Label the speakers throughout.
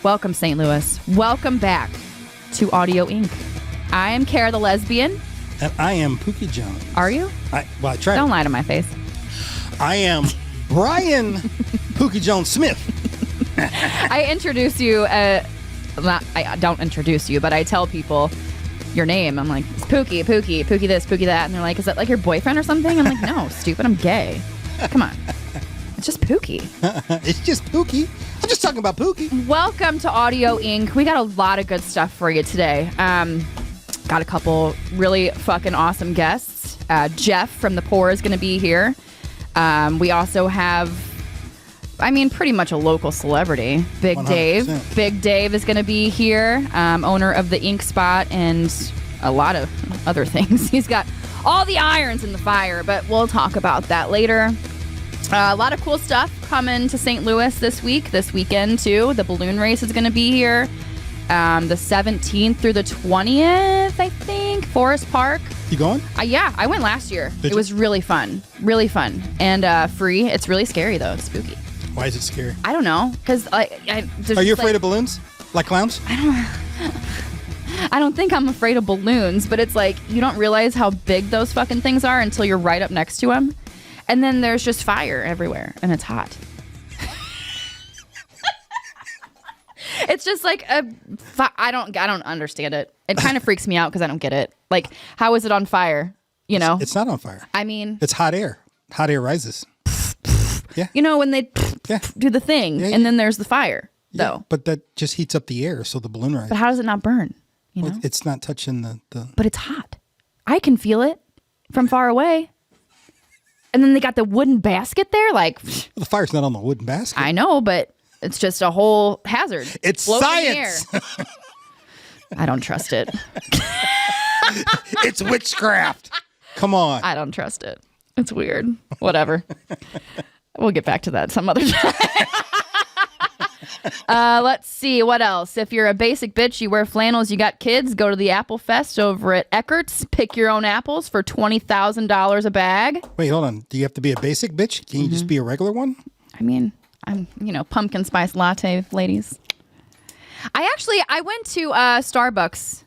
Speaker 1: Welcome, St. Louis. Welcome back to Audio Inc. I am Kara the lesbian.
Speaker 2: And I am Pookie Jones.
Speaker 1: Are you?
Speaker 2: I tried.
Speaker 1: Don't lie to my face.
Speaker 2: I am Brian Pookie Jones Smith.
Speaker 1: I introduce you. I don't introduce you, but I tell people your name. I'm like, it's Pookie this, Pookie that. And they're like, is that like your boyfriend or something? I'm like, no, stupid. I'm gay. Come on. It's just Pookie.
Speaker 2: It's just Pookie. I'm just talking about Pookie.
Speaker 1: Welcome to Audio Inc. We got a lot of good stuff for you today. Got a couple really fucking awesome guests. Jeff from The Pour is going to be here. We also have, pretty much a local celebrity. Big 100%. Dave. Big Dave is going to be here, owner of the Ink Spot and a lot of other things. He's got all the irons in the fire, but we'll talk about that later. A lot of cool stuff coming to St. Louis this weekend too. The balloon race is going to be here. The 17th through the 20th, I think. Forest Park.
Speaker 2: You going?
Speaker 1: Yeah, I went last year. It was really fun. Really fun. And free. It's really scary, though. It's spooky.
Speaker 2: Why is it scary?
Speaker 1: I don't know. Because
Speaker 2: Are you afraid of balloons? Like clowns?
Speaker 1: I don't think I'm afraid of balloons, but it's like you don't realize how big those fucking things are until you're right up next to them. And then there's just fire everywhere, and it's hot. It's just like I don't understand it. It kind of freaks me out because I don't get it. Like, how is it on fire? You know,
Speaker 2: it's not on fire.
Speaker 1: It's
Speaker 2: hot air. Hot air rises. Yeah.
Speaker 1: You know, when they do the thing, and then there's the fire, though.
Speaker 2: Yeah, but that just heats up the air, so the balloon rises.
Speaker 1: But how does it not burn? You know,
Speaker 2: it's not touching the.
Speaker 1: But it's hot. I can feel it from far away. And then they got the wooden basket there, like.
Speaker 2: Well, the fire's not on the wooden basket.
Speaker 1: I know, but. It's just a whole hazard.
Speaker 2: It's science.
Speaker 1: I don't trust it.
Speaker 2: It's witchcraft. Come on.
Speaker 1: I don't trust it. It's weird. Whatever. We'll get back to that some other time. Let's see. What else? If you're a basic bitch, you wear flannels, you got kids, go to the Apple Fest over at Eckert's. Pick your own apples for $20,000 a bag.
Speaker 2: Wait, hold on. Do you have to be a basic bitch? Can you just be a regular one?
Speaker 1: I'm, pumpkin spice latte, ladies. I went to Starbucks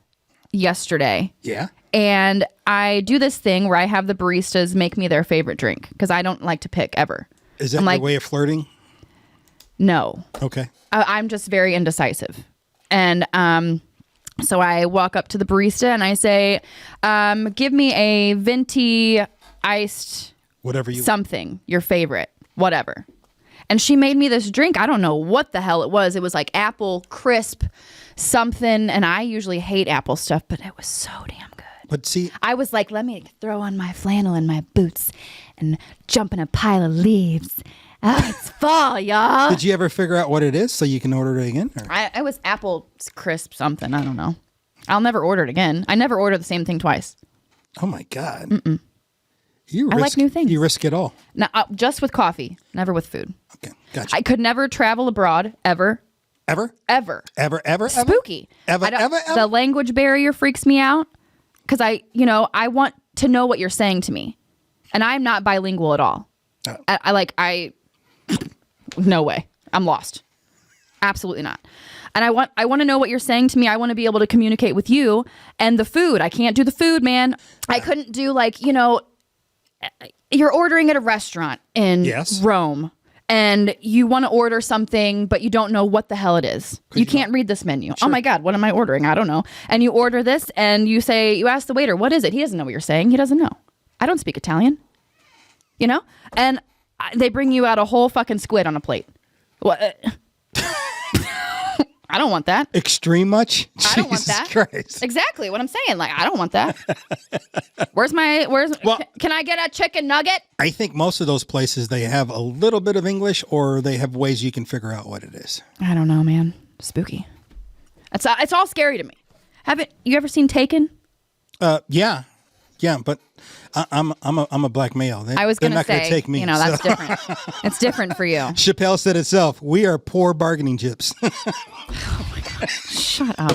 Speaker 1: yesterday.
Speaker 2: Yeah.
Speaker 1: And I do this thing where I have the baristas make me their favorite drink because I don't like to pick ever.
Speaker 2: Is that your way of flirting?
Speaker 1: No.
Speaker 2: Okay.
Speaker 1: I'm just very indecisive. And so I walk up to the barista and I say, give me a venti iced something, your favorite, whatever. And she made me this drink. I don't know what the hell it was. It was like apple crisp something. And I usually hate apple stuff, but it was so damn good.
Speaker 2: But see,
Speaker 1: I was like, let me throw on my flannel and my boots and jump in a pile of leaves. Oh, it's fall, y'all.
Speaker 2: Did you ever figure out what it is so you can order it again?
Speaker 1: It was apple crisp something. I don't know. I'll never order it again. I never order the same thing twice.
Speaker 2: Oh, my God.
Speaker 1: Mm-mm. I like new things.
Speaker 2: You risk it all.
Speaker 1: No, just with coffee, never with food.
Speaker 2: Okay, gotcha.
Speaker 1: I could never travel abroad, ever.
Speaker 2: Ever?
Speaker 1: Ever.
Speaker 2: Ever, ever, ever?
Speaker 1: Spooky.
Speaker 2: Ever?
Speaker 1: The language barrier freaks me out because I want to know what you're saying to me. And I'm not bilingual at all. Oh. No way. I'm lost. Absolutely not. And I want to know what you're saying to me. I want to be able to communicate with you. And the food, I can't do the food, man. I couldn't do you're ordering at a restaurant in Rome and you want to order something, but you don't know what the hell it is. You can't read this menu. Sure. Oh my God, what am I ordering? I don't know. And you order this and you ask the waiter, what is it? He doesn't know what you're saying. He doesn't know. I don't speak Italian, and they bring you out a whole fucking squid on a plate. What? I don't want that.
Speaker 2: Extreme much?
Speaker 1: I don't want that.
Speaker 2: Christ.
Speaker 1: Exactly what I'm saying. Like, I don't want that. Can I get a chicken nugget?
Speaker 2: I think most of those places, they have a little bit of English or they have ways you can figure out what it is.
Speaker 1: I don't know, man. Spooky. It's all scary to me. Haven't you ever seen Taken?
Speaker 2: Yeah, but I'm a black male.
Speaker 1: I was going to say,
Speaker 2: gonna take me,
Speaker 1: that's different. It's different for you.
Speaker 2: Chappelle said itself. We are poor bargaining chips.
Speaker 1: Oh my God! Shut up!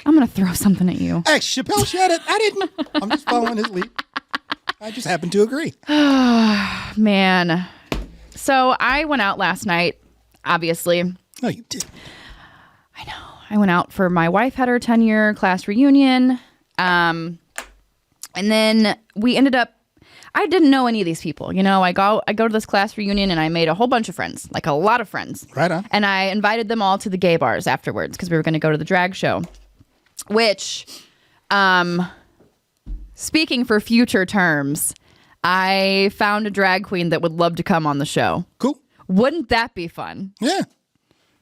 Speaker 1: I'm going to throw something at you.
Speaker 2: Hey, Chappelle said it. I didn't. I'm just following his lead. I just happen to agree.
Speaker 1: Man. So I went out last night, obviously.
Speaker 2: No, you did.
Speaker 1: I know. I went out for my wife had her 10-year class reunion. And then we ended up, I didn't know any of these people. You know, I go to this class reunion and I made a whole bunch of friends, like a lot of friends.
Speaker 2: Right on.
Speaker 1: And I invited them all to the gay bars afterwards because we were going to go to the drag show, which, speaking for future terms, I found a drag queen that would love to come on the show.
Speaker 2: Cool.
Speaker 1: Wouldn't that be fun?
Speaker 2: Yeah.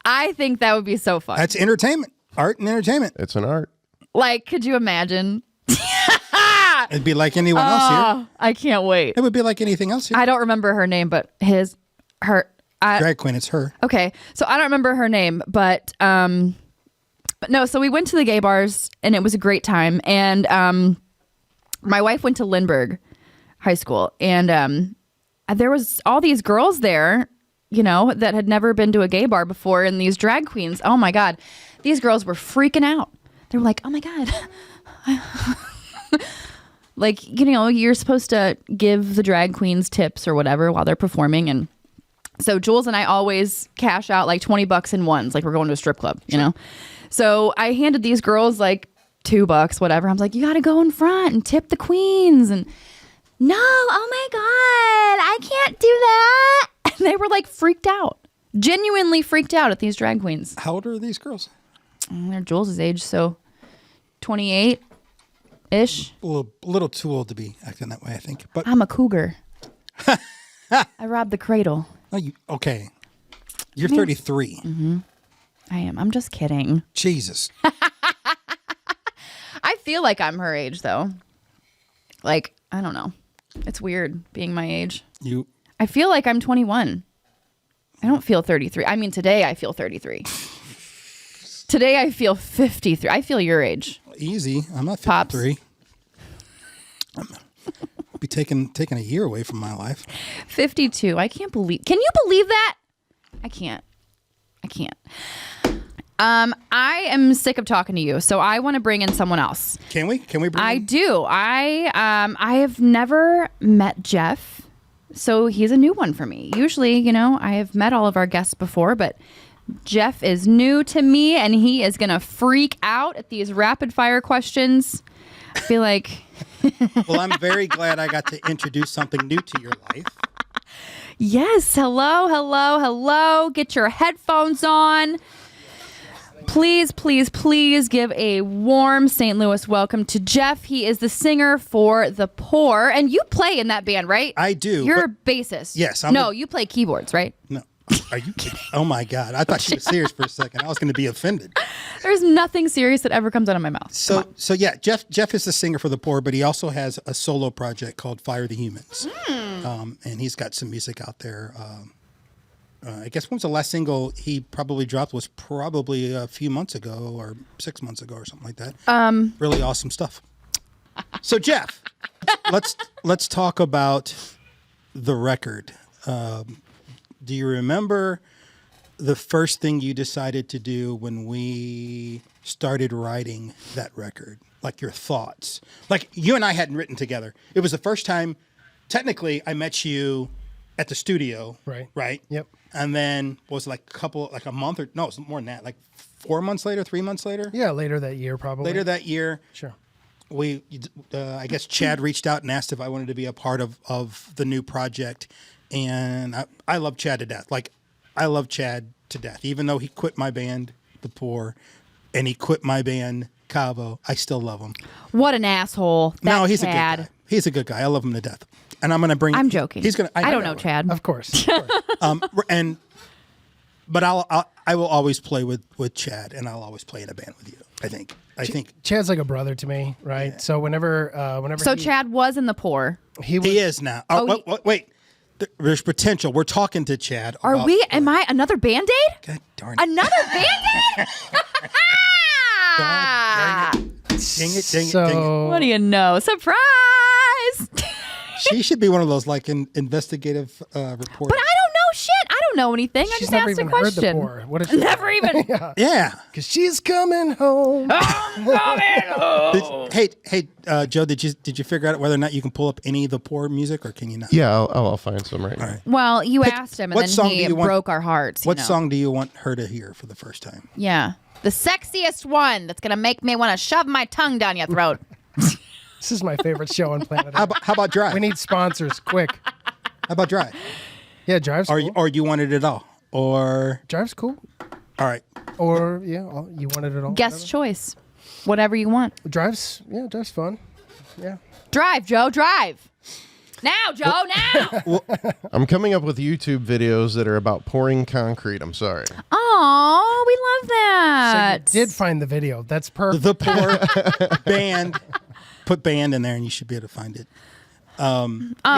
Speaker 1: I think that would be so fun.
Speaker 2: That's entertainment. Art and entertainment.
Speaker 3: It's an art.
Speaker 1: Like, could you imagine?
Speaker 2: It'd be like anyone else here.
Speaker 1: I can't wait.
Speaker 2: It would be like anything else here.
Speaker 1: I don't remember her name, but her.
Speaker 2: Drag queen, it's her.
Speaker 1: Okay, so I don't remember her name, but no. So we went to the gay bars, and it was a great time. And my wife went to Lindbergh High School, and there was all these girls there, you know, that had never been to a gay bar before, and these drag queens. Oh my God, these girls were freaking out. They were like, "Oh my God." Like, you know, you're supposed to give the drag queens tips or whatever while they're performing. And so Jules and I always cash out like $20 in ones, like we're going to a strip club, you know? So I handed these girls like $2, whatever. I was like, you got to go in front and tip the queens. And no, oh my God, I can't do that. And they were like freaked out, genuinely freaked out at these drag queens.
Speaker 2: How old are these girls?
Speaker 1: They're Jules' age, so 28. Ish.
Speaker 2: A little too old to be acting that way, I think. But
Speaker 1: I'm a cougar. I robbed the cradle.
Speaker 2: oh, okay. You're 33.
Speaker 1: Mm-hmm. I am. I'm just kidding.
Speaker 2: Jesus.
Speaker 1: I feel like I'm her age, though. Like, I don't know. It's weird being my age. I feel like I'm 21. I don't feel 33. I mean, today I feel 33. Today I feel 53. I feel your age.
Speaker 2: Easy. I'm not 53. I'll be taking a year away from my life.
Speaker 1: 52. I can't believe. Can you believe that? I can't. I am sick of talking to you, so I want to bring in someone else.
Speaker 2: Can we? Can we bring
Speaker 1: I
Speaker 2: in?
Speaker 1: do. I have never met Jeff, so he's a new one for me. Usually, you know, I have met all of our guests before, but Jeff is new to me, and he is going to freak out at these rapid fire questions. I feel like...
Speaker 2: Well, I'm very glad I got to introduce something new to your life.
Speaker 1: Yes. Hello. Get your headphones on. Please give a warm St. Louis welcome to Jeff. He is the singer for The Poor, and you play in that band, right?
Speaker 2: I do.
Speaker 1: You're a bassist.
Speaker 2: Yes.
Speaker 1: You play keyboards, right?
Speaker 2: No. Are you kidding? Oh my God. I thought she was serious for a second. I was going to be offended.
Speaker 1: There's nothing serious that ever comes out of my mouth.
Speaker 2: So yeah, Jeff is the singer for The Poor, but he also has a solo project called Fire the Humans. And he's got some music out there. I guess when was the last single he probably dropped was probably a few months ago or 6 months ago or something like that. Really awesome stuff. So Jeff, let's talk about the record. Do you remember the first thing you decided to do when we started writing that record? Like your thoughts? Like you and I hadn't written together. It was the first time, technically, I met you at the studio. Right? Yep. And then was like a month or, no, it was more than that, like 4 months later, 3 months later?
Speaker 4: Yeah, later that year probably.
Speaker 2: Later that year.
Speaker 4: Sure.
Speaker 2: I guess Chad reached out and asked if I wanted to be a part of the new project. And I love Chad to death. Like, I love Chad to death. Even though he quit my band, The Poor, and he quit my band, Cavo, I still love him.
Speaker 1: What an asshole.
Speaker 2: No, he's
Speaker 1: Chad.
Speaker 2: a good guy. He's a good guy. I love him to death. And I'm going to bring...
Speaker 1: I'm joking.
Speaker 2: He's gonna.
Speaker 1: I don't know Chad.
Speaker 4: Of course.
Speaker 2: But I will always play with Chad, and I'll always play in a band with you. I think
Speaker 4: Chad's like a brother to me, right? Yeah. So whenever
Speaker 1: Chad was in The Poor.
Speaker 2: He is now. Wait. There's potential. We're talking to Chad.
Speaker 1: Are we? Am I another Band-Aid?
Speaker 2: God darn it.
Speaker 1: Another Band-Aid?
Speaker 2: God dang it. Dang it.
Speaker 1: What do you know? Surprise!
Speaker 2: She should be one of those like investigative reporters.
Speaker 1: But I don't know shit. I don't know anything. I just asked a question.
Speaker 4: Heard The Poor. What is she?
Speaker 1: Never even.
Speaker 2: Yeah.
Speaker 4: Because she's coming home.
Speaker 1: I'm coming home.
Speaker 2: Hey, Joe, did you figure out whether or not you can pull up any of The Poor music, or can you not?
Speaker 3: Yeah, I'll find some right now.
Speaker 1: Well, you asked him, and then he broke our hearts.
Speaker 2: What song do you want her to hear for the first time?
Speaker 1: Yeah. The sexiest one that's going to make me want to shove my tongue down your throat.
Speaker 4: This is my favorite show on planet Earth.
Speaker 2: How about Drive?
Speaker 4: We need sponsors, quick.
Speaker 2: How about Drive?
Speaker 4: Yeah, Drive's cool.
Speaker 2: Or you wanted it all? Or
Speaker 4: Drive's cool.
Speaker 2: all right.
Speaker 4: Or, yeah, you wanted it all.
Speaker 1: Guest choice. Whatever you want.
Speaker 4: Drive's fun. Yeah.
Speaker 1: Drive, Joe, drive. Now, Joe, now.
Speaker 3: I'm coming up with YouTube videos that are about pouring concrete. I'm sorry.
Speaker 1: Oh, we love that.
Speaker 4: So you did find the video. That's perfect.
Speaker 2: The Poor band. Put band in there, and you should be able to find it.
Speaker 1: While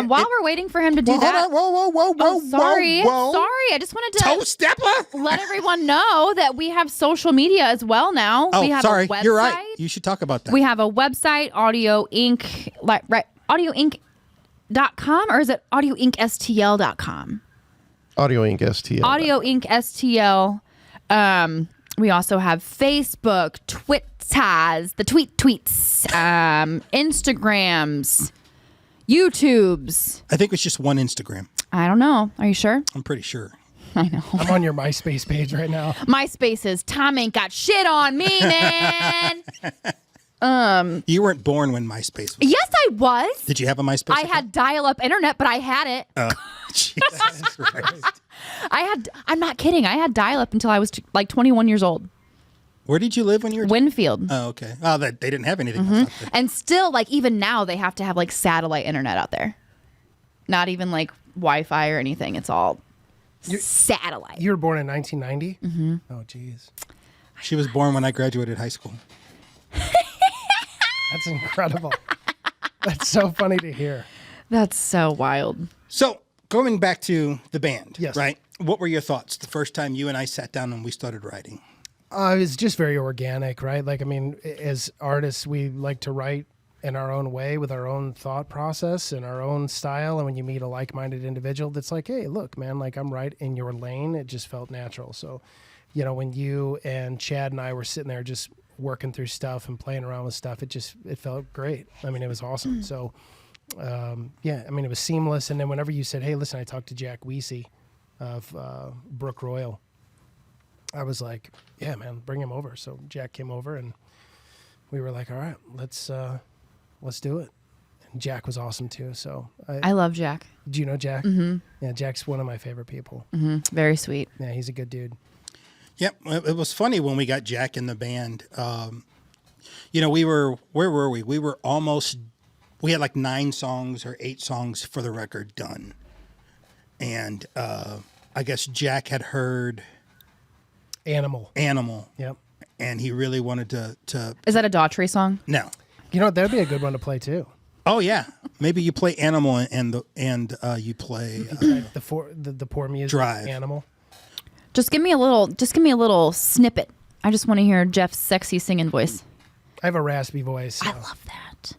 Speaker 1: we're waiting for him to do that.
Speaker 2: Whoa,
Speaker 1: Sorry.
Speaker 2: whoa.
Speaker 1: Sorry. I just wanted to
Speaker 2: Toe stepper.
Speaker 1: let everyone know that we have social media as well now.
Speaker 2: Oh,
Speaker 1: we have
Speaker 2: sorry.
Speaker 1: a website.
Speaker 2: You're right. You should talk about that.
Speaker 1: We have a website, Audio Inc. Right, audioinc.com, or is it audioincstl.com?
Speaker 3: Audio Inc. STL.
Speaker 1: Audio Inc. STL. We also have Facebook, Twitters, the tweets, Instagrams, YouTubes.
Speaker 2: I think it's just one Instagram.
Speaker 1: I don't know. Are you sure?
Speaker 2: I'm pretty sure.
Speaker 1: I know.
Speaker 4: I'm on your MySpace page right now.
Speaker 1: MySpace is Tom ain't got shit on me, man.
Speaker 2: You weren't born when MySpace was.
Speaker 1: Yes, I was.
Speaker 2: Did you have a MySpace?
Speaker 1: I had dial-up internet, but I had it.
Speaker 2: Jesus Christ.
Speaker 1: I'm not kidding. I had dial-up until I was like 21 years old.
Speaker 2: Where did you live when you were?
Speaker 1: Winfield.
Speaker 2: Oh, okay. Oh, they didn't have anything else out there.
Speaker 1: And still, like, even now, they have to have like satellite internet out there. Not even like Wi-Fi or anything. It's all satellite.
Speaker 4: You were born in 1990? Mm-hmm. Oh, geez.
Speaker 2: She was born when I graduated high school.
Speaker 4: That's incredible. That's so funny to hear.
Speaker 1: That's so wild.
Speaker 2: So, going back to the band,
Speaker 4: Yes.
Speaker 2: right? What were your thoughts the first time you and I sat down and we started writing?
Speaker 4: It's just very organic, right? Like, I mean, as artists, we like to write in our own way with our own thought process and our own style. And when you meet a like-minded individual that's like, hey, look, man, like I'm right in your lane, it just felt natural. So, you know, when you and Chad and I were sitting there just working through stuff and playing around with stuff, it felt great. I mean, it was awesome. So, yeah, I mean, it was seamless. And then whenever you said, hey, listen, I talked to Jack Weesey of Brook Royal, I was like, yeah, man, bring him over. So Jack came over and we were like, all right, let's do it. And Jack was awesome too. So
Speaker 1: I love Jack.
Speaker 4: do you know Jack? Mm-hmm. Yeah, Jack's one of my favorite people.
Speaker 1: Mm-hmm. Very sweet.
Speaker 4: Yeah, he's a good dude.
Speaker 2: Yep. It was funny when we got Jack in the band. You know, where were we? We had like 9 songs or 8 songs for the record done. And I guess Jack had heard
Speaker 4: Animal.
Speaker 2: Yep. And he really wanted to.
Speaker 1: Is that a Daughtry song?
Speaker 2: No.
Speaker 4: You know, that'd be a good one to play too.
Speaker 2: Oh yeah. Maybe you play Animal and you play
Speaker 4: The poor music.
Speaker 2: Drive.
Speaker 4: Animal.
Speaker 1: Just give me a little snippet. I just want to hear Jeff's sexy singing voice.
Speaker 4: I have a raspy voice. So.
Speaker 1: I love that.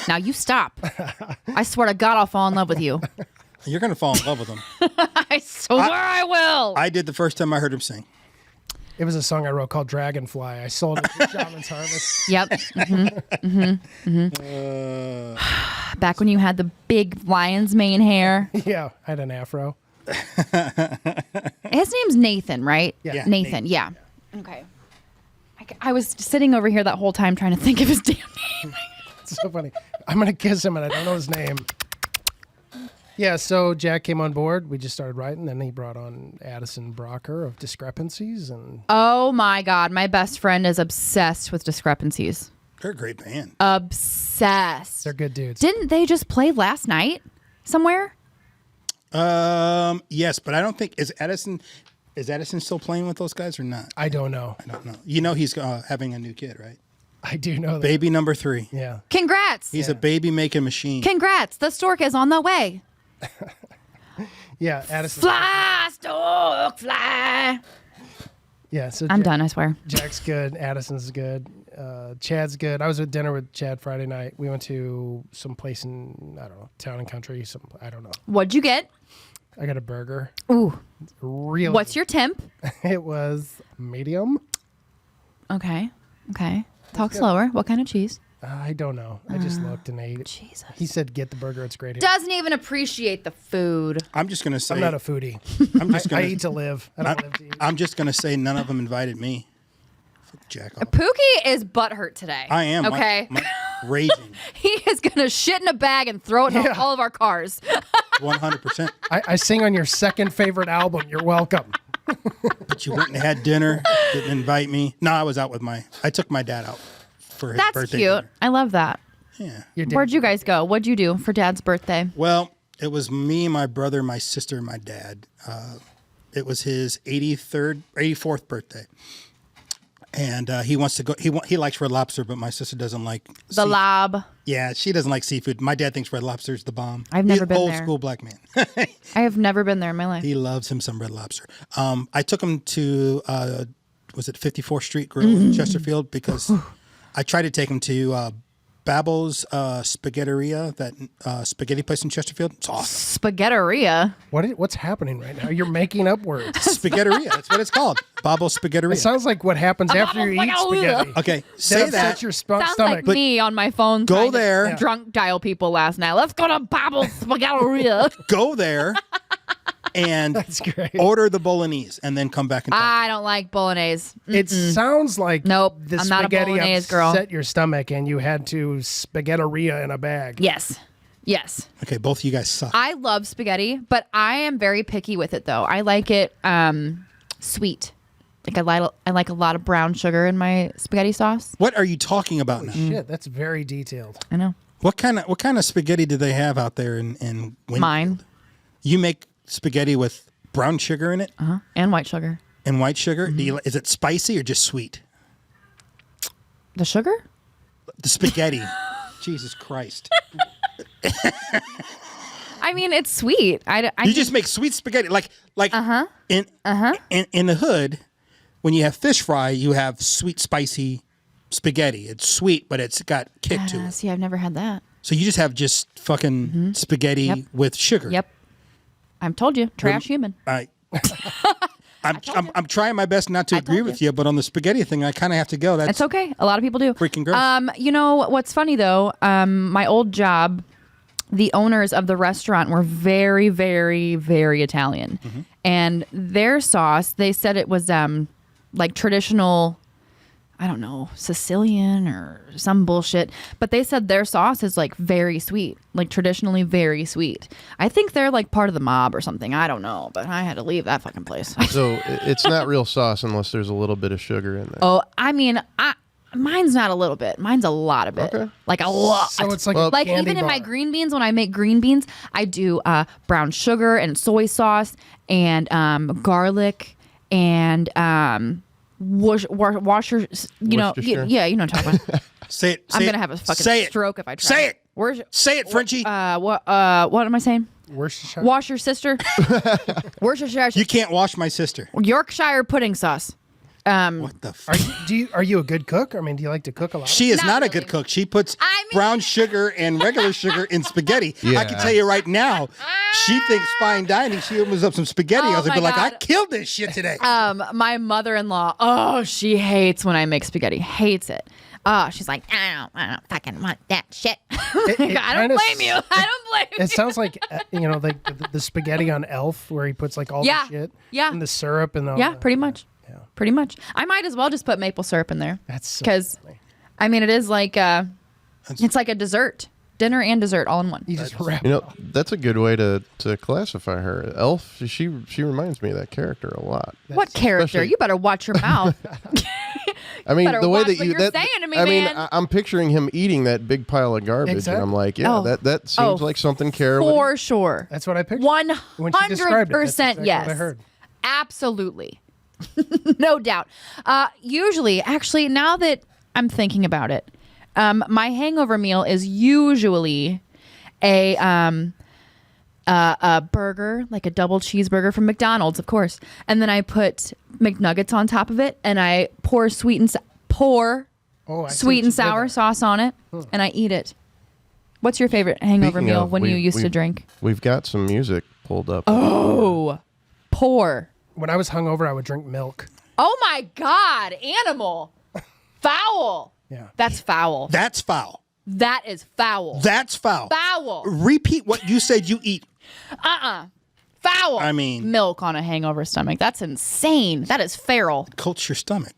Speaker 1: Now you stop. I swear to God, I'll fall in love with you.
Speaker 2: You're gonna fall in love with him.
Speaker 1: I swear I will.
Speaker 2: I did the first time I heard him sing.
Speaker 4: It was a song I wrote called Dragonfly. I sold it to Shaman's Harvest.
Speaker 1: Yep. Back when you had the big lion's mane hair.
Speaker 4: Yeah, I had an afro.
Speaker 1: His name's Nathan, right?
Speaker 4: Yeah.
Speaker 1: Nathan, yeah. Okay. I was sitting over here that whole time trying to think of his damn name.
Speaker 4: It's so funny. I'm going to kiss him and I don't know his name. Yeah, so Jack came on board. We just started writing. Then he brought on Addison Brocker of Discrepancies. And
Speaker 1: Oh my God. My best friend is obsessed with Discrepancies.
Speaker 2: They're a great band.
Speaker 1: Obsessed.
Speaker 4: they're good dudes.
Speaker 1: Didn't they just play last night somewhere?
Speaker 2: Yes, but I don't think is Addison still playing with those guys or not?
Speaker 4: I don't know.
Speaker 2: I don't know. You know he's having a new kid, right?
Speaker 4: I do know that.
Speaker 2: Baby number 3.
Speaker 4: Yeah.
Speaker 1: Congrats.
Speaker 2: He's a baby making machine.
Speaker 1: Congrats. The stork is on the way.
Speaker 4: Yeah, Addison.
Speaker 1: Fly, stork, fly.
Speaker 4: Yeah, so
Speaker 1: I'm done, I swear.
Speaker 4: Jack's good. Addison's good. Chad's good. I was at dinner with Chad Friday night. We went to some place in, I don't know, Town and Country. I don't know.
Speaker 1: What'd you get?
Speaker 4: I got a burger.
Speaker 1: Ooh.
Speaker 4: Really?
Speaker 1: What's your temp?
Speaker 4: It was medium.
Speaker 1: Okay. Talk slower. What kind of cheese?
Speaker 4: I don't know. I just looked and ate it.
Speaker 1: Jesus.
Speaker 4: He said, "Get the burger. It's great here."
Speaker 1: Doesn't even appreciate the food.
Speaker 2: I'm just gonna say
Speaker 4: I'm not a foodie.
Speaker 2: I'm just gonna
Speaker 4: I eat to live. I don't live to eat.
Speaker 2: I'm just gonna say none of them invited me. Jack off.
Speaker 1: Pookie is butthurt today.
Speaker 2: I am.
Speaker 1: Okay.
Speaker 2: Raging.
Speaker 1: He is going to shit in a bag and throw it in all of our cars.
Speaker 2: 100%.
Speaker 4: I sing on your second favorite album. You're welcome.
Speaker 2: But you went and had dinner, didn't invite me. No, I was out with I took my dad out for his
Speaker 1: That's
Speaker 2: birthday
Speaker 1: cute.
Speaker 2: dinner.
Speaker 1: I love that.
Speaker 2: Yeah.
Speaker 1: Where'd you guys go? What'd you do for Dad's birthday?
Speaker 2: Well, it was me, my brother, my sister, and my dad. It was his 84th birthday. And he wants to go. He likes Red Lobster, but my sister doesn't like
Speaker 1: The
Speaker 2: seafood.
Speaker 1: Lob.
Speaker 2: Yeah, she doesn't like seafood. My dad thinks Red Lobster is the bomb.
Speaker 1: I've never been
Speaker 2: old
Speaker 1: there.
Speaker 2: school black man.
Speaker 1: I have never been there in my life.
Speaker 2: He loves him some Red Lobster. I took him to was it 54th Street Grill
Speaker 1: Mm-hmm.
Speaker 2: in Chesterfield because I tried to take him to Babel's Spaghetteria, that spaghetti place in Chesterfield. It's awesome.
Speaker 1: Spaghetteria.
Speaker 4: What's happening right now? You're making up words.
Speaker 2: Spaghetteria. That's what it's called. Babel's
Speaker 4: It
Speaker 2: Spaghetteria.
Speaker 4: sounds like what happens after you eat spaghetti.
Speaker 2: Okay, say
Speaker 4: That
Speaker 2: that.
Speaker 4: upsets your
Speaker 1: Sounds
Speaker 4: stomach.
Speaker 1: like me on my phone.
Speaker 2: Go
Speaker 1: trying to
Speaker 2: there.
Speaker 1: Drunk dial people last night. Let's go to Babel's Spaghetteria.
Speaker 2: Go there and
Speaker 4: That's great.
Speaker 2: order the bolognese and then come back and talk.
Speaker 1: I don't like bolognese.
Speaker 4: It sounds like
Speaker 1: Nope,
Speaker 4: the
Speaker 1: I'm not a
Speaker 4: spaghetti
Speaker 1: bolognese girl.
Speaker 4: upset your stomach and you had to spaghetteria in a bag.
Speaker 1: Yes. Yes.
Speaker 2: Okay, both of you guys suck.
Speaker 1: I love spaghetti, but I am very picky with it though. I like it sweet. Like I like a lot of brown sugar in my spaghetti sauce.
Speaker 2: What are you talking about now?
Speaker 4: Shit, that's very detailed.
Speaker 1: I know.
Speaker 2: What kind of spaghetti do they have out there in Winfield?
Speaker 1: Mine.
Speaker 2: You make spaghetti with brown sugar in it
Speaker 1: And white sugar.
Speaker 2: and white sugar. Is it spicy or just sweet?
Speaker 1: The sugar?
Speaker 2: The spaghetti. Jesus Christ.
Speaker 1: I mean, it's sweet.
Speaker 2: You just make sweet spaghetti like in the hood when you have fish fry, you have sweet spicy spaghetti. It's sweet, but it's got kick to it.
Speaker 1: See, I've never had that.
Speaker 2: So you just have just fucking spaghetti
Speaker 1: Yep.
Speaker 2: with sugar.
Speaker 1: Yep. I've told you, trash human.
Speaker 2: I'm trying my best not to agree
Speaker 1: told
Speaker 2: with you, but on the spaghetti thing, I kind of have to go. That's
Speaker 1: It's okay. A lot of people do.
Speaker 2: Freaking gross.
Speaker 1: You know what's funny though? My old job, the owners of the restaurant were very, very, very Italian, and their sauce. They said it was like traditional. I don't know, Sicilian or some bullshit. But they said their sauce is like very sweet, like traditionally very sweet. I think they're like part of the mob or something. I don't know, but I had to leave that fucking place.
Speaker 3: So it's not real sauce unless there's a little bit of sugar in there.
Speaker 1: Oh, I mean, mine's not a little bit. Mine's a lot of it.
Speaker 3: Okay.
Speaker 1: Like a lot.
Speaker 4: So it's like
Speaker 3: Well,
Speaker 4: a
Speaker 1: Like
Speaker 4: candy
Speaker 1: even in my
Speaker 4: bar.
Speaker 1: green beans, when I make green beans, I do brown sugar and soy sauce and garlic and washer. You know,
Speaker 3: Worcestershire?
Speaker 1: yeah, you know what I'm talking about.
Speaker 2: say it.
Speaker 1: I'm
Speaker 2: say
Speaker 1: gonna
Speaker 2: it,
Speaker 1: have a fucking
Speaker 2: say it,
Speaker 1: stroke if I try.
Speaker 2: Say it.
Speaker 1: Where's
Speaker 2: Say it, Frenchie.
Speaker 1: what am I saying?
Speaker 4: Worcestershire.
Speaker 1: Wash your sister. Worcestershire.
Speaker 2: You can't wash my sister.
Speaker 1: Yorkshire pudding sauce.
Speaker 2: What the fuck?
Speaker 4: Are you a good cook? I mean, do you like to cook a lot?
Speaker 2: She is
Speaker 1: Not
Speaker 2: not a
Speaker 1: really.
Speaker 2: good cook. She puts
Speaker 1: I mean-
Speaker 2: brown sugar and regular sugar in spaghetti. I
Speaker 3: Yeah.
Speaker 2: can tell you right now, she thinks fine dining. She opens up some spaghetti.
Speaker 1: Oh
Speaker 2: I was gonna be
Speaker 1: my
Speaker 2: like, I
Speaker 1: God.
Speaker 2: killed this shit today.
Speaker 1: My mother-in-law, she hates when I make spaghetti. Hates it. She's like, I don't fucking want that shit. I don't
Speaker 4: kinda
Speaker 1: blame you. I don't blame you.
Speaker 4: It sounds like the spaghetti on Elf, where he puts like all
Speaker 1: Yeah.
Speaker 4: the shit,
Speaker 1: Yeah.
Speaker 4: and the syrup and all.
Speaker 1: Yeah,
Speaker 4: the,
Speaker 1: pretty much. Pretty much. I might as well just put maple syrup in there.
Speaker 4: That's so
Speaker 1: because,
Speaker 4: funny.
Speaker 1: I mean, it is like it's like a dessert, dinner and dessert all in one.
Speaker 4: You just wrap.
Speaker 3: You know, that's a good way to classify her. Elf, she reminds me of that character a lot.
Speaker 1: What character?
Speaker 3: especially-
Speaker 1: You better watch your mouth.
Speaker 3: I mean,
Speaker 1: better
Speaker 3: the way
Speaker 1: watch
Speaker 3: that
Speaker 1: what
Speaker 3: you
Speaker 1: you're
Speaker 3: that
Speaker 1: saying to me,
Speaker 3: I mean,
Speaker 1: man.
Speaker 3: I'm picturing him eating that big pile of garbage,
Speaker 4: Exactly.
Speaker 3: and I'm like, yeah,
Speaker 1: Oh.
Speaker 3: that seems
Speaker 1: Oh,
Speaker 3: like something Kara would
Speaker 1: For sure.
Speaker 4: That's what I pictured.
Speaker 1: 100% yes.
Speaker 4: What I heard.
Speaker 1: Absolutely. No doubt. Usually, actually, now that I'm thinking about it, my hangover meal is usually a burger, like a double cheeseburger from McDonald's, of course. And then I put McNuggets on top of it, and I pour sweet and
Speaker 4: Oh, I see
Speaker 1: sweet
Speaker 4: what
Speaker 1: and
Speaker 4: you did
Speaker 1: sour
Speaker 4: there.
Speaker 1: sauce on it, and I eat it. What's your favorite hangover
Speaker 3: Speaking
Speaker 1: meal
Speaker 3: of,
Speaker 1: when you used to
Speaker 3: we've-
Speaker 1: drink?
Speaker 3: We've got some music pulled up.
Speaker 1: Oh, pour.
Speaker 4: When I was hungover, I would drink milk.
Speaker 1: Oh my God, animal. Foul.
Speaker 4: Yeah.
Speaker 1: That's foul.
Speaker 2: That's foul.
Speaker 1: That is foul.
Speaker 2: That's foul.
Speaker 1: Foul.
Speaker 2: Repeat what you said you eat.
Speaker 1: Foul.
Speaker 2: I mean-
Speaker 1: milk on a hangover stomach. That's insane. That is feral.
Speaker 2: Coats your stomach.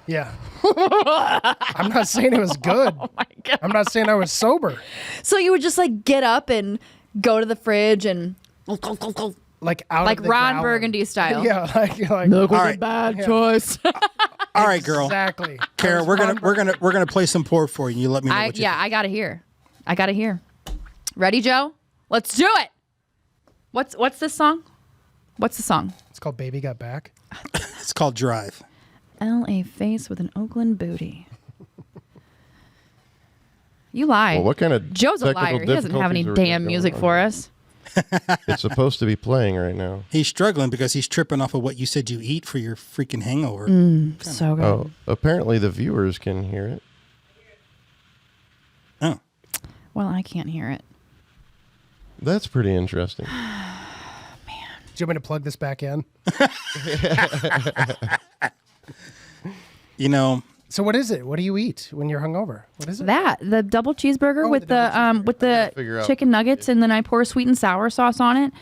Speaker 4: Yeah. I'm not saying it was good.
Speaker 1: Oh my God.
Speaker 4: I'm not saying I was sober.
Speaker 1: So you would just like get up and go to the fridge and
Speaker 4: Like out
Speaker 1: like
Speaker 4: of the
Speaker 1: Ron
Speaker 4: gallon.
Speaker 1: Burgundy style.
Speaker 4: Yeah, like
Speaker 1: Milk was
Speaker 2: All
Speaker 1: a
Speaker 2: right.
Speaker 1: bad choice.
Speaker 2: All right, girl.
Speaker 4: exactly.
Speaker 2: Kara, we're gonna play some pour for you. And you let me know what you think.
Speaker 1: I gotta hear. I gotta hear. Ready, Joe? Let's do it. What's this song? What's the song?
Speaker 4: It's called Baby Got Back.
Speaker 2: It's called Drive.
Speaker 1: L.A. face with an Oakland booty. You lied.
Speaker 3: Well, what kind of
Speaker 1: Joe's a
Speaker 3: technical
Speaker 1: liar. He doesn't have any
Speaker 3: difficulties are
Speaker 1: damn
Speaker 3: going
Speaker 1: music
Speaker 3: on
Speaker 1: for
Speaker 3: here?
Speaker 1: us.
Speaker 3: It's supposed to be playing right now.
Speaker 2: He's struggling because he's tripping off of what you said you eat for your freaking hangover.
Speaker 1: So good.
Speaker 3: Oh, apparently the viewers can hear it.
Speaker 2: Oh.
Speaker 1: Well, I can't hear it.
Speaker 3: That's pretty interesting.
Speaker 4: Do you want me to plug this back in?
Speaker 2: You know,
Speaker 4: So what is it? What do you eat when you're hungover? What is it?
Speaker 1: The double cheeseburger
Speaker 4: Oh,
Speaker 1: with
Speaker 4: the double
Speaker 1: with the
Speaker 3: figure out-
Speaker 1: chicken nuggets, and then I pour sweet and sour sauce on it.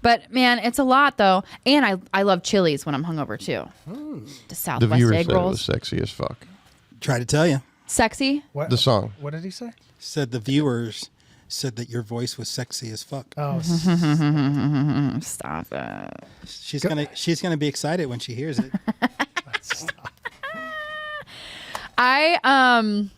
Speaker 1: But man, it's a lot though, and I love chilies when I'm hungover too. The
Speaker 3: The
Speaker 1: Southwest
Speaker 3: viewers
Speaker 1: egg
Speaker 3: said it was
Speaker 1: rolls,
Speaker 3: sexy as fuck.
Speaker 2: try to tell you.
Speaker 1: sexy.
Speaker 4: What?
Speaker 3: The song.
Speaker 4: What did he say?
Speaker 2: Said the viewers said that your voice was sexy as fuck.
Speaker 4: Oh,
Speaker 1: Stop it.
Speaker 2: She's gonna be excited when she hears it.
Speaker 1: I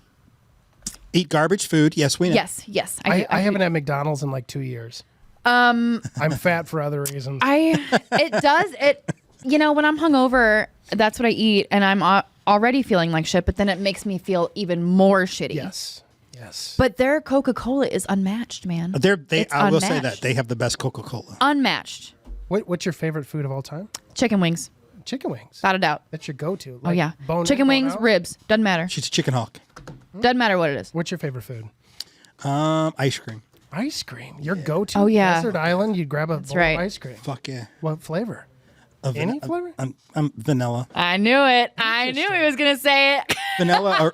Speaker 2: Eat garbage food. Yes, we know.
Speaker 1: yes
Speaker 4: I
Speaker 1: do.
Speaker 4: haven't had McDonald's in like 2 years. I'm fat for other reasons.
Speaker 1: It does it. You know, when I'm hungover, that's what I eat, and I'm already feeling like shit. But then it makes me feel even more shitty.
Speaker 4: Yes.
Speaker 1: But their Coca-Cola is unmatched, man. It's
Speaker 2: I will say that
Speaker 1: unmatched.
Speaker 2: they have the best Coca-Cola.
Speaker 1: Unmatched.
Speaker 4: What's your favorite food of all time?
Speaker 1: Chicken wings,
Speaker 4: Chicken wings.
Speaker 1: without a doubt.
Speaker 4: That's your go-to.
Speaker 1: Oh yeah,
Speaker 4: Bone in,
Speaker 1: chicken
Speaker 4: bone
Speaker 1: wings,
Speaker 4: out?
Speaker 1: ribs, doesn't matter.
Speaker 2: She's a chicken hawk.
Speaker 1: Doesn't matter what it is.
Speaker 4: What's your favorite food?
Speaker 2: Ice cream.
Speaker 4: Ice cream. Your go-to.
Speaker 1: Oh, yeah.
Speaker 4: Desert Island. You'd grab a bowl
Speaker 1: right.
Speaker 4: of ice cream.
Speaker 2: Fuck yeah.
Speaker 4: What flavor?
Speaker 2: Van-
Speaker 4: Any flavor?
Speaker 2: I'm vanilla.
Speaker 1: I knew it. I knew he was gonna say it.
Speaker 2: Vanilla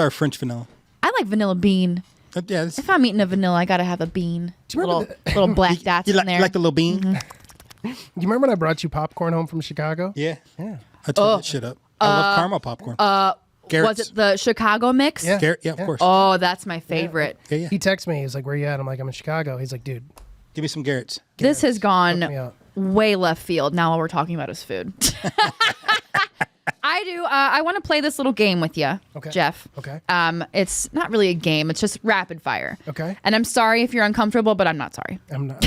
Speaker 2: or French vanilla.
Speaker 1: I like vanilla bean.
Speaker 2: Yeah.
Speaker 1: If I'm eating a vanilla, I gotta have a bean.
Speaker 4: you remember
Speaker 1: Little black dots
Speaker 2: You
Speaker 1: in there.
Speaker 2: like the little bean?
Speaker 4: You remember when I brought you popcorn home from Chicago?
Speaker 2: Yeah.
Speaker 4: Yeah.
Speaker 2: I tore that shit up. I love caramel popcorn. Garrett's.
Speaker 1: Was it the Chicago mix?
Speaker 4: Yeah.
Speaker 2: Garrett? Yeah, of course.
Speaker 1: Oh, that's my favorite.
Speaker 2: Yeah.
Speaker 4: He texts me. He's like, "Where you at?" I'm like, "I'm in Chicago." He's like, "Dude,
Speaker 2: Give me some Garrett's.
Speaker 1: This has
Speaker 4: hook me
Speaker 1: gone
Speaker 4: up."
Speaker 1: way left field. Now all we're talking about is food. I do. I want to play this little game with you,
Speaker 4: Okay.
Speaker 1: Jeff.
Speaker 4: Okay.
Speaker 1: It's not really a game. It's just rapid fire.
Speaker 4: Okay.
Speaker 1: And I'm sorry if you're uncomfortable, but I'm not sorry.
Speaker 4: I'm not.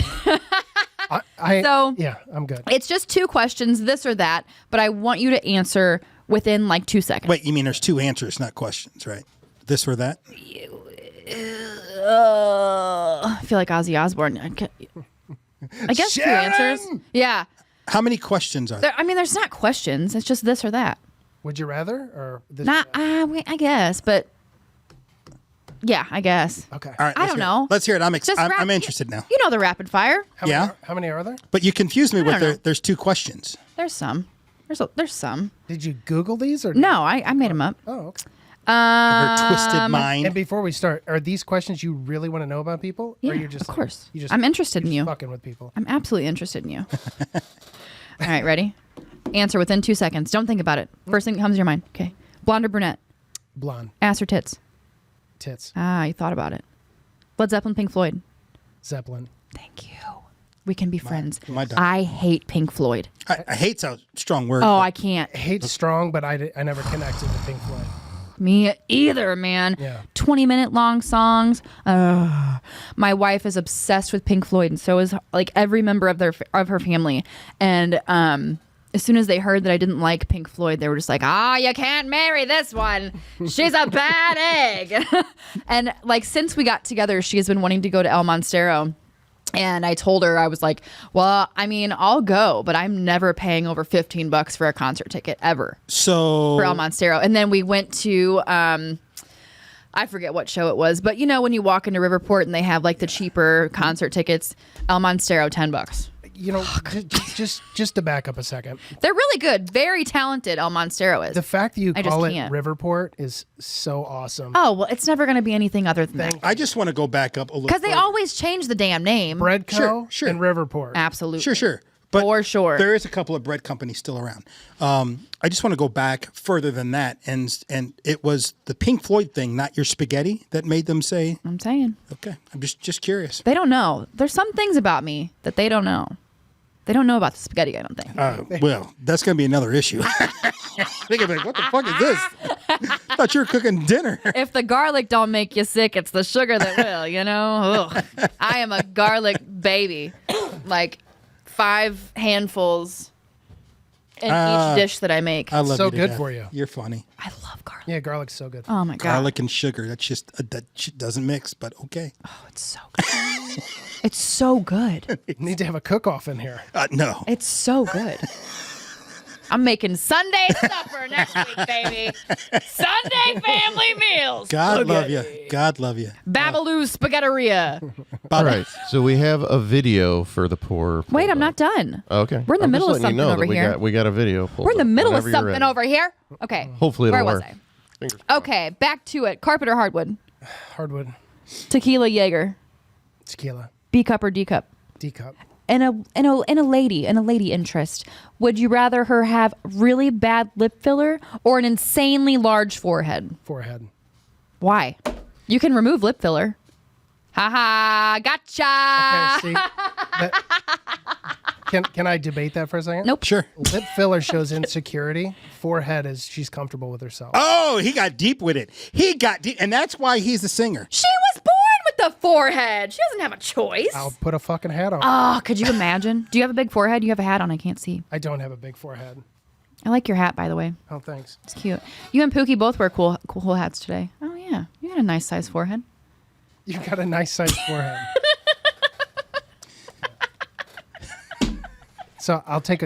Speaker 1: So-
Speaker 4: yeah, I'm good.
Speaker 1: It's just two questions, this or that, but I want you to answer within like 2 seconds.
Speaker 2: Wait, you mean there's two answers, not questions, right? This or that?
Speaker 1: I feel like Ozzy Osbourne. I guess two answers. Yeah.
Speaker 2: How many questions are there?
Speaker 1: There's not questions. It's just this or that.
Speaker 4: Would you rather or this?
Speaker 1: Not. I guess, but yeah, I guess.
Speaker 4: Okay.
Speaker 2: All right.
Speaker 1: I
Speaker 2: let's
Speaker 1: don't
Speaker 2: hear it.
Speaker 1: know.
Speaker 2: Let's hear it.
Speaker 1: Just
Speaker 2: I'm interested now.
Speaker 1: You know the rapid fire.
Speaker 4: How many are there?
Speaker 2: But you confused me with
Speaker 1: don't know.
Speaker 2: there's two questions.
Speaker 1: There's some. There's some.
Speaker 4: Did you Google these or
Speaker 1: No, I made them up.
Speaker 4: Oh, okay.
Speaker 2: Her twisted mind.
Speaker 4: And before we start, are these questions you really want to know about people?
Speaker 1: Yeah,
Speaker 4: or you're just
Speaker 1: of course.
Speaker 4: You just,
Speaker 1: I'm interested in
Speaker 4: you're
Speaker 1: you.
Speaker 4: just fucking with people.
Speaker 1: I'm absolutely interested in you. All right, ready? Answer within 2 seconds. Don't think about it. First thing that comes to your mind. Okay. Blonde or brunette?
Speaker 4: Blonde,
Speaker 1: Ass or tits?
Speaker 4: tits,
Speaker 1: Ah, you thought about it. Led Zeppelin, Pink Floyd?
Speaker 4: Zeppelin.
Speaker 1: Thank you. We can be friends.
Speaker 2: my dog.
Speaker 1: I hate Pink Floyd.
Speaker 2: I hate's a strong word.
Speaker 1: Oh,
Speaker 2: but
Speaker 1: I can't.
Speaker 4: Hate strong, but I never connected with Pink Floyd.
Speaker 1: Me either, man.
Speaker 4: Yeah.
Speaker 1: 20-minute long songs. My wife is obsessed with Pink Floyd, and so is like every member of her family. And as soon as they heard that I didn't like Pink Floyd, they were just like, you can't marry this one. She's a bad egg. And like since we got together, she has been wanting to go to El Monstero. And I told her, I was like, well, I'll go, but I'm never paying over $15 for a concert ticket ever
Speaker 2: So
Speaker 1: for El Monstero. And then we went to, I forget what show it was, but you know, when you walk into Riverport and they have like the cheaper concert tickets, El Monstero, $10.
Speaker 4: You know, just to back up a second,
Speaker 1: They're really good. Very talented, El Monstero is.
Speaker 4: the fact that you
Speaker 1: I just
Speaker 4: call it
Speaker 1: can't.
Speaker 4: Riverport is so awesome.
Speaker 1: Oh, well, it's never going to be anything other than that.
Speaker 2: I just want to go back up a little.
Speaker 1: Because they
Speaker 2: further.
Speaker 1: always change the damn name.
Speaker 4: Bread Co.
Speaker 2: Sure.
Speaker 4: and Riverport.
Speaker 1: Absolutely.
Speaker 2: Sure. But
Speaker 1: for sure.
Speaker 2: There is a couple of bread companies still around. I just want to go back further than that, and it was the Pink Floyd thing, not your spaghetti, that made them say.
Speaker 1: I'm saying.
Speaker 2: Okay, I'm just curious.
Speaker 1: They don't know. There's some things about me that they don't know. They don't know about the spaghetti, I don't think.
Speaker 2: Well, that's going to be another issue. They're gonna be like, what the fuck is this? I thought you were cooking dinner.
Speaker 1: If the garlic don't make you sick, it's the sugar that will, you know? Ugh. I am a garlic baby. Like 5 handfuls in each dish that I make.
Speaker 2: I love
Speaker 4: So
Speaker 2: you to
Speaker 4: good
Speaker 2: death.
Speaker 4: for you.
Speaker 2: You're funny.
Speaker 1: I love garlic.
Speaker 4: Yeah, garlic's so good.
Speaker 1: Oh my God.
Speaker 2: Garlic and sugar. That's just that shit doesn't mix, but okay.
Speaker 1: Oh, it's so good. It's so good.
Speaker 4: You need to have a cook-off in here.
Speaker 2: No.
Speaker 1: It's so good. I'm making Sunday supper next week, baby. Sunday family meals.
Speaker 2: God love you. God love you.
Speaker 1: Babaloo Spaghetteria.
Speaker 3: All right, so we have a video for the poor.
Speaker 1: Wait, I'm not done.
Speaker 3: Okay,
Speaker 1: We're in the
Speaker 3: I'm
Speaker 1: middle
Speaker 3: just
Speaker 1: of
Speaker 3: letting you
Speaker 1: something
Speaker 3: know
Speaker 1: over
Speaker 3: that
Speaker 1: here.
Speaker 3: We got a video. pulled
Speaker 1: We're in the
Speaker 3: up
Speaker 1: middle of
Speaker 3: whenever you're
Speaker 1: something
Speaker 3: ready.
Speaker 1: over here. Okay.
Speaker 3: Hopefully it'll
Speaker 1: Where was
Speaker 3: work.
Speaker 1: I?
Speaker 3: Fingers crossed.
Speaker 1: Okay, back to it. Carpet or hardwood?
Speaker 4: Hardwood,
Speaker 1: Tequila Jaeger.
Speaker 4: tequila,
Speaker 1: B cup or D cup?
Speaker 4: D cup.
Speaker 1: In a lady interest, would you rather her have really bad lip filler or an insanely large forehead?
Speaker 4: Forehead.
Speaker 1: Why? You can remove lip filler. Ha gotcha.
Speaker 4: Okay, see, can I debate that for a second?
Speaker 1: Nope.
Speaker 2: Sure.
Speaker 4: Lip filler shows insecurity. Forehead is she's comfortable with herself.
Speaker 2: Oh, he got deep with it. He got deep, and that's why he's the singer.
Speaker 1: She was born with the forehead. She doesn't have a choice.
Speaker 4: I'll put a fucking hat on.
Speaker 1: Oh, could you imagine? Do you have a big forehead? You have a hat on. I can't see.
Speaker 4: I don't have a big forehead.
Speaker 1: I like your hat, by the way.
Speaker 4: Oh, thanks.
Speaker 1: It's cute. You and Pookie both wear cool hats today. Oh yeah, you got a nice size forehead.
Speaker 4: You got a nice sized forehead. So I'll take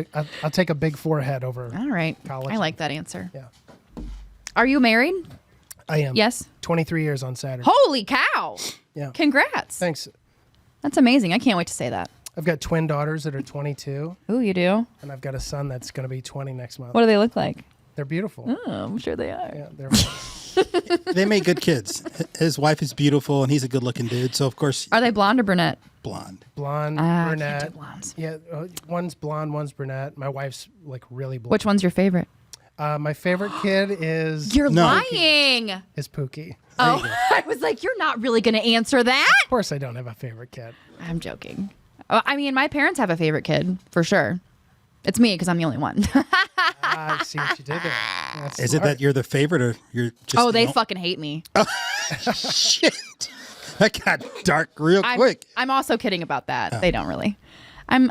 Speaker 4: a big forehead over.
Speaker 1: All right.
Speaker 4: College.
Speaker 1: I like that answer.
Speaker 4: Yeah,
Speaker 1: Are you married?
Speaker 4: I am.
Speaker 1: Yes.
Speaker 4: 23 years on Saturday.
Speaker 1: Holy cow!
Speaker 4: Yeah.
Speaker 1: Congrats.
Speaker 4: Thanks.
Speaker 1: That's amazing. I can't wait to say that.
Speaker 4: I've got twin daughters that are 22,
Speaker 1: Ooh, you do?
Speaker 4: and I've got a son that's going to be 20 next month.
Speaker 1: What do they look like?
Speaker 4: They're beautiful.
Speaker 1: Oh, I'm sure they are.
Speaker 4: Yeah, they're.
Speaker 2: They make good kids. His wife is beautiful, and he's a good-looking dude. So of course,
Speaker 1: Are they blonde or brunette?
Speaker 2: blonde.
Speaker 4: Blonde,
Speaker 1: I can't
Speaker 4: brunette.
Speaker 1: do blondes.
Speaker 4: Yeah, one's blonde, one's brunette. My wife's like really blonde.
Speaker 1: Which one's your favorite?
Speaker 4: My favorite kid is
Speaker 1: You're
Speaker 2: No.
Speaker 1: lying.
Speaker 4: is Pookie.
Speaker 1: Oh, I was like, you're not really going to answer that.
Speaker 4: Of course, I don't have a favorite kid.
Speaker 1: I'm joking. I mean, my parents have a favorite kid for sure. It's me because I'm the only one.
Speaker 4: I see what you did there. That's
Speaker 2: Is it
Speaker 4: smart.
Speaker 2: that you're the favorite, or you're just?
Speaker 1: Oh, they
Speaker 2: no-
Speaker 1: fucking hate me.
Speaker 2: Shit. That got dark real quick.
Speaker 1: I'm also kidding about that. They don't really. I'm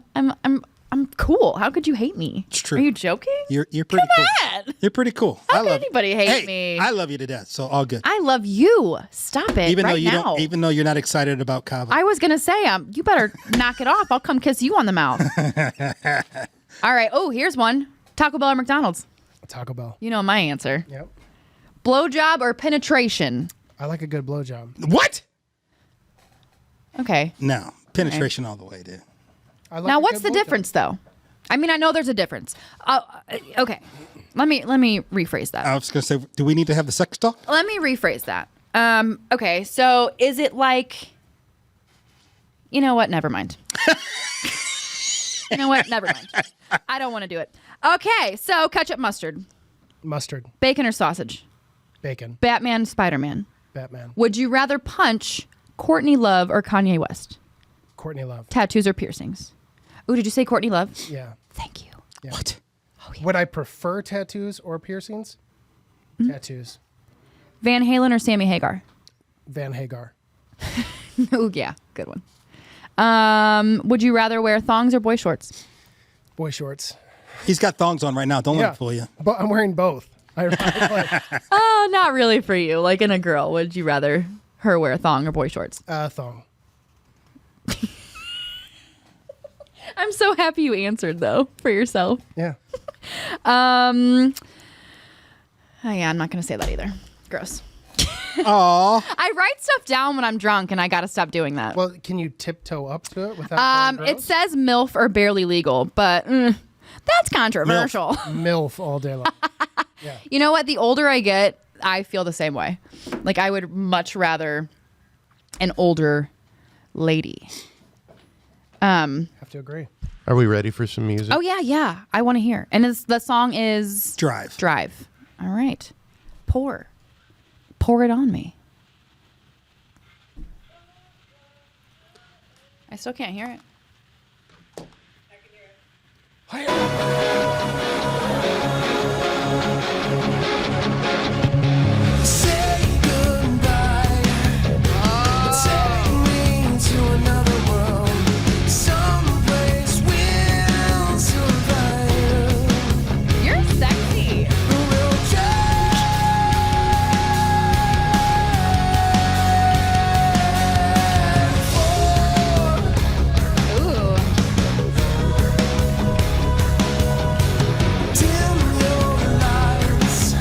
Speaker 1: cool. How could you hate me?
Speaker 2: It's true.
Speaker 1: Are you joking?
Speaker 2: You're pretty cool.
Speaker 1: on.
Speaker 2: You're pretty cool.
Speaker 1: How
Speaker 2: I
Speaker 1: could
Speaker 2: love
Speaker 1: anybody hate
Speaker 2: hey,
Speaker 1: me?
Speaker 2: I love you to death. So all good.
Speaker 1: I love you. Stop it
Speaker 2: Even though
Speaker 1: right
Speaker 2: you
Speaker 1: now.
Speaker 2: don't, even though you're not excited about Kava.
Speaker 1: I was gonna say, you better knock it off. I'll come kiss you on the mouth. All right. Oh, here's one: Taco Bell or McDonald's?
Speaker 4: Taco Bell?
Speaker 1: You know my answer.
Speaker 4: Yep.
Speaker 1: Blowjob or penetration?
Speaker 4: I like a good blowjob.
Speaker 2: What?
Speaker 1: Okay.
Speaker 2: No, penetration all the way, dude.
Speaker 4: I like
Speaker 1: Now,
Speaker 4: a
Speaker 1: what's
Speaker 4: good
Speaker 1: the
Speaker 4: blowjob.
Speaker 1: difference, though? I mean, I know there's a difference. Okay. Let me rephrase that.
Speaker 2: I was gonna say, do we need to have the sex talk?
Speaker 1: Let me rephrase that. Okay, so is it like, you know what? Never mind. You know what? Never mind. I don't want to do it. Okay, so ketchup, mustard,
Speaker 4: Mustard,
Speaker 1: bacon or sausage,
Speaker 4: bacon,
Speaker 1: Batman, Spider-Man.
Speaker 4: Batman,
Speaker 1: Would you rather punch Courtney Love or Kanye West?
Speaker 4: Courtney Love.
Speaker 1: Tattoos or piercings? Ooh, did you say Courtney Love?
Speaker 4: Yeah.
Speaker 1: Thank you.
Speaker 4: Yeah.
Speaker 2: What?
Speaker 4: Would I prefer tattoos or piercings?
Speaker 1: Hmm?
Speaker 4: Tattoos.
Speaker 1: Van Halen or Sammy Hagar?
Speaker 4: Van Hagar.
Speaker 1: Ooh, yeah, good one. Would you rather wear thongs or boy shorts?
Speaker 4: Boy shorts.
Speaker 2: He's got thongs on right now. Don't let
Speaker 4: Yeah.
Speaker 2: him fool you.
Speaker 4: But I'm wearing both.
Speaker 1: Oh, not really for you. Like in a girl, would you rather her wear a thong or boy shorts?
Speaker 4: Thong.
Speaker 1: I'm so happy you answered though for yourself.
Speaker 4: Yeah.
Speaker 1: Oh yeah, I'm not gonna say that either. Gross.
Speaker 2: Aw.
Speaker 1: I write stuff down when I'm drunk, and I gotta stop doing that.
Speaker 4: Well, can you tiptoe up to it without going
Speaker 1: It
Speaker 4: gross?
Speaker 1: says MILF or barely legal, but that's controversial.
Speaker 4: MILF all day long.
Speaker 1: You know what? The older I get, I feel the same way. Like I would much rather an older lady.
Speaker 4: Have to agree.
Speaker 3: Are we ready for some music?
Speaker 1: Oh yeah. I want to hear. And the song is
Speaker 2: Drive.
Speaker 1: Drive. All right. Pour it on me. I still can't hear it.
Speaker 5: Say goodbye. Take me to another world, someplace we'll survive.
Speaker 1: You're sexy.
Speaker 5: We'll
Speaker 1: Ooh.
Speaker 5: dim your lights.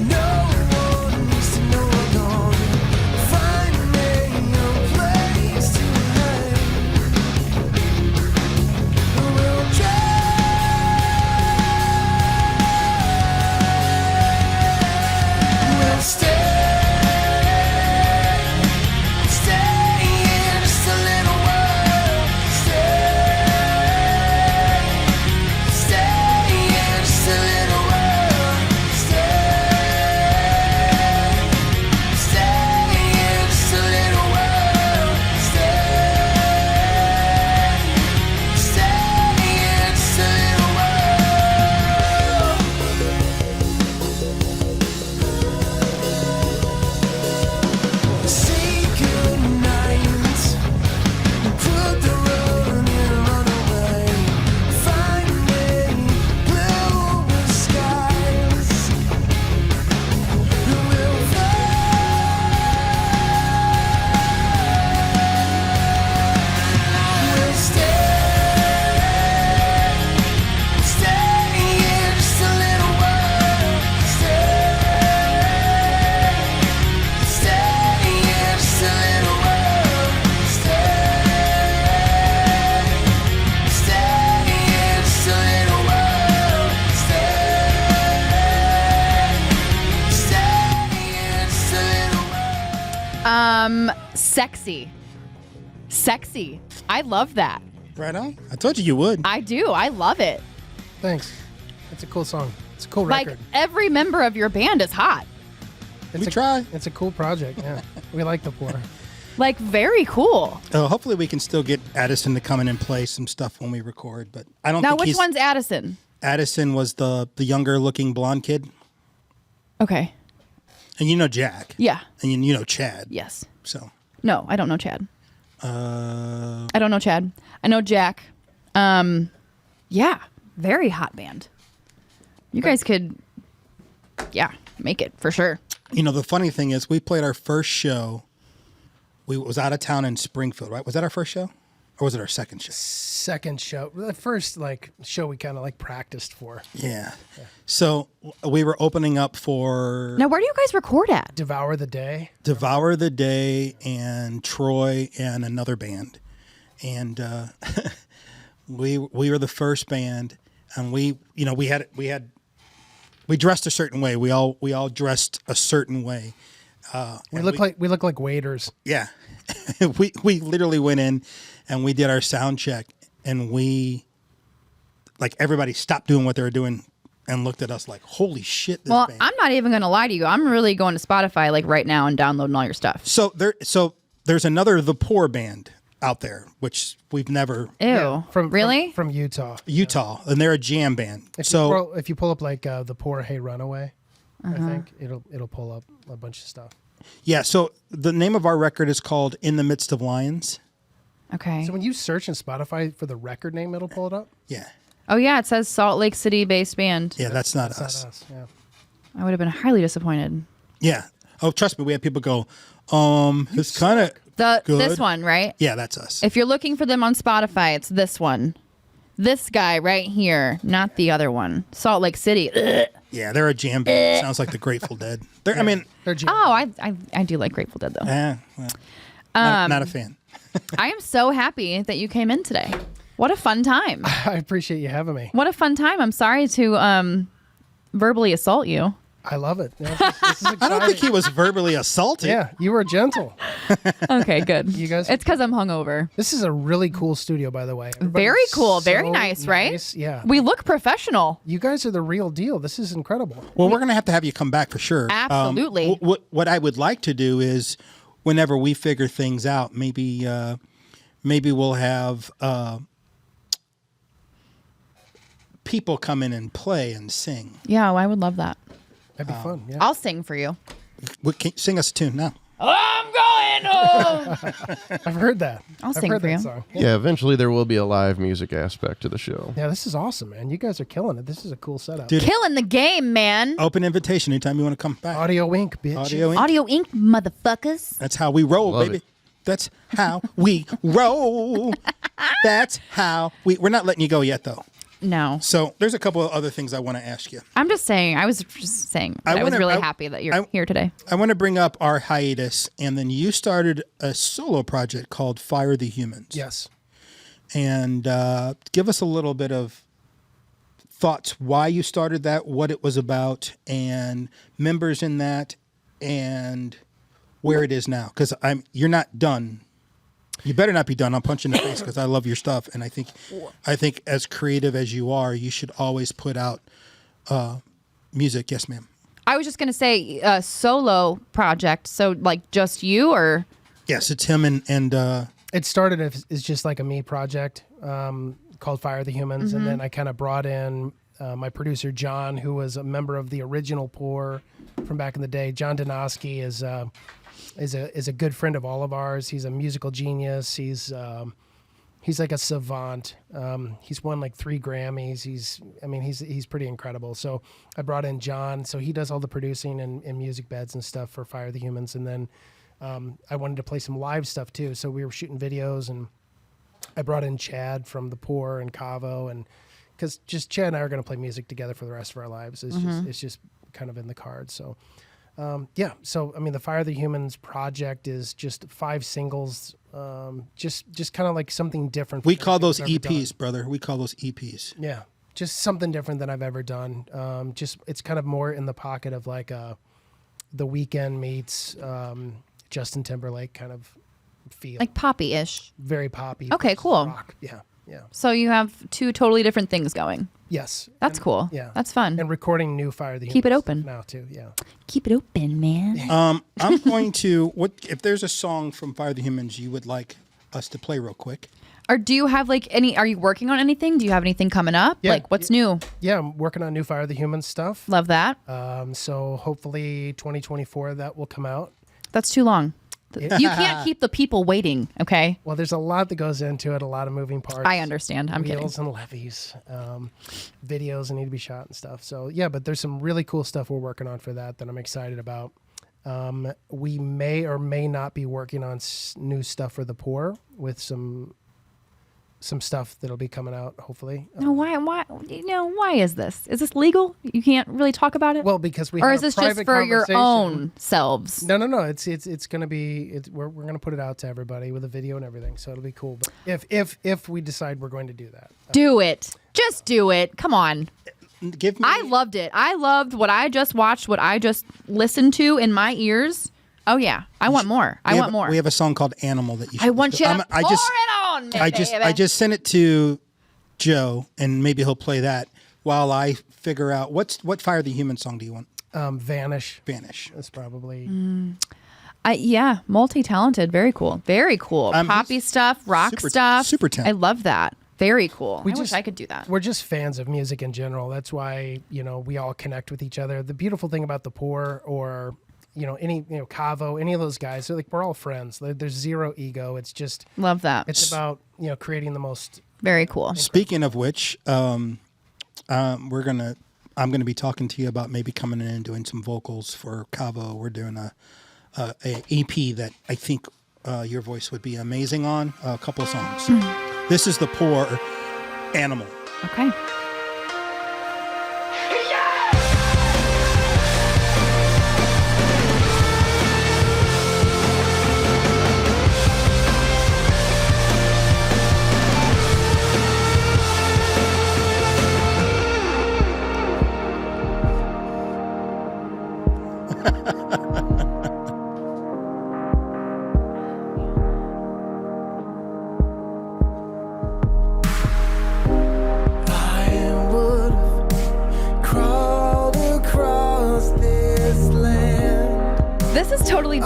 Speaker 5: No one needs to know we're gone. Find me a place to hide. We'll We'll stay in just a little while. Stay in just a little while. Stay in just a little while. Stay in just a little while. Say goodnight. Put the road in, run away. Find me blue skies. We'll fly. We'll stay in just a little while. Stay in just a little while. Stay in just a little while. Stay in just a little while.
Speaker 1: Sexy. I love that.
Speaker 2: Right on. I told you would.
Speaker 1: I do. I love it.
Speaker 4: Thanks. It's a cool song. It's a cool
Speaker 1: Like
Speaker 4: record.
Speaker 1: every member of your band is hot.
Speaker 2: We try.
Speaker 4: It's a cool project. Yeah, we like the Pour.
Speaker 1: Like very cool.
Speaker 2: Hopefully we can still get Addison to come in and play some stuff when we record, but I don't
Speaker 1: Now,
Speaker 2: think
Speaker 1: which one's Addison?
Speaker 2: Addison was the younger looking blonde kid.
Speaker 1: Okay.
Speaker 2: And you know Jack.
Speaker 1: Yeah.
Speaker 2: And you know Chad.
Speaker 1: Yes.
Speaker 2: So
Speaker 1: No, I don't know Chad. I don't know Chad. I know Jack. Yeah, very hot band. You guys could, make it for sure.
Speaker 2: you know, the funny thing is we played our first show. We was out of town in Springfield, right? Was that our first show? Or was it our second show?
Speaker 4: Second show. The first show we kind of practiced for.
Speaker 2: Yeah. So we were opening up for
Speaker 1: Now, where do you guys record at?
Speaker 4: Devour the Day.
Speaker 2: Devour the Day and Troy and another band. And we were the first band, and we dressed a certain way. We all dressed a certain way.
Speaker 4: We look like waiters.
Speaker 2: Yeah. we literally went in and we did our sound check, and everybody stopped doing what they were doing and looked at us like, holy shit, this
Speaker 1: Well,
Speaker 2: band.
Speaker 1: I'm not even going to lie to you. I'm really going to Spotify right now and downloading all your stuff.
Speaker 2: So there's another The Poor band out there, which we've never
Speaker 1: Ew. Really?
Speaker 4: From Utah.
Speaker 2: and they're a jam band.
Speaker 4: If you pull up The Poor Hey Runaway, I think it'll pull up a bunch of stuff.
Speaker 2: Yeah, so the name of our record is called In the Midst of Lions.
Speaker 1: Okay.
Speaker 4: So when you search in Spotify for the record name, it'll pull it up.
Speaker 2: Yeah.
Speaker 1: Oh, yeah. It says Salt Lake City based band.
Speaker 2: Yeah, that's not
Speaker 4: It's
Speaker 2: us.
Speaker 4: not us. Yeah.
Speaker 1: I would have been highly disappointed.
Speaker 2: Yeah. Oh, trust me, we had people go, it's kind of good.
Speaker 1: This one, right?
Speaker 2: Yeah, that's us.
Speaker 1: If you're looking for them on Spotify, it's this one. This guy right here, not the other one. Salt Lake City. Ugh.
Speaker 2: Yeah, they're a jam band. Sounds like the Grateful Dead. They're
Speaker 4: They're
Speaker 1: Oh, I do like Grateful Dead, though.
Speaker 2: not a fan.
Speaker 1: I am so happy that you came in today. What a fun time.
Speaker 4: I appreciate you having me.
Speaker 1: What a fun time. I'm sorry to verbally assault you.
Speaker 4: I love it. This is
Speaker 2: I don't think he
Speaker 4: exciting.
Speaker 2: was verbally assaulted.
Speaker 4: Yeah, you were gentle.
Speaker 1: Okay, good.
Speaker 4: You guys-
Speaker 1: It's because I'm hungover.
Speaker 4: This is a really cool studio, by the way.
Speaker 1: Very
Speaker 4: Everybody's
Speaker 1: cool. Very
Speaker 4: so
Speaker 1: nice, right?
Speaker 4: nice. Yeah.
Speaker 1: We look professional.
Speaker 4: You guys are the real deal. This is incredible.
Speaker 2: Well, we're going to have you come back for sure.
Speaker 1: Absolutely.
Speaker 2: What I would like to do is, whenever we figure things out, maybe we'll have people come in and play and sing.
Speaker 1: Yeah, well, I would love that.
Speaker 4: That'd be fun. Yeah.
Speaker 1: I'll sing for you.
Speaker 2: Sing us a tune now.
Speaker 1: I'm going home.
Speaker 4: I've heard that.
Speaker 1: I'll
Speaker 4: I've
Speaker 1: sing
Speaker 4: heard
Speaker 1: for
Speaker 4: that
Speaker 1: you.
Speaker 4: song.
Speaker 3: Yeah, eventually there will be a live music aspect to the show.
Speaker 4: Yeah, this is awesome, man. You guys are killing it. This is a cool setup.
Speaker 2: Dude.
Speaker 1: Killing the game, man.
Speaker 2: Open invitation anytime you want to come back.
Speaker 4: Audio Inc., bitch.
Speaker 2: Audio Inc.
Speaker 1: Audio Inc., motherfuckers.
Speaker 2: That's how we roll,
Speaker 3: Love
Speaker 2: baby.
Speaker 3: it.
Speaker 2: That's how we roll. That's how we're not letting you go yet, though.
Speaker 1: No.
Speaker 2: So there's a couple of other things I want to ask you.
Speaker 1: I'm just saying. I was just saying.
Speaker 2: I
Speaker 1: I was
Speaker 2: wanna-
Speaker 1: really
Speaker 2: I-
Speaker 1: happy that you're here today.
Speaker 2: I want to bring up our hiatus, and then you started a solo project called Fire the Humans.
Speaker 4: Yes.
Speaker 2: And give us a little bit of thoughts why you started that, what it was about, and members in that, and where it is now. Because you're not done. You better not be done. I'll punch you in the face because I love your stuff, and I think as creative as you are, you should always put out music. Yes, ma'am.
Speaker 1: I was just gonna say solo project. So like just you or
Speaker 2: Yes, it's him and
Speaker 4: It started as just like a me project called Fire the Humans, and then I kind of brought in my producer John, who was a member of the original Poor from back in the day. John Donosky is a good friend of all of ours. He's a musical genius. He's like a savant. He's won like 3 Grammys. He's pretty incredible. So I brought in John. So he does all the producing and music beds and stuff for Fire the Humans. And then I wanted to play some live stuff too. So we were shooting videos, and I brought in Chad from The Poor and Cavo, and because just Chad and I are going to play music together for the rest of our lives. It's just kind of in the cards. So. So the Fire the Humans project is just 5 singles, just kind of like something different.
Speaker 2: we
Speaker 4: from
Speaker 2: call those
Speaker 4: anything I've ever
Speaker 2: EPs, brother. We call those EPs.
Speaker 4: done. Yeah, just something different than I've ever done. It's kind of more in the pocket of like The Weeknd meets Justin Timberlake kind of feel,
Speaker 1: like poppy-ish.
Speaker 4: very poppy.
Speaker 1: Okay, cool.
Speaker 4: Rock. Yeah.
Speaker 1: So you have 2 totally different things going.
Speaker 4: Yes.
Speaker 1: That's cool.
Speaker 4: Yeah.
Speaker 1: That's fun.
Speaker 4: And recording new Fire the Humans.
Speaker 1: Keep it open.
Speaker 4: now too. Yeah.
Speaker 1: Keep it open, man.
Speaker 2: I'm going to if there's a song from Fire the Humans you would like us to play real quick.
Speaker 1: Or do you have like any? Are you working on anything? Do you have anything coming up?
Speaker 4: Yeah.
Speaker 1: Like what's new?
Speaker 4: Yeah, I'm working on new Fire the Humans stuff.
Speaker 1: Love that.
Speaker 4: So hopefully 2024 that will come out.
Speaker 1: That's too long. You can't keep the people waiting. Okay.
Speaker 4: Well, there's a lot that goes into it, a lot of moving parts.
Speaker 1: I understand. I'm kidding.
Speaker 4: Wheels and levies, videos that need to be shot and stuff. So yeah, but there's some really cool stuff we're working on for that I'm excited about. We may or may not be working on new stuff for The Poor with some stuff that'll be coming out hopefully.
Speaker 1: No, why? Why is this? Is this legal? You can't really talk about it.
Speaker 4: Well, because we
Speaker 1: or
Speaker 4: had
Speaker 1: is
Speaker 4: a
Speaker 1: this just
Speaker 4: private
Speaker 1: for your
Speaker 4: conversation.
Speaker 1: own selves?
Speaker 4: No. It's gonna be. We're gonna put it out to everybody with a video and everything, so it'll be cool. But if we decide we're going to do that,
Speaker 1: Do it. Just do it. Come on.
Speaker 2: Give me.
Speaker 1: I loved it. I loved what I just watched, what I just listened to in my ears. Oh yeah, I want more. I want more.
Speaker 2: We have a song called "Animal" that you.
Speaker 1: I want you to pour
Speaker 2: I
Speaker 1: it on,
Speaker 2: I just sent it to Joe, and maybe he'll play that while I figure out what Fire the Human song do you want?
Speaker 4: Vanish.
Speaker 2: Vanish.
Speaker 4: That's probably.
Speaker 1: Yeah, multi-talented. Very cool. Very cool. Poppy stuff, rock
Speaker 2: super-
Speaker 1: stuff.
Speaker 2: super talented.
Speaker 1: I love that. Very cool. I wish
Speaker 4: just-
Speaker 1: I could do that.
Speaker 4: We're just fans of music in general. That's why we all connect with each other. The beautiful thing about The Poor or any Cavo, any of those guys, they're like we're all friends. There's zero ego. It's just
Speaker 1: Love that.
Speaker 4: it's about creating the most.
Speaker 1: Very cool.
Speaker 2: Speaking of which, I'm gonna be talking to you about maybe coming in and doing some vocals for Cavo. We're doing a EP that I think your voice would be amazing on. A couple of songs. This is The Poor, "Animal."
Speaker 1: Okay.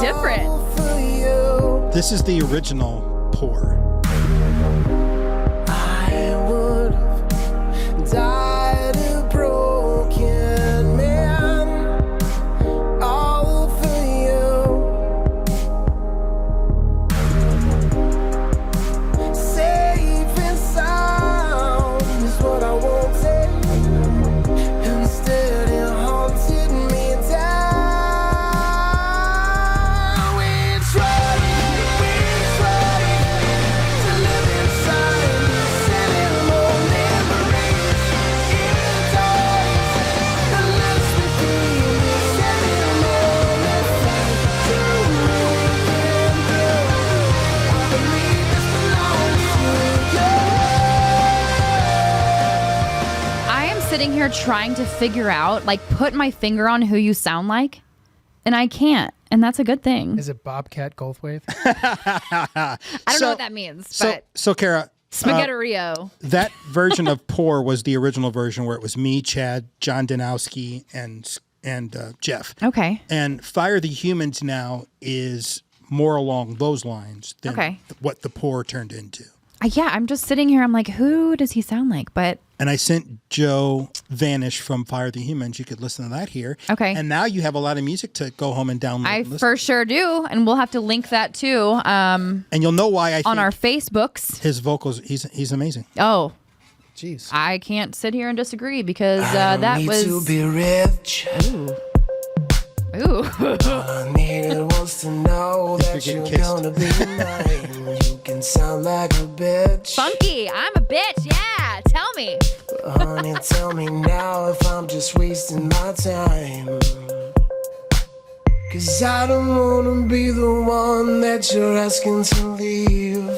Speaker 1: different.
Speaker 5: For you,
Speaker 2: This is the original Pour.
Speaker 5: I would have died a broken man. All for you. Safe and sound is what I wanted. Instead, it haunted me down. We tried to live inside the cinema memories. In the dark, the less we feel is anymore. Let's do I believe this belongs to you.
Speaker 1: I am sitting here trying to figure out, like, put my finger on who you sound like, and I can't. And that's a good thing.
Speaker 4: Is it Bobcat Goldthwait?
Speaker 1: I don't know what that means, but
Speaker 2: So Kara,
Speaker 1: Spaghetterio.
Speaker 2: that version of Pour was the original version where it was me, Chad, John Danowski, and Jeff.
Speaker 1: Okay.
Speaker 2: And Fire the Humans now is more along those lines than
Speaker 1: Okay.
Speaker 2: what the Pour turned into.
Speaker 1: Yeah, I'm just sitting here. I'm like, who does he sound like? But
Speaker 2: And I sent Joe Vanish from Fire the Humans. You could listen to that here.
Speaker 1: Okay.
Speaker 2: And now you have a lot of music to go home and download.
Speaker 1: I
Speaker 2: and listen.
Speaker 1: for sure do, and we'll have to link that too
Speaker 2: And you'll know why I
Speaker 1: on
Speaker 2: think
Speaker 1: our Facebooks.
Speaker 2: his vocals. He's amazing.
Speaker 1: Oh,
Speaker 4: Jeez.
Speaker 1: I can't sit here and disagree because
Speaker 5: I don't
Speaker 1: that
Speaker 5: need
Speaker 1: was
Speaker 5: to be rich.
Speaker 1: ooh.
Speaker 5: All I needed was to know that
Speaker 2: you're
Speaker 5: you're
Speaker 2: getting kissed.
Speaker 5: gonna be mine. You can sound like a bitch.
Speaker 1: Funky. I'm a bitch. Yeah, tell me.
Speaker 5: Honey, tell me now if I'm just wasting my time. Cause I don't wanna be the one that you're asking to leave.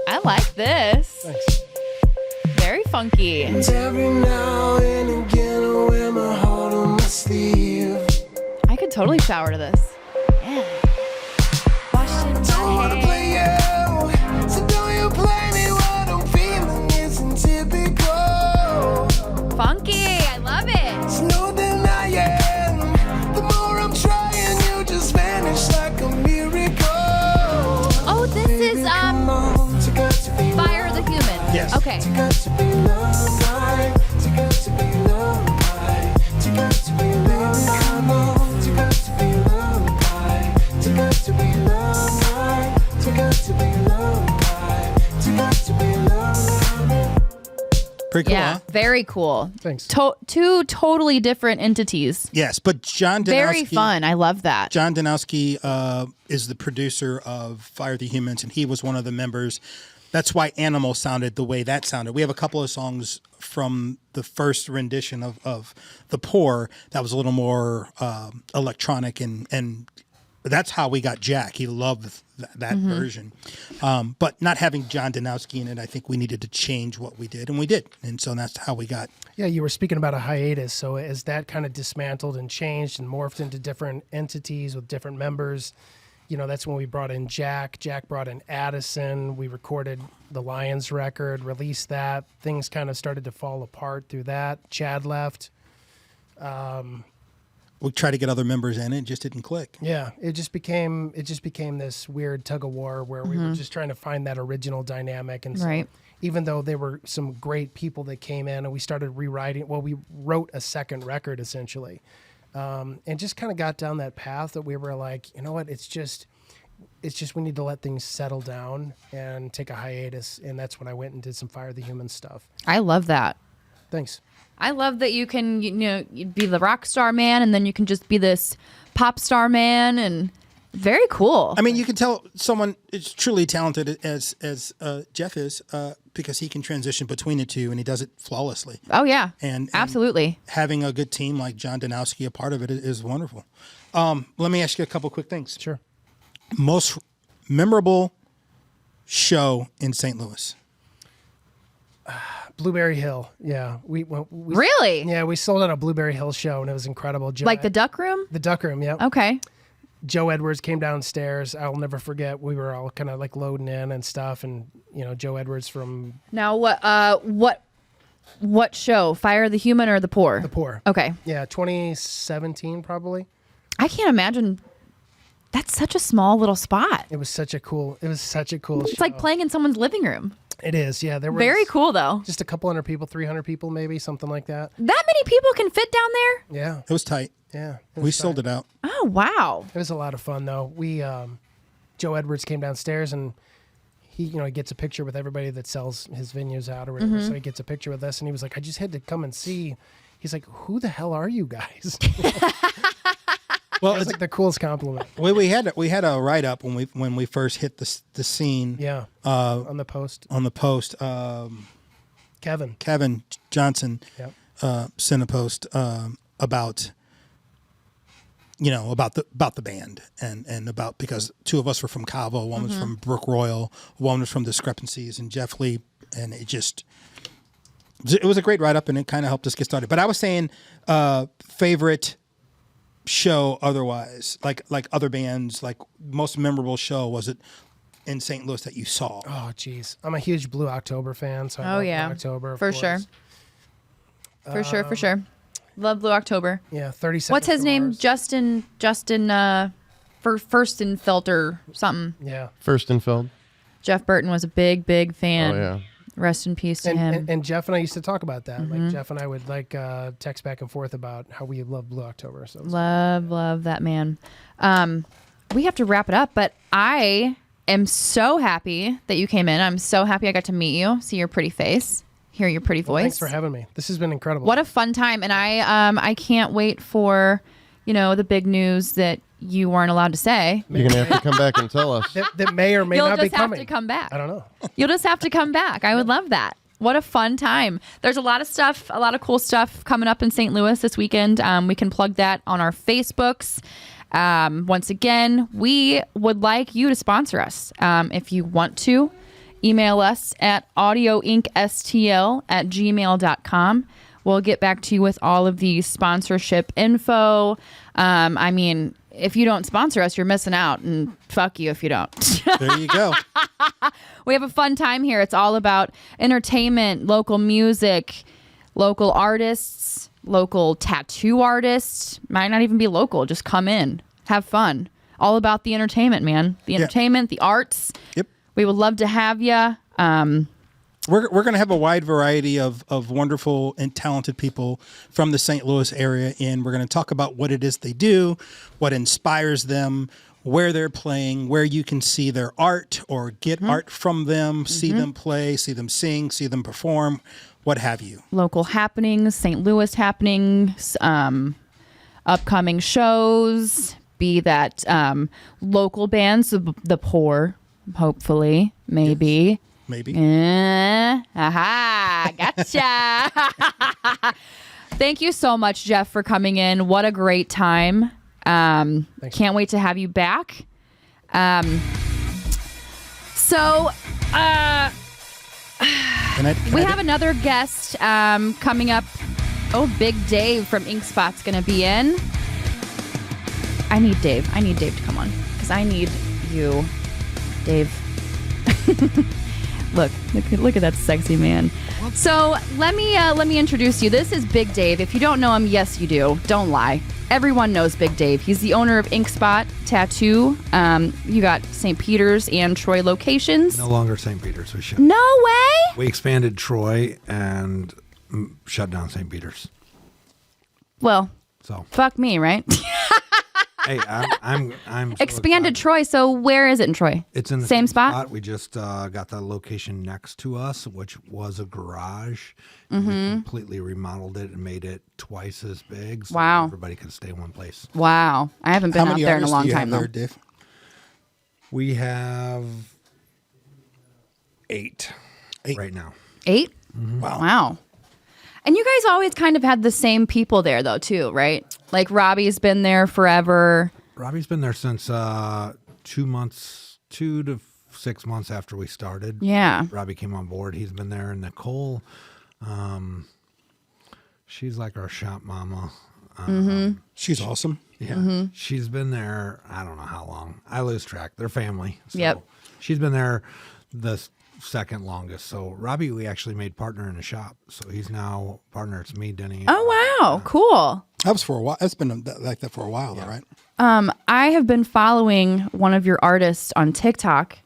Speaker 1: I like this.
Speaker 4: Thanks.
Speaker 1: Very funky.
Speaker 5: And every now and again I wear my heart on my sleeve.
Speaker 1: I could totally shower to this. Yeah. Washing
Speaker 5: Don't wanna
Speaker 1: my hair.
Speaker 5: play you, so don't you play me. What I'm feeling isn't typical.
Speaker 1: Funky. I love it.
Speaker 5: There's no denying. The more I'm trying, you just vanish like a miracle.
Speaker 1: Oh, this is
Speaker 5: Come on, you got to be
Speaker 1: Fire the Human.
Speaker 2: Yes.
Speaker 1: Okay.
Speaker 5: you got to be loved, right? You got to be loved, right? You got to be loved, come on. You got to be loved, right? You got to be loved, right? You got to be loved, right? You got to be loved, right?
Speaker 2: Pretty cool,
Speaker 1: Yeah.
Speaker 2: huh?
Speaker 1: Very cool.
Speaker 4: Thanks.
Speaker 1: Two totally different entities.
Speaker 2: Yes, but John Danowski.
Speaker 1: Very fun. I love that.
Speaker 2: John Danowski is the producer of Fire the Humans, and he was one of the members. That's why Animal sounded the way that sounded. We have a couple of songs from the first rendition of The Pour that was a little more electronic, and that's how we got Jack. He loved that version. But not having John Danowski in it, I think we needed to change what we did, and we did. And so that's how we got.
Speaker 4: Yeah, you were speaking about a hiatus. So as that kind of dismantled and changed and morphed into different entities with different members, you know, that's when we brought in Jack. Jack brought in Addison. We recorded the Lions record, released that. Things kind of started to fall apart through that. Chad left.
Speaker 2: We tried to get other members in, it just didn't click.
Speaker 4: Yeah, it just became this weird tug of war where we were just trying to find that original dynamic. And so
Speaker 1: Right.
Speaker 4: even though there were some great people that came in and we started rewriting, well, we wrote a second record essentially, and just kind of got down that path that we were like, you know what, it's just we need to let things settle down and take a hiatus. And that's when I went and did some Fire the Human stuff.
Speaker 1: I love that.
Speaker 4: Thanks.
Speaker 1: I love that you can, you'd be the rock star man, and then you can just be this pop star man, and very cool.
Speaker 2: I mean, you can tell someone is truly talented as Jeff is because he can transition between the two, and he does it flawlessly.
Speaker 1: Oh yeah,
Speaker 2: And
Speaker 1: absolutely.
Speaker 2: having a good team like John Danowski a part of it is wonderful. Let me ask you a couple quick things.
Speaker 4: Sure.
Speaker 2: Most memorable show in St. Louis?
Speaker 4: Blueberry Hill. Yeah. We
Speaker 1: Really?
Speaker 4: Yeah, we sold out a Blueberry Hill show and it was incredible.
Speaker 1: Like the Duck Room?
Speaker 4: The Duck Room, yeah.
Speaker 1: Okay.
Speaker 4: Joe Edwards came downstairs. I'll never forget. We were all kind of like loading in and stuff, and Joe Edwards from
Speaker 1: Now what show? Fire the Human or The Poor?
Speaker 4: The Poor.
Speaker 1: Okay.
Speaker 4: Yeah, 2017 probably.
Speaker 1: I can't imagine. That's such a small little spot.
Speaker 4: It was such a cool.
Speaker 1: It's like playing in someone's living room.
Speaker 4: It is. Yeah, there were
Speaker 1: Very cool though.
Speaker 4: Just a couple hundred people, 300 people, maybe something like that.
Speaker 1: That many people can fit down there?
Speaker 4: Yeah,
Speaker 2: It was tight.
Speaker 4: yeah.
Speaker 2: We sold it out.
Speaker 1: Oh wow.
Speaker 4: It was a lot of fun though. We Joe Edwards came downstairs and he gets a picture with everybody that sells his venues out or whatever. So he gets a picture with us and he was like, I just had to come and see. He's like, who the hell are you guys?
Speaker 2: Well,
Speaker 4: It's like the coolest compliment.
Speaker 2: we had a write up when we first hit the scene.
Speaker 4: Yeah. On the post.
Speaker 2: On the post,
Speaker 4: Kevin.
Speaker 2: Johnson
Speaker 4: Yep.
Speaker 2: sent a post about about the band and about, because two of us were from Cavo, one was from Brook Royal, one was from Discrepancies, and Jeff Lee, and it was a great write up and it kind of helped us get started. But I was saying favorite show otherwise, like other bands, like most memorable show, was it in St. Louis that you saw?
Speaker 4: Oh, geez. I'm a huge Blue October fan. So I love Blue October, of
Speaker 1: For
Speaker 4: course.
Speaker 1: sure. For sure. Love Blue October.
Speaker 4: Yeah, 37.
Speaker 1: What's his name? Justin Furstenfeld or something.
Speaker 4: Yeah.
Speaker 3: Furstenfeld.
Speaker 1: Jeff Burton was a big fan.
Speaker 3: Oh yeah.
Speaker 1: Rest in peace to him.
Speaker 4: And Jeff and I used to talk about that. Like Jeff and I would text back and forth about how we love Blue October. So
Speaker 1: Love that man. We have to wrap it up, but I am so happy that you came in. I'm so happy I got to meet you, see your pretty face, hear your pretty voice.
Speaker 4: Thanks for having me. This has been incredible.
Speaker 1: What a fun time. And I can't wait for, the big news that you weren't allowed to say.
Speaker 3: You're gonna have to come back and tell us.
Speaker 4: that may or may
Speaker 1: You'll
Speaker 4: not be
Speaker 1: just have
Speaker 4: coming.
Speaker 1: to come back.
Speaker 4: I don't know.
Speaker 1: You'll just have to come back. I would love that. What a fun time. There's a lot of stuff, a lot of cool stuff coming up in St. Louis this weekend. We can plug that on our Facebooks. Once again, we would like you to sponsor us. If you want to, email us at audioinkstl@gmail.com. We'll get back to you with all of the sponsorship info. If you don't sponsor us, you're missing out, and fuck you if you don't.
Speaker 2: There you go.
Speaker 1: We have a fun time here. It's all about entertainment, local music, local artists, local tattoo artists. Might not even be local. Just come in, have fun. All about the entertainment, man. The entertainment, the arts.
Speaker 2: Yep.
Speaker 1: We would love to have you.
Speaker 2: We're going to have a wide variety of wonderful and talented people from the St. Louis area, and we're going to talk about what it is they do, what inspires them, where they're playing, where you can see their art or get art from them, see them play, see them sing, see them perform, what have you.
Speaker 1: Local happenings, St. Louis happenings, upcoming shows, be that local bands, the Poor, hopefully, maybe.
Speaker 2: Maybe.
Speaker 1: Aha, gotcha. Thank you so much, Jeff, for coming in. What a great time. Can't wait to have you back. We have another guest coming up. Oh, Big Dave from Ink Spot's going to be in. I need Dave to come on because I need you, Dave. Look at that sexy man. So let me introduce you. This is Big Dave. If you don't know him, yes, you do. Don't lie. Everyone knows Big Dave. He's the owner of Ink Spot Tattoo. You got St. Peter's and Troy locations.
Speaker 6: No longer St. Peter's.
Speaker 1: No way.
Speaker 6: We expanded Troy and shut down St. Peter's.
Speaker 1: Well,
Speaker 6: So
Speaker 1: fuck me, right?
Speaker 6: hey, I'm so
Speaker 1: Expanded
Speaker 6: excited.
Speaker 1: Troy. So where is it in Troy?
Speaker 6: It's in the
Speaker 1: same spot.
Speaker 6: We just got the location next to us, which was a garage. And we completely remodeled it and made it twice as big. So
Speaker 1: Wow.
Speaker 6: everybody could stay in one place.
Speaker 1: Wow, I haven't been
Speaker 2: How
Speaker 1: out
Speaker 2: many
Speaker 1: there in a
Speaker 2: artists
Speaker 1: long
Speaker 2: do you
Speaker 1: time
Speaker 2: have
Speaker 1: though.
Speaker 2: there, Dave?
Speaker 6: We have 8 right now.
Speaker 1: 8?
Speaker 2: Wow.
Speaker 1: Wow. And you guys always kind of had the same people there though too, right? Like Robbie's been there forever.
Speaker 6: Robbie's been there since 2 to 6 months after we started.
Speaker 1: Yeah.
Speaker 6: Robbie came on board. He's been there. And Nicole, she's like our shop mama.
Speaker 2: She's awesome.
Speaker 6: Yeah. She's been there, I don't know how long. I lose track. They're family. So
Speaker 1: Yep.
Speaker 6: She's been there the second longest. So Robbie, we actually made partner in the shop. So he's now partner. It's me, Denny.
Speaker 1: Oh wow, cool.
Speaker 2: That was for a while. That's been like that for a while, though, right?
Speaker 1: I have been following one of your artists on TikTok,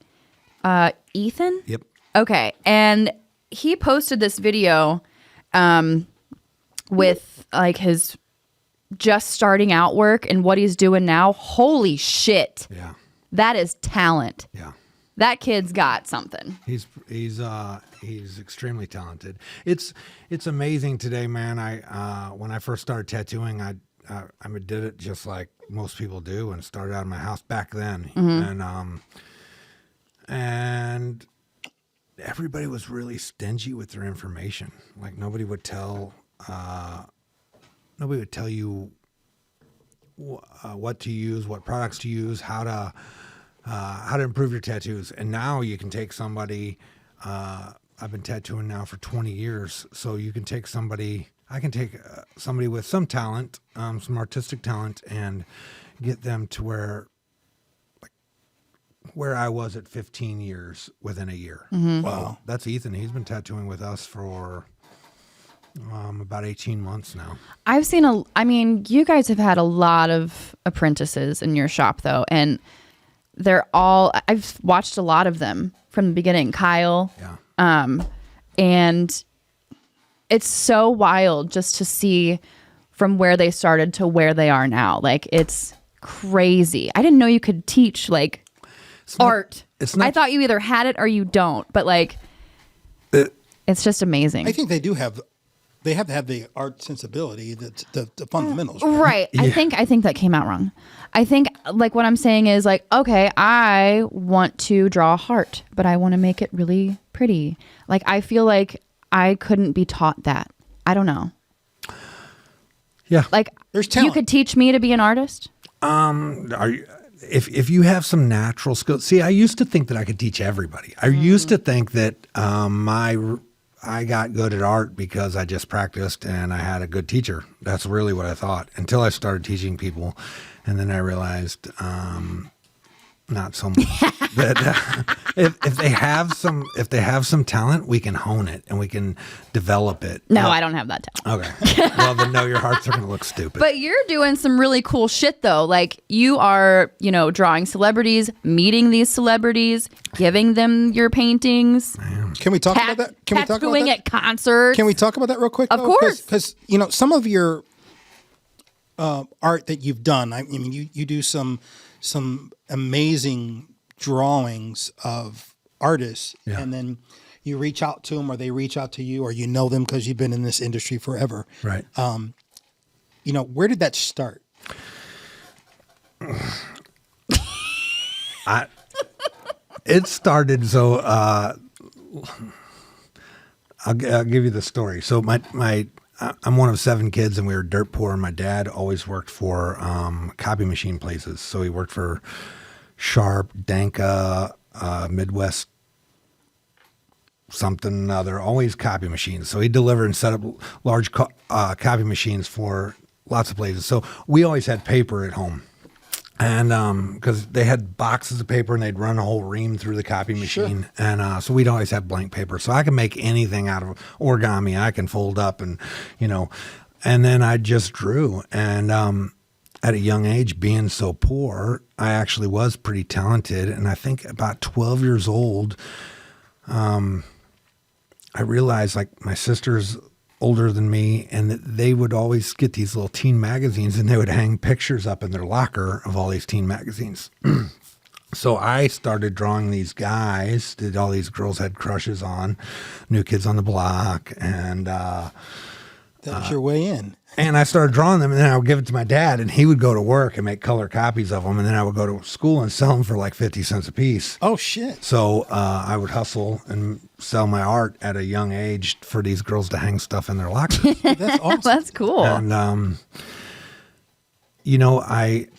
Speaker 1: Ethan.
Speaker 6: Yep.
Speaker 1: Okay, and he posted this video with like his just starting out work and what he's doing now. Holy shit.
Speaker 6: Yeah.
Speaker 1: That is talent.
Speaker 6: Yeah.
Speaker 1: That kid's got something.
Speaker 6: He's extremely talented. It's amazing today, man. When I first started tattooing, I did it just like most people do, and started out in my house back then, and everybody was really stingy with their information. Like nobody would tell you what to use, what products to use, how to improve your tattoos. And now you can take somebody. I've been tattooing now for 20 years, so you can take somebody. I can take somebody with some talent, some artistic talent, and get them to where I was at 15 years within a year. Wow, that's Ethan. He's been tattooing with us for about 18 months now.
Speaker 1: I've seen you guys have had a lot of apprentices in your shop though, and I've watched a lot of them from the beginning. Kyle.
Speaker 6: Yeah.
Speaker 1: And it's so wild just to see from where they started to where they are now. Like it's crazy. I didn't know you could teach like art. I thought you either had it or you don't, but like it's just amazing.
Speaker 2: I think they do have. They have to have the art sensibility, the fundamentals.
Speaker 1: Right.
Speaker 6: Yeah.
Speaker 1: I think that came out wrong. I think like what I'm saying is like, okay, I want to draw a heart, but I want to make it really pretty. Like I feel like I couldn't be taught that. I don't know.
Speaker 6: Yeah.
Speaker 1: Like
Speaker 2: There's talent.
Speaker 1: you could teach me to be an artist?
Speaker 6: If you have some natural skills. See, I used to think that I could teach everybody. I used to think that I got good at art because I just practiced and I had a good teacher. That's really what I thought until I started teaching people. And then I realized not so much. That if they have some talent, we can hone it and we can develop it.
Speaker 1: No, I don't have that talent.
Speaker 6: Okay. Well, then no, your hearts are going to look stupid.
Speaker 1: But you're doing some really cool shit though. Like you are, drawing celebrities, meeting these celebrities, giving them your paintings.
Speaker 2: Can we talk about that? Can we talk about
Speaker 1: tattooing
Speaker 2: that?
Speaker 1: at concerts.
Speaker 2: Can we talk about that real quick?
Speaker 1: Of course.
Speaker 2: Because some of your art that you've done. I mean, you do some amazing drawings of artists, and then you reach out to them, or they reach out to you, or you know them because you've been in this industry forever.
Speaker 6: Right.
Speaker 2: Where did that start?
Speaker 6: It started so. I'll give you the story. So I'm one of 7 kids, and we were dirt poor. And my dad always worked for copy machine places. So he worked for Sharp, Danka, Midwest, something other, always copy machines. So he delivered and set up large copy machines for lots of places. So we always had paper at home. And because they had boxes of paper and they'd run a whole ream through the copy machine. Sure. And so we'd always have blank paper. So I can make anything out of origami. I can fold up and then I just drew. And at a young age, being so poor, I actually was pretty talented. And I think about 12 years old, I realized like my sister's older than me, and that they would always get these little teen magazines, and they would hang pictures up in their locker of all these teen magazines. So I started drawing these guys that all these girls had crushes on, New Kids on the Block, and
Speaker 2: That was your way in.
Speaker 6: and I started drawing them, and then I would give it to my dad, and he would go to work and make color copies of them, and then I would go to school and sell them for like 50 cents a piece.
Speaker 2: Oh shit!
Speaker 6: So I would hustle and sell my art at a young age for these girls to hang stuff in their lockers.
Speaker 2: That's awesome.
Speaker 1: That's cool.
Speaker 6: And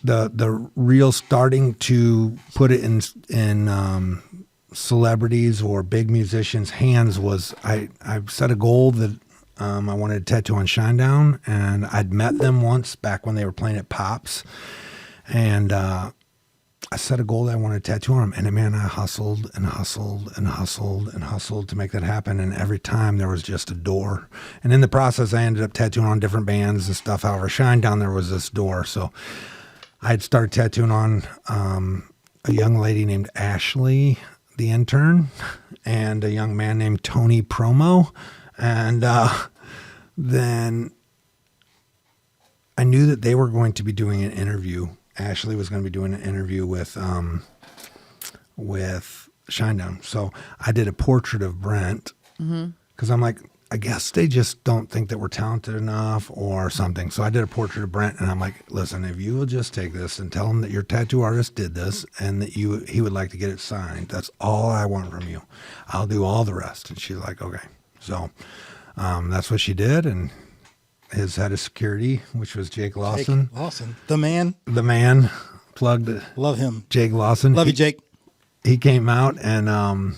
Speaker 6: the real starting to put it in celebrities or big musicians' hands was I set a goal that I wanted a tattoo on Shinedown, and I'd met them once back when they were playing at Pops, and I set a goal that I wanted a tattoo on them, and man, I hustled and hustled and hustled and hustled to make that happen, and every time there was just a door, and in the process I ended up tattooing on different bands and stuff. However, Shinedown, there was this door, so I had started tattooing on a young lady named Ashley, the intern, and a young man named Tony Promo. And then I knew that they were going to be doing an interview. Ashley was going to be doing an interview with Shinedown. So I did a portrait of Brent because I'm like, I guess they just don't think that we're talented enough or something. So I did a portrait of Brent, and I'm like, listen, if you will just take this and tell him that your tattoo artist did this and that he would like to get it signed, that's all I want from you. I'll do all the rest. And she's like, okay. So that's what she did, and his head of security, which was Jake Lawson.
Speaker 2: Jake Lawson, the man.
Speaker 6: The man, plugged
Speaker 2: Love him.
Speaker 6: Jake Lawson.
Speaker 2: Love you, Jake.
Speaker 6: He came out, and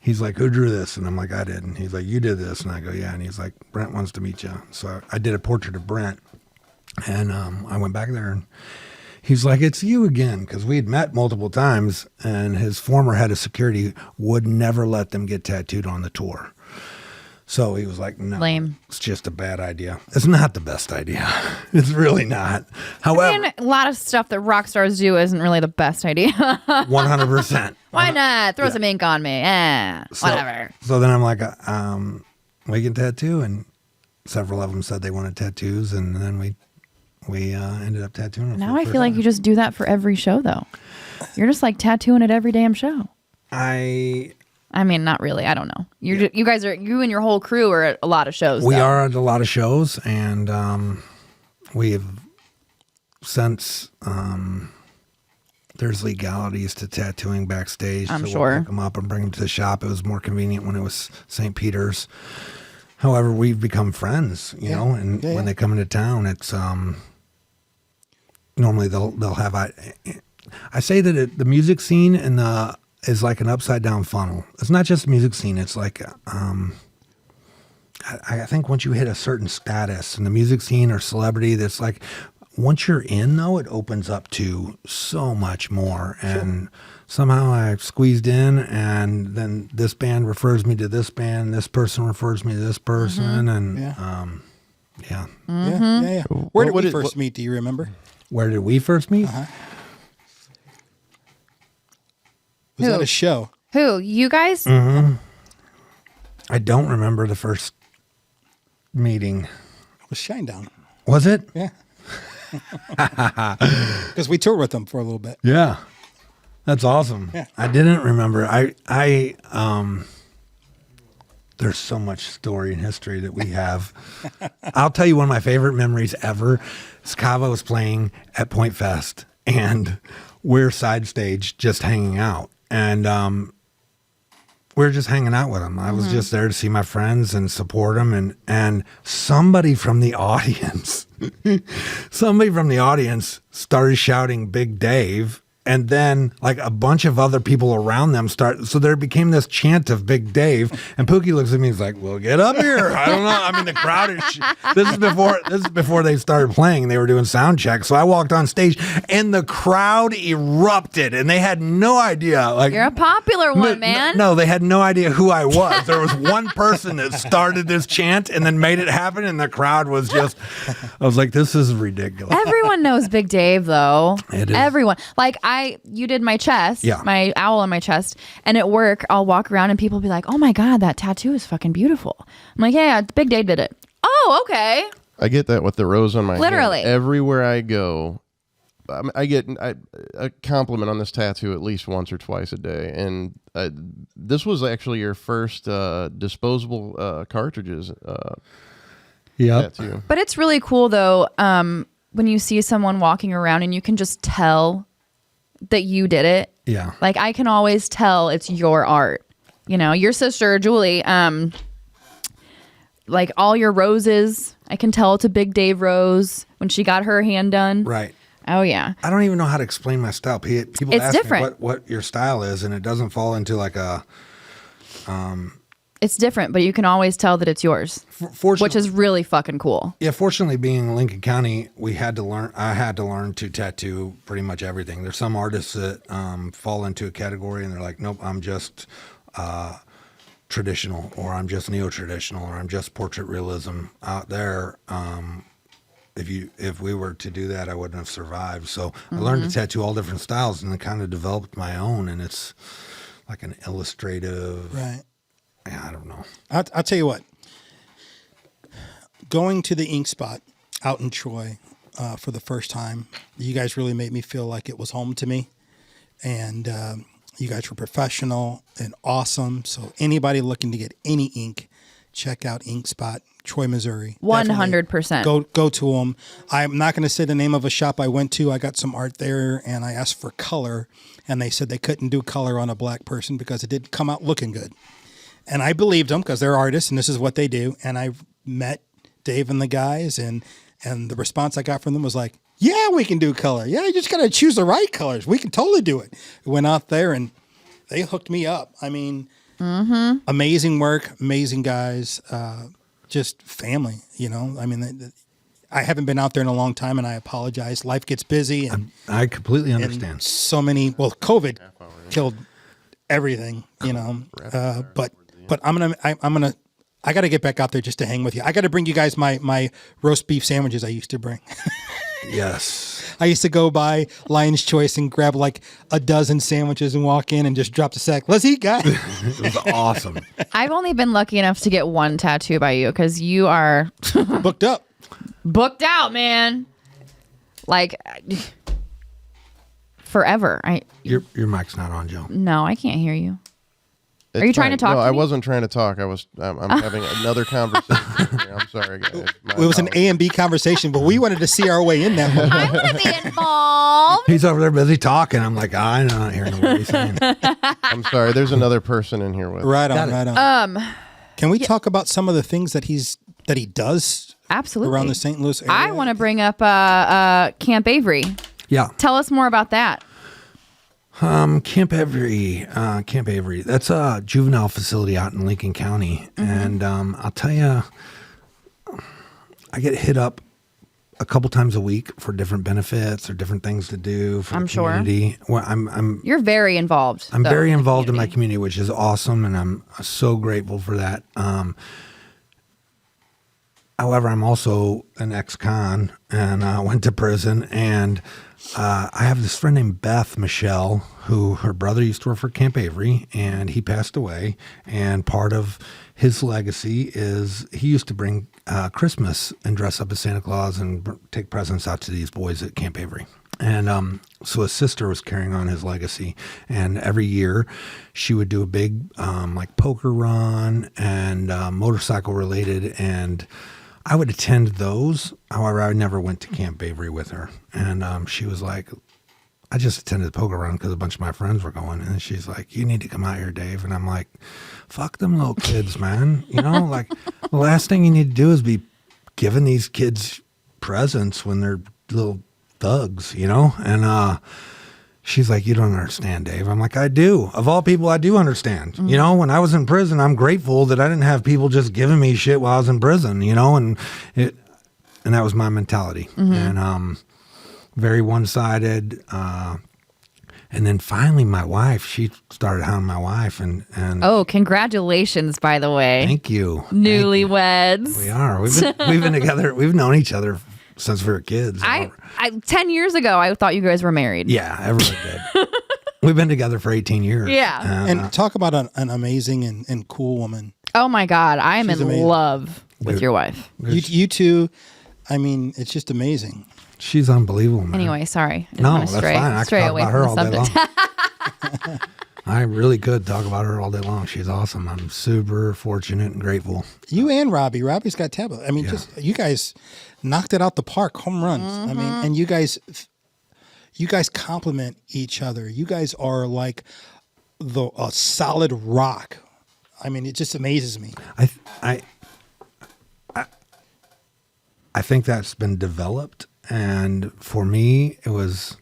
Speaker 6: he's like, who drew this? And I'm like, I did. And he's like, you did this? And I go, yeah. And he's like, Brent wants to meet you. So I did a portrait of Brent, and I went back there, and he's like, it's you again, because we'd met multiple times, and his former head of security would never let them get tattooed on the tour. So he was like, no,
Speaker 1: Lame.
Speaker 6: It's just a bad idea. It's not the best idea. It's really not. However,
Speaker 1: I mean, a lot of stuff that rock stars do isn't really the best idea.
Speaker 6: 100%.
Speaker 1: Why not? Throw some ink on me. Whatever.
Speaker 6: So then I'm like, we can tattoo, and several of them said they wanted tattoos, and then we ended up tattooing them.
Speaker 1: Now I feel like you just do that for every show, though. You're just like tattooing at every damn show. I mean, not really. I don't know. You guys are, you and your whole crew are at a lot of shows.
Speaker 6: We
Speaker 1: though.
Speaker 6: are at a lot of shows, and we've since there's legalities to tattooing backstage.
Speaker 1: I'm
Speaker 6: so
Speaker 1: sure.
Speaker 6: We'll pick them up and bring them to the shop. It was more convenient when it was St. Peter's. However, we've become friends, you know, and when they come into town, it's normally they'll have I say that the music scene and is like an upside down funnel. It's not just the music scene. It's like I think once you hit a certain status in the music scene or celebrity, that's like once you're in, though, it opens up to so much more. And somehow I squeezed in, and then this band refers me to this band, this person refers me to this person, and yeah.
Speaker 2: Where did we first meet? Do you remember?
Speaker 6: Where did we first meet?
Speaker 2: Was that a show?
Speaker 1: Who? You guys?
Speaker 6: I don't remember the first meeting.
Speaker 2: It was Shinedown.
Speaker 6: Was it?
Speaker 2: Yeah. Because we toured with them for a little bit.
Speaker 6: Yeah. That's awesome.
Speaker 2: Yeah.
Speaker 6: I didn't remember. I there's so much story and history that we have. I'll tell you one of my favorite memories ever. Scava was playing at Point Fest, and we're side stage just hanging out. And we were just hanging out with him. I was just there to see my friends and support them. And somebody from the audience, started shouting Big Dave. And then like a bunch of other people around them so there became this chant of Big Dave. And Pookie looks at me and he's like, well, get up here. I don't know. I mean, the crowd is, this is before they started playing. They were doing sound check. So I walked on stage and the crowd erupted and they had no idea. Like,
Speaker 1: You're a popular one, man.
Speaker 6: No, they had no idea who I was. There was one person that started this chant and then made it happen. And the crowd was just, I was like, this is ridiculous.
Speaker 1: Everyone knows Big Dave, though.
Speaker 6: It is.
Speaker 1: Everyone. Like, you did my chest,
Speaker 6: Yeah.
Speaker 1: my owl on my chest, and at work, I'll walk around and people will be like, oh my God, that tattoo is fucking beautiful. I'm like, yeah, Big Dave did it. Oh, okay.
Speaker 3: I get that with the rose on my
Speaker 1: Literally.
Speaker 3: hand. Everywhere I go, I get a compliment on this tattoo at least once or twice a day. And this was actually your first disposable cartridges tattoo.
Speaker 1: But it's really cool, though, when you see someone walking around and you can just tell that you did it.
Speaker 6: Yeah.
Speaker 1: Like, I can always tell it's your art. You know, your sister, Julie, like all your roses, I can tell it's a Big Dave rose when she got her hand done.
Speaker 6: Right.
Speaker 1: Oh, yeah.
Speaker 6: I don't even know how to explain my style. People
Speaker 1: It's
Speaker 6: ask
Speaker 1: different.
Speaker 6: me what your style is, and it doesn't fall into like a...
Speaker 1: It's different, but you can always tell that it's yours,
Speaker 6: Fortunately,
Speaker 1: which is really fucking cool.
Speaker 6: yeah. Fortunately, being in Lincoln County, I had to learn to tattoo pretty much everything. There's some artists that fall into a category and they're like, nope, I'm just traditional, or I'm just neo-traditional, or I'm just portrait realism. Out there, if we were to do that, I wouldn't have survived. So I learned to tattoo all different styles, and then kind of developed my own. And it's like an illustrative.
Speaker 2: Right.
Speaker 6: I don't know.
Speaker 2: I'll tell you what. Going to the ink spot out in Troy for the first time, you guys really made me feel like it was home to me. And you guys were professional and awesome. So anybody looking to get any ink, check out Ink Spot, Troy, Missouri.
Speaker 1: 100%.
Speaker 2: Go to them. I'm not going to say the name of a shop I went to. I got some art there, and I asked for color, and they said they couldn't do color on a black person because it didn't come out looking good. And I believed them because they're artists, and this is what they do. And I met Dave and the guys, and the response I got from them was like, yeah, we can do color. Yeah, you just got to choose the right colors. We can totally do it. Went out there, and they hooked me up. I mean, amazing work, amazing guys, just family, you know. I mean, I haven't been out there in a long time, and I apologize. Life gets busy. And
Speaker 6: I completely
Speaker 2: and
Speaker 6: understand.
Speaker 2: so many, well, COVID killed everything, you know. But I got to get back out there just to hang with you. I got to bring you guys my roast beef sandwiches I used to bring.
Speaker 6: Yes.
Speaker 2: I used to go by Lion's Choice and grab like a dozen sandwiches and walk in and just drop the sack. Let's eat, guys.
Speaker 6: It was awesome.
Speaker 1: I've only been lucky enough to get one tattoo by you because you are
Speaker 2: Booked up.
Speaker 1: booked out, man. Like forever.
Speaker 6: Your mic's not on, Joe.
Speaker 1: No, I can't hear you.
Speaker 3: It's
Speaker 1: Are you trying
Speaker 3: fine.
Speaker 1: to talk
Speaker 3: No,
Speaker 1: to
Speaker 3: I
Speaker 1: me?
Speaker 3: wasn't trying to talk. I'm having another conversation. Here. I'm sorry, guys.
Speaker 2: It was an A and B conversation, but we wanted to see our way in that one.
Speaker 1: I want to be involved.
Speaker 6: He's over there busy talking. I'm like, I'm not hearing what he's saying.
Speaker 3: I'm sorry. There's another person in here with.
Speaker 2: Right
Speaker 6: Got
Speaker 2: on,
Speaker 6: it.
Speaker 2: right on. Can we talk about some of the things that he does
Speaker 1: Absolutely.
Speaker 2: around the St. Louis area?
Speaker 1: I want to bring up Camp Avery.
Speaker 6: Yeah.
Speaker 1: Tell us more about that.
Speaker 6: Camp Avery. That's a juvenile facility out in Lincoln County. And I'll tell you, I get hit up a couple times a week for different benefits or different things to do for
Speaker 1: I'm
Speaker 6: the
Speaker 1: sure.
Speaker 6: community. Well, I'm
Speaker 1: You're very involved.
Speaker 6: I'm
Speaker 1: though,
Speaker 6: very
Speaker 1: the
Speaker 6: involved in my
Speaker 1: community.
Speaker 6: community, which is awesome, and I'm so grateful for that. However, I'm also an ex-con, and I went to prison, and I have this friend named Beth Michelle, who her brother used to work for Camp Avery, and he passed away, and part of his legacy is he used to bring Christmas and dress up as Santa Claus and take presents out to these boys at Camp Avery. And so his sister was carrying on his legacy. And every year she would do a big like poker run and motorcycle related. And I would attend those. However, I never went to Camp Avery with her. And she was like, I just attended the poker run because a bunch of my friends were going. And she's like, you need to come out here, Dave. And I'm like, fuck them little kids, man. You know, like the last thing you need to do is be giving these kids presents when they're little thugs, you know? And she's like, you don't understand, Dave. I'm like, I do. Of all people, I do understand. You know, when I was in prison, I'm grateful that I didn't have people just giving me shit while I was in prison, you know? And that was my mentality. And very one-sided. And then finally my wife, she started hounding my wife and
Speaker 1: Oh, congratulations, by the way.
Speaker 6: thank you.
Speaker 1: Newlyweds.
Speaker 6: We are. We've been together. We've known each other since we were kids.
Speaker 1: I 10 years ago, I thought you guys were married.
Speaker 6: Yeah, everyone did. We've been together for 18 years.
Speaker 1: Yeah.
Speaker 2: And talk about an amazing and cool woman.
Speaker 1: Oh my God, I am
Speaker 2: She's
Speaker 1: in
Speaker 2: amazing.
Speaker 1: love with your wife.
Speaker 2: You two, I mean, it's just amazing.
Speaker 6: She's unbelievable, man.
Speaker 1: Anyway, sorry. I didn't
Speaker 6: No,
Speaker 1: wanna
Speaker 6: that's
Speaker 1: stray,
Speaker 6: fine. I
Speaker 1: stray
Speaker 6: could talk
Speaker 1: away
Speaker 6: about her
Speaker 1: from
Speaker 6: all
Speaker 1: the
Speaker 6: day long.
Speaker 1: subject.
Speaker 6: I really could talk about her all day long. She's awesome. I'm super fortunate and grateful.
Speaker 2: You and Robbie. Robbie's got tablet. I mean, just you guys knocked it out the park, home runs. I mean, and you guys complement each other. You guys are like a solid rock. I mean, it just amazes me.
Speaker 6: I think that's been developed, and for me, it was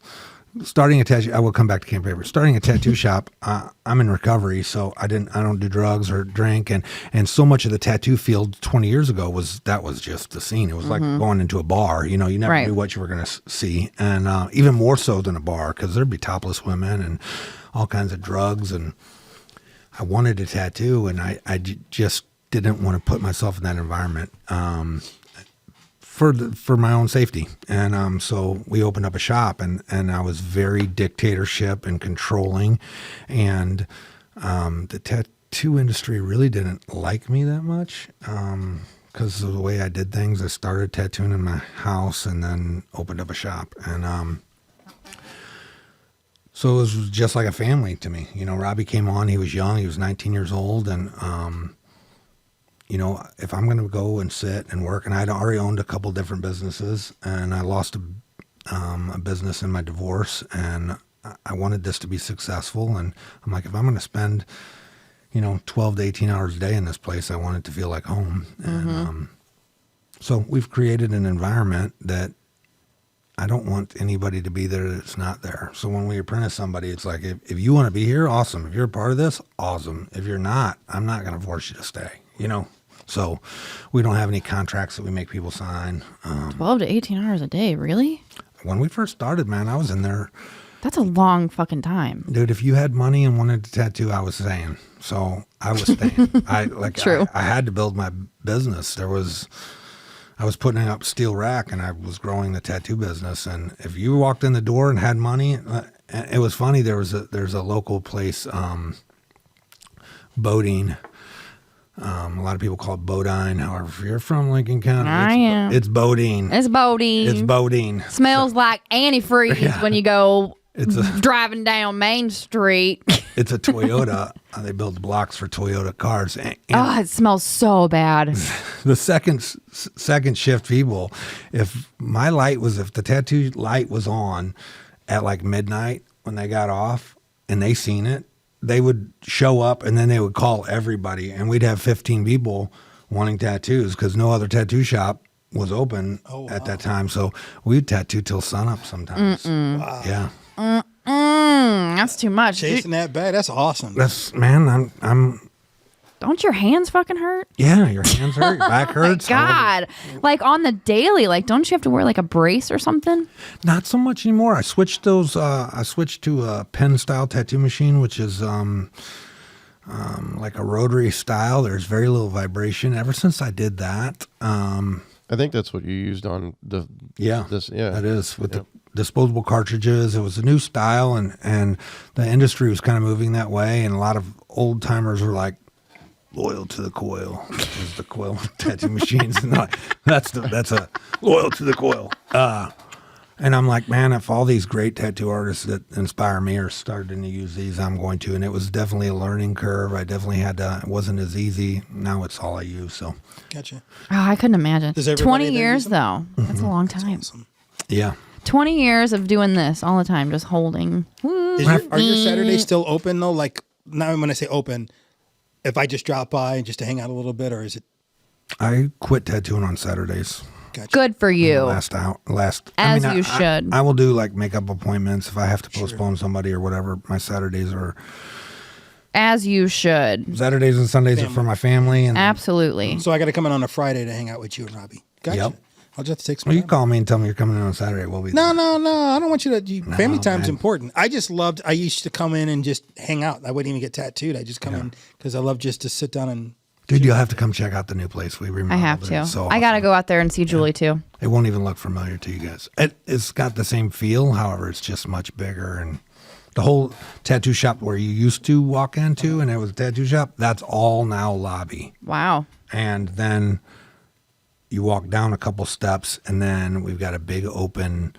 Speaker 6: starting a tattoo. I will come back to Camp Avery. Starting a tattoo shop. I'm in recovery, so I don't do drugs or drink, and so much of the tattoo field 20 years ago was just the scene. It was like going into a bar. You know, you never
Speaker 1: Right.
Speaker 6: knew what you were going to see, and even more so than a bar because there'd be topless women and all kinds of drugs. And I wanted a tattoo, and I just didn't want to put myself in that environment. for my own safety. And so we opened up a shop, and I was very dictatorship and controlling, and the tattoo industry really didn't like me that much because of the way I did things. I started tattooing in my house and then opened up a shop, and so it was just like a family to me. You know, Robbie came on, he was young, he was 19 years old, and you know, if I'm going to go and sit and work, and I'd already owned a couple different businesses, and I lost a business in my divorce, and I wanted this to be successful. And I'm like, if I'm going to spend, you know, 12 to 18 hours a day in this place, I want it to feel like home. And so we've created an environment that I don't want anybody to be there that's not there. So when we apprentice somebody, it's like, if you want to be here, awesome. If you're a part of this, awesome. If you're not, I'm not going to force you to stay, you know? So we don't have any contracts that we make people sign.
Speaker 1: 12 to 18 hours a day, really?
Speaker 6: When we first started, man, I was in there.
Speaker 1: That's a long fucking time.
Speaker 6: Dude, if you had money and wanted to tattoo, I was staying. So I was staying.
Speaker 1: True.
Speaker 6: I had to build my business. I was putting up steel rack, and I was growing the tattoo business. And if you walked in the door and had money, it was funny. There's a local place, boating. A lot of people call it Bodine. However, if you're from Lincoln County, it's boating.
Speaker 1: It's boating.
Speaker 6: It's boating.
Speaker 1: Smells like antifreeze when you go driving down Main Street.
Speaker 6: It's a Toyota. They build blocks for Toyota cars. And
Speaker 1: Oh, it smells so bad.
Speaker 6: the second shift people, if the tattoo light was on at like midnight when they got off and they seen it, they would show up, and then they would call everybody, and we'd have 15 people wanting tattoos because no other tattoo shop was open at that time. So we'd tattoo till sunup sometimes.
Speaker 2: Wow.
Speaker 6: Yeah.
Speaker 1: That's too much.
Speaker 2: Chasing that bag, that's awesome.
Speaker 6: That's, man, I'm
Speaker 1: Don't your hands fucking hurt?
Speaker 6: yeah, your hands hurt, your back hurts.
Speaker 1: God, like on the daily, like don't you have to wear like a brace or something?
Speaker 6: Not so much anymore. I switched to a pen style tattoo machine, which is like a rotary style. There's very little vibration. Ever since I did that,
Speaker 3: I think that's what you used on the
Speaker 6: that is with the disposable cartridges. It was a new style, and the industry was kind of moving that way, and a lot of old timers were like, loyal to the coil is the coil tattoo machines. And that's a loyal to the coil. And I'm like, man, if all these great tattoo artists that inspire me are starting to use these, I'm going to. And it was definitely a learning curve. I definitely had to. It wasn't as easy. Now it's all I use. So,
Speaker 2: Gotcha.
Speaker 1: Oh, I couldn't imagine.
Speaker 2: Does everybody
Speaker 1: 20
Speaker 2: there
Speaker 1: years
Speaker 2: use them?
Speaker 1: though. That's a long time.
Speaker 2: Awesome.
Speaker 6: yeah.
Speaker 1: 20 years of doing this all the time, just holding. Woo.
Speaker 2: Are your Saturdays still open though? Like, now when I say open, if I just drop by just to hang out a little bit, or is it?
Speaker 6: I quit tattooing on Saturdays.
Speaker 2: Gotcha.
Speaker 1: Good for you.
Speaker 6: As
Speaker 1: you should.
Speaker 6: I will do like makeup appointments if I have to postpone somebody or whatever. My Saturdays
Speaker 1: As you should.
Speaker 6: Saturdays and Sundays are for my family. And
Speaker 1: Absolutely.
Speaker 2: So I got to come in on a Friday to hang out with you and Robbie. Gotcha.
Speaker 6: Yep.
Speaker 2: I'll just have to take some
Speaker 6: well, you
Speaker 2: time.
Speaker 6: call me and tell me you're coming in on Saturday. We'll be
Speaker 2: No,
Speaker 6: there.
Speaker 2: I don't want you to. Family time's
Speaker 6: man.
Speaker 2: important. I used to come in and just hang out. I wouldn't even get tattooed. I just come in because I love just to sit down and.
Speaker 6: Dude, you'll have to come check out the new place we remodeled.
Speaker 1: I have to.
Speaker 6: It's so
Speaker 1: I got to
Speaker 6: awesome.
Speaker 1: go out there and see Julie too.
Speaker 6: It won't even look familiar to you guys. It's got the same feel, however, it's just much bigger. And the whole tattoo shop where you used to walk into and it was a tattoo shop, that's all now lobby.
Speaker 1: Wow.
Speaker 6: And then you walk down a couple steps, and then we've got a big open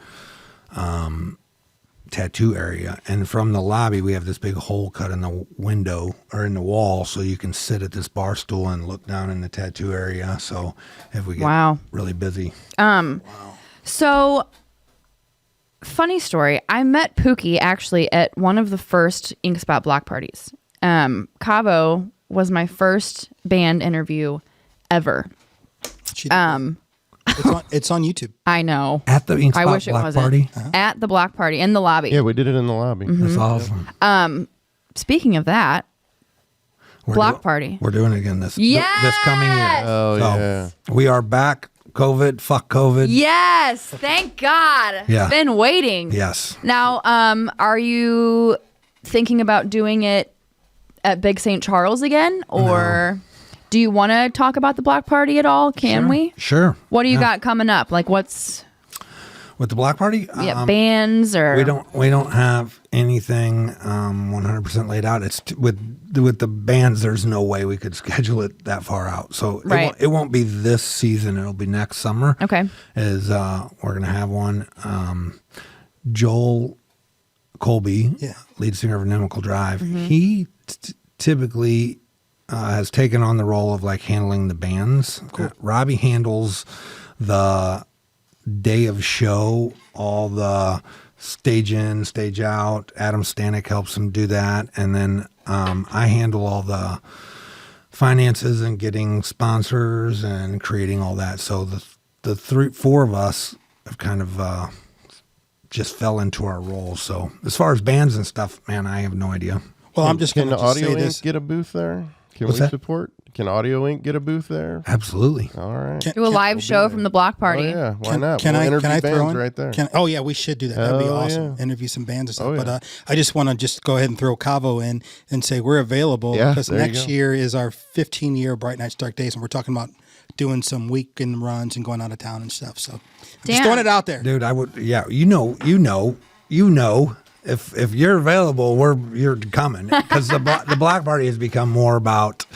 Speaker 6: tattoo area. And from the lobby, we have this big hole cut in the window or in the wall, so you can sit at this bar stool and look down in the tattoo area. So if we get really busy.
Speaker 1: So, funny story. I met Pookie actually at one of the first Ink Spot block parties. Cabo was my first band interview ever.
Speaker 2: It's on YouTube.
Speaker 1: I know.
Speaker 6: At the Ink
Speaker 1: I
Speaker 6: Spot
Speaker 1: wish it
Speaker 6: block
Speaker 1: wasn't.
Speaker 6: party?
Speaker 1: At the block party in the lobby.
Speaker 3: Yeah, we did it in the lobby.
Speaker 6: That's awesome.
Speaker 1: Speaking of that,
Speaker 6: We're
Speaker 1: block party.
Speaker 6: We're doing it again this coming year.
Speaker 1: Yes!
Speaker 3: Oh,
Speaker 6: So,
Speaker 3: yeah.
Speaker 6: we are back. COVID. Fuck COVID.
Speaker 1: Yes, thank God.
Speaker 6: Yeah.
Speaker 1: Been waiting.
Speaker 6: Yes.
Speaker 1: Now, are you thinking about doing it at Big St. Charles again, or Do you want to talk about the block party at all? Can we?
Speaker 6: Sure.
Speaker 1: What do you
Speaker 6: Yeah.
Speaker 1: got coming up? Like what's
Speaker 6: With the block party?
Speaker 1: bands or
Speaker 6: We don't have anything 100% laid out. It's with the bands. There's no way we could schedule it that far out. So
Speaker 1: Right.
Speaker 6: it won't be this season. It'll be next summer.
Speaker 1: Okay.
Speaker 6: We're gonna have one. Joel Colby, lead singer of Inimical Drive. He typically has taken on the role of like handling the bands. Robbie handles the day of show, all the stage in, stage out. Adam Stanek helps him do that, and then I handle all the finances and getting sponsors and creating all that. So the four of us have kind of just fell into our roles. So as far as bands and stuff, man, I have no idea.
Speaker 2: Well, I'm just
Speaker 3: Can
Speaker 2: going to
Speaker 3: Audio
Speaker 2: say
Speaker 3: Inc.
Speaker 2: this.
Speaker 3: get a booth there? Can
Speaker 6: What's
Speaker 3: we
Speaker 6: that?
Speaker 3: support? Can Audio Inc. get a booth there?
Speaker 6: Absolutely.
Speaker 3: All right.
Speaker 1: do a live show from the block party?
Speaker 3: Oh, yeah. Why
Speaker 2: Can,
Speaker 3: not?
Speaker 2: can
Speaker 3: We'll
Speaker 2: I
Speaker 3: interview
Speaker 2: can I
Speaker 3: bands
Speaker 2: throw in
Speaker 3: right there.
Speaker 2: Oh yeah, we should do that. That'd be
Speaker 3: Hell
Speaker 2: awesome.
Speaker 3: yeah.
Speaker 2: Interview some bands and stuff.
Speaker 3: Oh, yeah.
Speaker 2: But I just want to just go ahead and throw Cavo in and say we're available
Speaker 3: Yeah,
Speaker 2: because
Speaker 3: there you
Speaker 2: next
Speaker 3: go.
Speaker 2: year is our 15-year Bright Nights Dark Days, and we're talking about doing some weekend runs and going out of town and stuff. So just
Speaker 1: Damn.
Speaker 2: throwing it out there.
Speaker 6: Dude, I would, yeah, you know, if you're available, you're coming, because the block party has become more about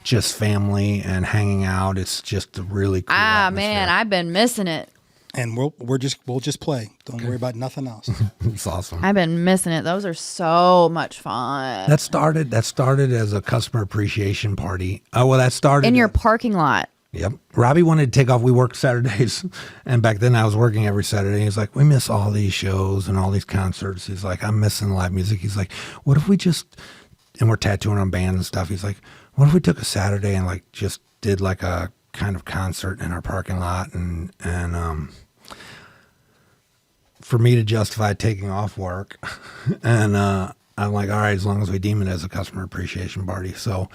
Speaker 6: just family and hanging out. It's just a really cool
Speaker 1: Man,
Speaker 6: atmosphere.
Speaker 1: I've been missing it.
Speaker 2: And we'll just play. Don't worry about nothing else.
Speaker 6: It's awesome.
Speaker 1: I've been missing it. Those are so much fun.
Speaker 6: That started as a customer appreciation party. Oh, well, that started
Speaker 1: In your parking lot.
Speaker 6: Yep. Robbie wanted to take off. We worked Saturdays. And back then I was working every Saturday. He's like, we miss all these shows and all these concerts. He's like, I'm missing live music. He's like, what if we just, and we're tattooing on bands and stuff. He's like, what if we took a Saturday and like just did like a kind of concert in our parking lot? And for me to justify taking off work. And I'm like, all right, as long as we deem it as a customer appreciation party. So,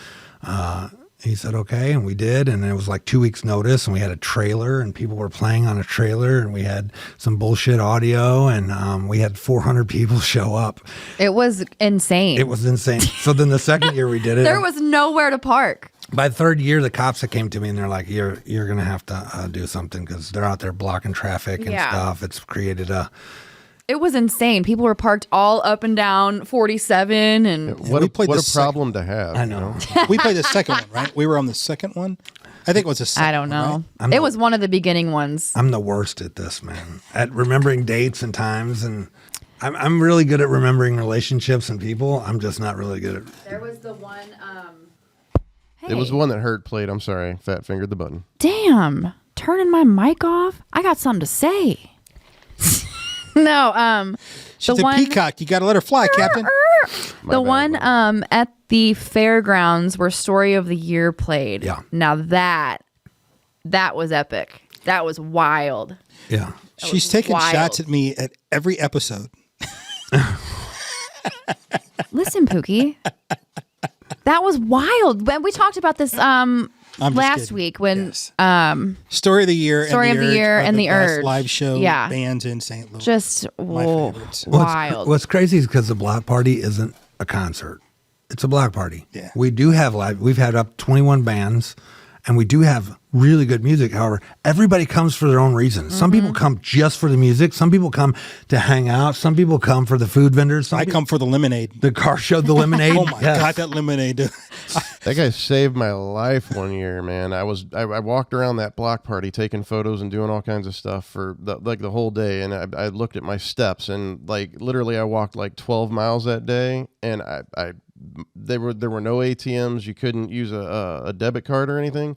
Speaker 6: he said, okay, and we did, and it was like 2 weeks notice, and we had a trailer, and people were playing on a trailer, and we had some bullshit audio, and we had 400 people show up.
Speaker 1: It was insane.
Speaker 6: It was insane. So then the second year we did it,
Speaker 1: There was nowhere to park.
Speaker 6: by the third year, the cops that came to me, and they're like, you're going to have to do something, because they're out there blocking traffic and
Speaker 1: Yeah.
Speaker 6: stuff. It's created a...
Speaker 1: It was insane. People were parked all up and down 47 and
Speaker 3: What
Speaker 2: we
Speaker 3: a,
Speaker 2: played
Speaker 3: what
Speaker 2: the
Speaker 3: a problem to have.
Speaker 6: I
Speaker 3: you
Speaker 6: know.
Speaker 2: We played the second one, right? We were on the second one. I think it was the second
Speaker 1: I don't
Speaker 2: one,
Speaker 1: know.
Speaker 2: right?
Speaker 1: It was one of the beginning ones.
Speaker 6: I'm the worst at this, man. At remembering dates and times, and I'm really good at remembering relationships and people. I'm just not really good at...
Speaker 1: There was the one
Speaker 3: It was the one that Hurt played. I'm sorry. Fat fingered the button.
Speaker 1: Damn. Turning my mic off? I got something to say. No,
Speaker 2: She's
Speaker 1: the
Speaker 2: a
Speaker 1: one
Speaker 2: peacock. You got to let her fly, Captain.
Speaker 3: My
Speaker 1: the
Speaker 3: bad,
Speaker 1: one
Speaker 3: Mom.
Speaker 1: at the fairgrounds where Story of the Year played.
Speaker 6: Yeah.
Speaker 1: Now that was epic. That was wild.
Speaker 6: Yeah.
Speaker 2: She's taking
Speaker 1: wild.
Speaker 2: shots at me at every episode.
Speaker 1: Listen, Pookie. That was wild. When we talked about this
Speaker 2: I'm just
Speaker 1: last
Speaker 2: kidding.
Speaker 1: week when
Speaker 2: Yes. Story of the Year
Speaker 1: Story
Speaker 2: and
Speaker 1: of
Speaker 2: the
Speaker 1: the
Speaker 2: Urge
Speaker 1: Year
Speaker 2: are
Speaker 1: and the
Speaker 2: best
Speaker 1: Urge.
Speaker 2: live show
Speaker 1: Yeah.
Speaker 2: bands in St. Louis.
Speaker 1: just
Speaker 2: favorites.
Speaker 1: wild.
Speaker 6: What's crazy is because the block party isn't a concert; it's a block party.
Speaker 2: Yeah.
Speaker 6: We do have live. We've had up 21 bands, and we do have really good music. However, everybody comes for their own reasons. Some people come just for the music. Some people come to hang out. Some people come for the food vendors. Some
Speaker 2: I come for the lemonade.
Speaker 6: the car show, the lemonade.
Speaker 2: Oh my
Speaker 6: Yes.
Speaker 2: God, that lemonade.
Speaker 3: That guy saved my life one year, man. I walked around that block party taking photos and doing all kinds of stuff for the whole day, and I looked at my steps, and like literally I walked like 12 miles that day, and there were no ATMs. You couldn't use a debit card or anything.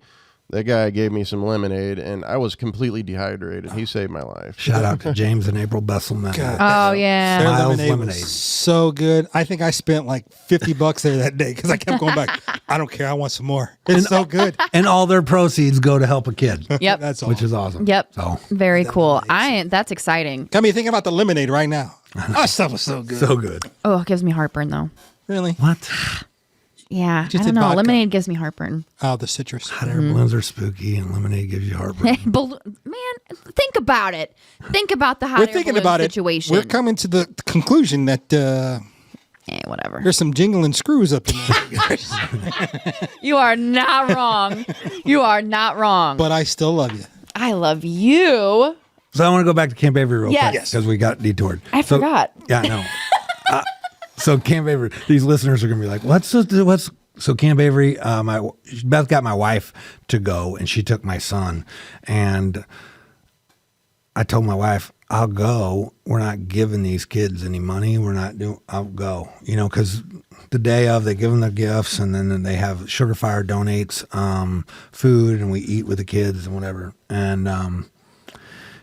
Speaker 3: That guy gave me some lemonade, and I was completely dehydrated. He saved my life.
Speaker 6: Shout out to James and April Besselman.
Speaker 2: God.
Speaker 1: Oh yeah.
Speaker 2: Their
Speaker 6: Miles
Speaker 2: lemonade,
Speaker 6: lemonade.
Speaker 2: was so good. I think I spent like $50 there that day because I kept going back. I don't care. I want some more. It's so good.
Speaker 6: And all their proceeds go to help a kid,
Speaker 1: Yep.
Speaker 2: That's all.
Speaker 6: which is awesome.
Speaker 1: Yep.
Speaker 6: So
Speaker 1: Very cool. That's exciting.
Speaker 2: Got me thinking about the lemonade right now. That stuff was so good.
Speaker 6: so good.
Speaker 1: Oh, it gives me heartburn though.
Speaker 2: Really?
Speaker 6: What?
Speaker 1: Yeah.
Speaker 2: Just
Speaker 1: I don't
Speaker 2: did
Speaker 1: know.
Speaker 2: vodka.
Speaker 1: Lemonade gives me heartburn.
Speaker 2: Oh, the citrus.
Speaker 6: Hot air balloons are spooky, and lemonade gives you heartburn.
Speaker 1: Man, think about it. Think about the hot
Speaker 2: We're
Speaker 1: air
Speaker 2: thinking
Speaker 1: balloon
Speaker 2: about
Speaker 1: situation.
Speaker 2: it. We're coming to the conclusion that
Speaker 1: whatever.
Speaker 2: There's some jingling screws up in there.
Speaker 1: You are not wrong. You are not wrong.
Speaker 2: But I still love you.
Speaker 1: I love you.
Speaker 6: So I want to go back to Camp Avery real
Speaker 1: Yes.
Speaker 6: quick because we got detoured.
Speaker 1: I forgot.
Speaker 6: Yeah, I know. So Camp Avery, these listeners are going to be like, what's so Camp Avery, Beth got my wife to go and she took my son. And I told my wife, I'll go. We're not giving these kids any money. I'll go, because the day of, they give them their gifts and then they have Sugar Fire donates food and we eat with the kids and whatever. And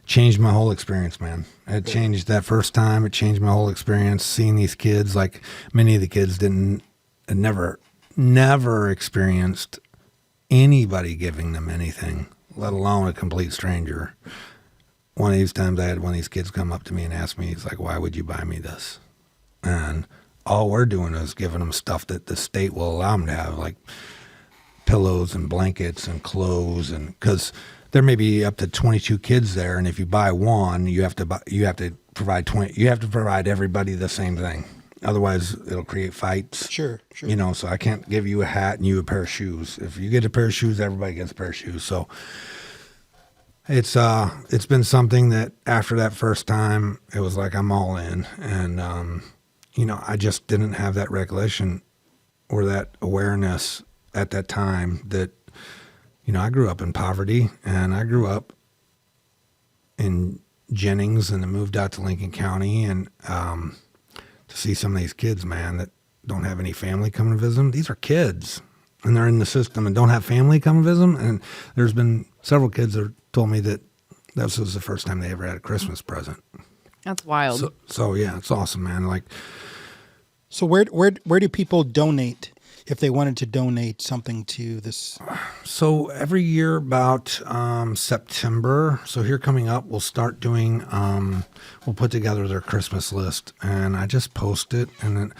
Speaker 6: changed my whole experience, man. It changed that first time. It changed my whole experience seeing these kids. Like many of the kids had never experienced anybody giving them anything, let alone a complete stranger. One of these times I had one of these kids come up to me and ask me, he's like, why would you buy me this? And all we're doing is giving them stuff that the state will allow them to have, like pillows and blankets and clothes. And because there may be up to 22 kids there, and if you buy one, you have to provide 20. You have to provide everybody the same thing. Otherwise, it'll create fights.
Speaker 2: Sure.
Speaker 6: So I can't give you a hat and you a pair of shoes. If you get a pair of shoes, everybody gets a pair of shoes. So it's been something that after that first time, it was like I'm all in, and I just didn't have that recollection or that awareness at that time that. I grew up in poverty, and I grew up in Jennings, and I moved out to Lincoln County, and to see some of these kids, man, that don't have any family coming to visit them. These are kids, and they're in the system and don't have family come visit them. And there's been several kids that told me that this was the first time they ever had a Christmas present.
Speaker 1: That's wild.
Speaker 6: So yeah, it's awesome, man.
Speaker 2: So where do people donate if they wanted to donate something to this?
Speaker 6: So every year about September, so here coming up, we'll start doing, we'll put together their Christmas list, and I just post it, and then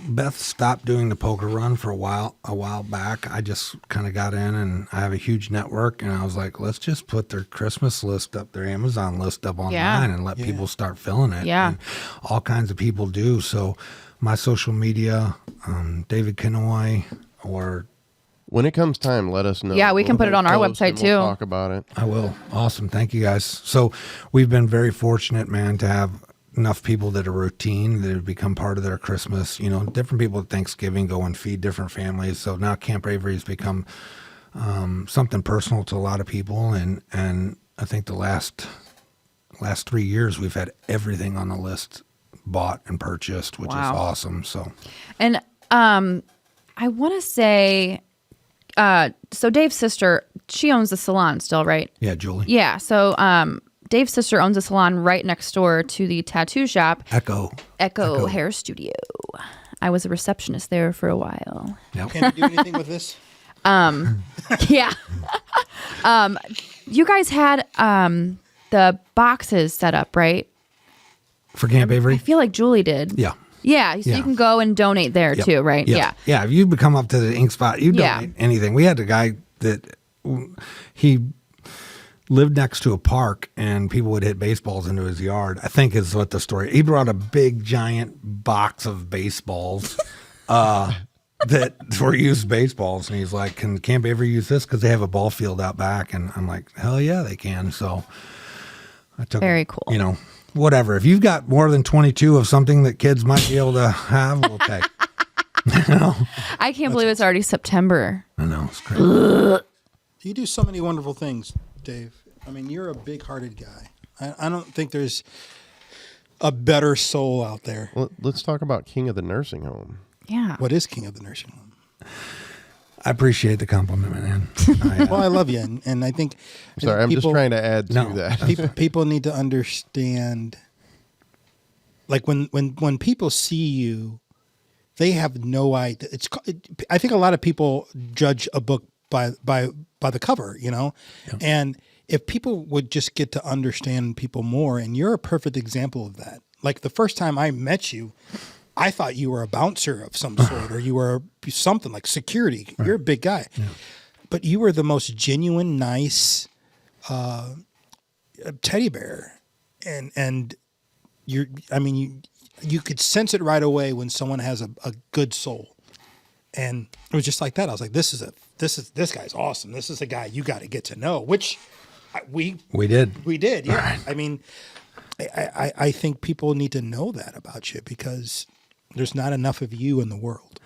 Speaker 6: Beth stopped doing the poker run for a while back. I just kind of got in, and I have a huge network, and I was like, let's just put their Christmas list up, their Amazon list up online, and let people start filling it.
Speaker 1: Yeah.
Speaker 6: And all kinds of people do. So my social media, David Canoy, or
Speaker 3: When it comes time, let us know.
Speaker 1: Yeah, we can put it on our
Speaker 3: post
Speaker 1: website,
Speaker 3: and we'll
Speaker 1: too.
Speaker 3: talk about it.
Speaker 6: I will. Awesome. Thank you, guys. So we've been very fortunate, man, to have enough people that are routine, that have become part of their Christmas. Different people at Thanksgiving go and feed different families. So now Camp Avery has become something personal to a lot of people. And I think the last 3 years, we've had everything on the list bought and purchased, which is awesome. So,
Speaker 1: And I want to say, so Dave's sister, she owns the salon still, right?
Speaker 6: yeah, Julie.
Speaker 1: Yeah. So Dave's sister owns a salon right next door to the tattoo shop, Echo Hair Studio. I was a receptionist there for a while.
Speaker 6: Yep.
Speaker 2: Can I do anything with this?
Speaker 1: Yeah. You guys had the boxes set up, right?
Speaker 6: For Camp Avery?
Speaker 1: I feel like Julie did.
Speaker 6: Yeah.
Speaker 1: Yeah, so
Speaker 6: Yeah.
Speaker 1: you can go and donate there
Speaker 6: Yep.
Speaker 1: too, right?
Speaker 6: Yeah. If you come up to the ink spot, you
Speaker 1: Yeah.
Speaker 6: donate anything. We had a guy that he lived next to a park and people would hit baseballs into his yard. I think is what the story. He brought a big giant box of baseballs that were used baseballs, and he's like, "Can Camp Avery use this? Because they have a ball field out back." And I'm like, "Hell yeah, they can." So I took
Speaker 1: Very cool.
Speaker 6: Whatever. If you've got more than 22 of something that kids might be able to have, we'll take.
Speaker 1: I can't believe it's already September.
Speaker 6: I know, it's crazy.
Speaker 2: You do so many wonderful things, Dave. I mean, you're a big-hearted guy. I don't think there's a better soul out there.
Speaker 3: Let's talk about King of the Nursing Home.
Speaker 1: Yeah.
Speaker 2: What is King of the Nursing Home?
Speaker 6: I appreciate the compliment, man.
Speaker 2: Well, I love you, and I think.
Speaker 3: Sorry, I'm just trying to add to that.
Speaker 2: People need to understand. Like when people see you, they have no idea. I think a lot of people judge a book by the cover, and if people would just get to understand people more, and you're a perfect example of that. Like the first time I met you, I thought you were a bouncer of some sort, or you were something like security. You're a big guy, but you were the most genuine, nice teddy bear, and you could sense it right away when someone has a good soul. And it was just like that. I was like, this guy's awesome. This is a guy you got to get to know, which we did. Yeah. Right. I mean, I think people need to know that about you because there's not enough of you in the world.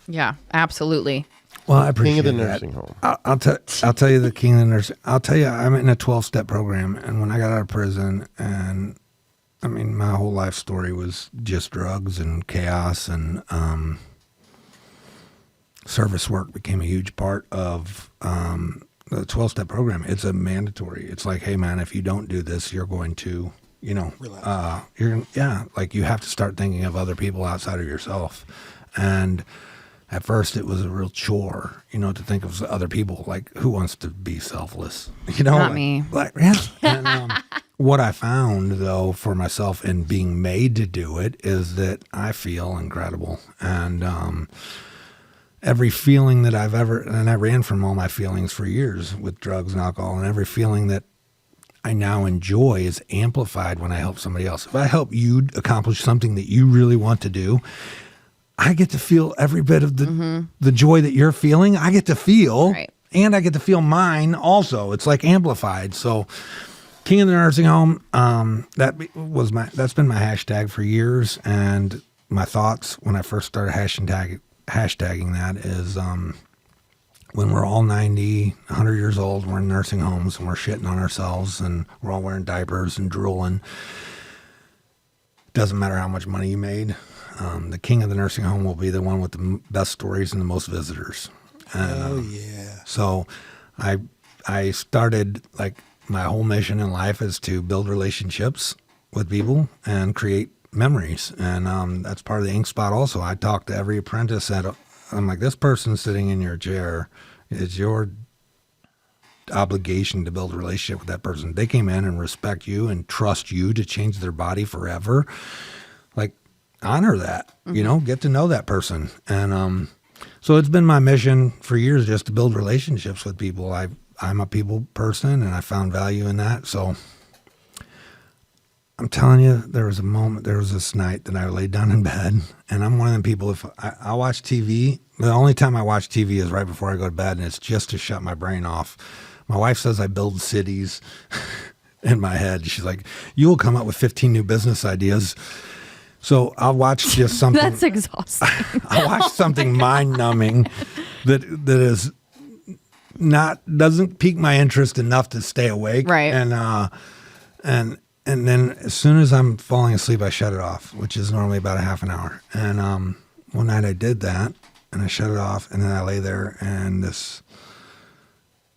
Speaker 1: Yeah, absolutely.
Speaker 6: Well, I appreciate
Speaker 3: King of the
Speaker 6: that.
Speaker 3: nursing home.
Speaker 6: I'll tell you the king of the nursing. I'll tell you, I'm in a 12-step program, and when I got out of prison, and I mean, my whole life story was just drugs and chaos, and service work became a huge part of the 12-step program. It's a mandatory. It's like, hey, man, if you don't do this, you're going to, you have to start thinking of other people outside of yourself. And at first it was a real chore, to think of other people. Like, who wants to be selfless?
Speaker 1: Not me.
Speaker 6: Yeah. And what I found, though, for myself in being made to do it is that I feel incredible. And every feeling that I've ever, and I ran from all my feelings for years with drugs and alcohol, and every feeling that I now enjoy is amplified when I help somebody else. If I help you accomplish something that you really want to do, I get to feel every bit of the joy that you're feeling. I get to feel,
Speaker 1: right.
Speaker 6: And I get to feel mine also. It's like amplified. So, King of the Nursing Home, that's been my hashtag for years. And my thoughts when I first started hashtagging that is when we're all 90, 100 years old, we're in nursing homes and we're shitting on ourselves and we're all wearing diapers and drooling. Doesn't matter how much money you made. The king of the nursing home will be the one with the best stories and the most visitors. And,
Speaker 2: yeah.
Speaker 6: So I started, like, my whole mission in life is to build relationships with people and create memories. And that's part of the Ink Spot also. I talk to every apprentice I'm like, this person sitting in your chair, is your obligation to build a relationship with that person. They came in and respect you and trust you to change their body forever. Like, honor that, get to know that person. And so it's been my mission for years just to build relationships with people. I'm a people person and I found value in that. So I'm telling you, there was this night that I laid down in bed, and I'm one of them people, if I watch TV, the only time I watch TV is right before I go to bed, and it's just to shut my brain off. My wife says I build cities in my head. She's like, you will come up with 15 new business ideas. So I'll watch just something.
Speaker 1: That's exhausting.
Speaker 6: I'll watch something mind-numbing that is doesn't pique my interest enough to stay awake.
Speaker 1: Right.
Speaker 6: And then as soon as I'm falling asleep, I shut it off, which is normally about a half an hour. And one night I did that, and I shut it off, and then I lay there, and this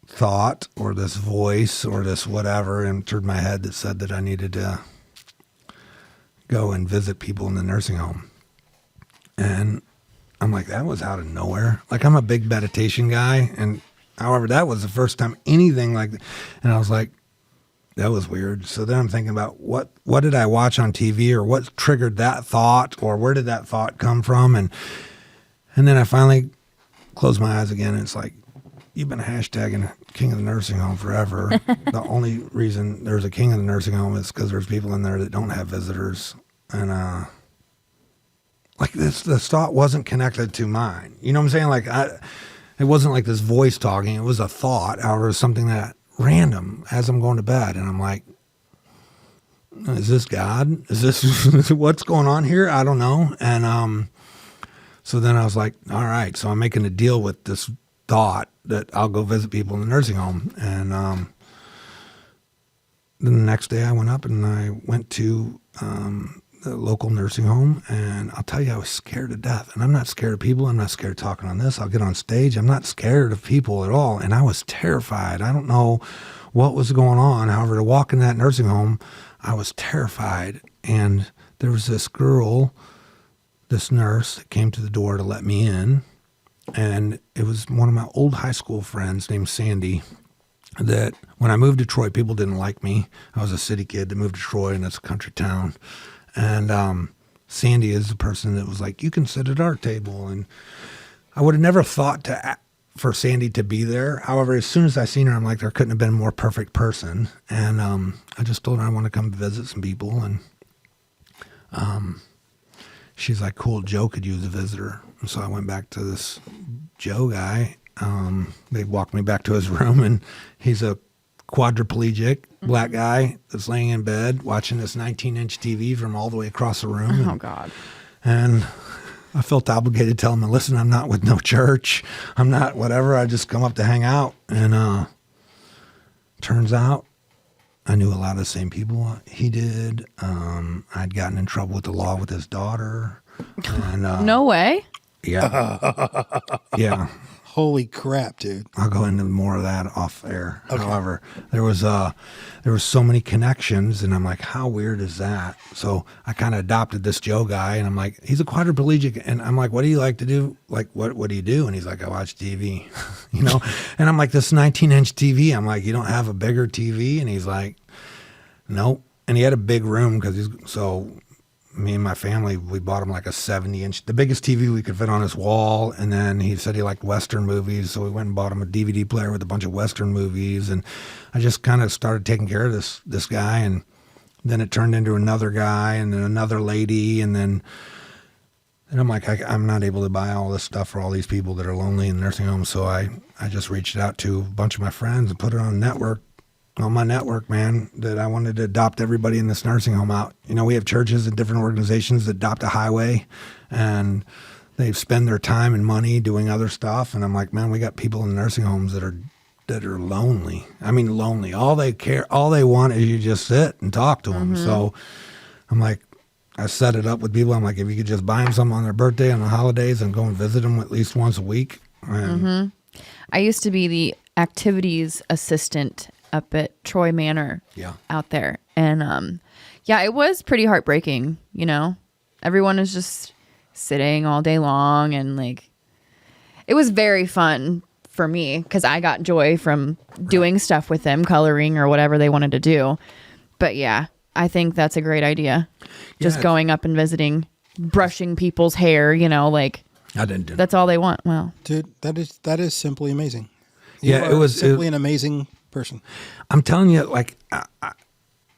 Speaker 6: thought or this voice or this whatever entered my head that said that I needed to go and visit people in the nursing home. And I'm like, that was out of nowhere. Like, I'm a big meditation guy, and however, that was the first time anything like that. And I was like, that was weird. So then I'm thinking about what did I watch on TV, or what triggered that thought, or where did that thought come from? And then I finally closed my eyes again, and it's like, you've been hashtagging King of the Nursing Home forever. The only reason there's a King of the Nursing Home is because there's people in there that don't have visitors. And like the thought wasn't connected to mine. You know what I'm saying? Like, it wasn't like this voice talking. It was a thought. However, it was something that random as I'm going to bed, and I'm like, is this God? Is this what's going on here? I don't know. And so then I was like, all right, so I'm making a deal with this thought that I'll go visit people in the nursing home. And then the next day I went up and I went to the local nursing home, and I'll tell you, I was scared to death. And I'm not scared of people. I'm not scared of talking on this. I'll get on stage. I'm not scared of people at all. And I was terrified. I don't know what was going on. However, to walk in that nursing home, I was terrified. And there was this girl, this nurse, that came to the door to let me in. And it was one of my old high school friends named Sandy, that when I moved to Troy, people didn't like me. I was a city kid that moved to Troy, and it's a country town. And Sandy is the person that was like, you can sit at our table. And I would have never thought for Sandy to be there. However, as soon as I seen her, I'm like, there couldn't have been a more perfect person. And I just told her I want to come visit some people. And she's like, cool, Joe could use a visitor. And so I went back to this Joe guy. They walked me back to his room, and he's a quadriplegic black guy that's laying in bed watching this 19-inch TV from all the way across the room.
Speaker 1: Oh, God.
Speaker 6: And I felt obligated to tell him, listen, I'm not with no church. I'm not whatever. I just come up to hang out. And turns out I knew a lot of the same people he did. I'd gotten in trouble with the law with his daughter. And,
Speaker 1: No way.
Speaker 6: yeah. Yeah.
Speaker 2: Holy crap, dude.
Speaker 6: I'll go into more of that off air. Okay. However, there was so many connections, and I'm like, how weird is that? So I kind of adopted this Joe guy, and I'm like, he's a quadriplegic, and I'm like, what do you like to do? Like, what do you do? And he's like, I watch TV, you know. And I'm like, this 19-inch TV. I'm like, you don't have a bigger TV? And he's like, nope. And he had a big room because me and my family, we bought him like a 70-inch, the biggest TV we could fit on his wall. And then he said he liked Western movies. So we went and bought him a DVD player with a bunch of Western movies. And I just kind of started taking care of this guy. And then it turned into another guy and then another lady. And I'm like, I'm not able to buy all this stuff for all these people that are lonely in nursing homes. So I just reached out to a bunch of my friends and put it on my network, man, that I wanted to adopt everybody in this nursing home out. You know, we have churches and different organizations that adopt a highway, and they spend their time and money doing other stuff. And I'm like, man, we got people in nursing homes that are lonely. I mean, lonely. All they want is you just sit and talk to them. So I'm like, I set it up with people. I'm like, if you could just buy them something on their birthday, on the holidays, and go and visit them at least once a week. And
Speaker 1: I used to be the activities assistant up at Troy Manor out there. And it was pretty heartbreaking, you know. Everyone is just sitting all day long, and like it was very fun for me because I got joy from doing stuff with them, coloring or whatever they wanted to do. But yeah, I think that's a great idea. Just going up and visiting, brushing people's hair, you know, like
Speaker 6: I didn't do
Speaker 1: that's all they want. Well,
Speaker 2: Dude, that is simply amazing.
Speaker 6: It was
Speaker 2: simply an amazing person.
Speaker 6: I'm telling you, like,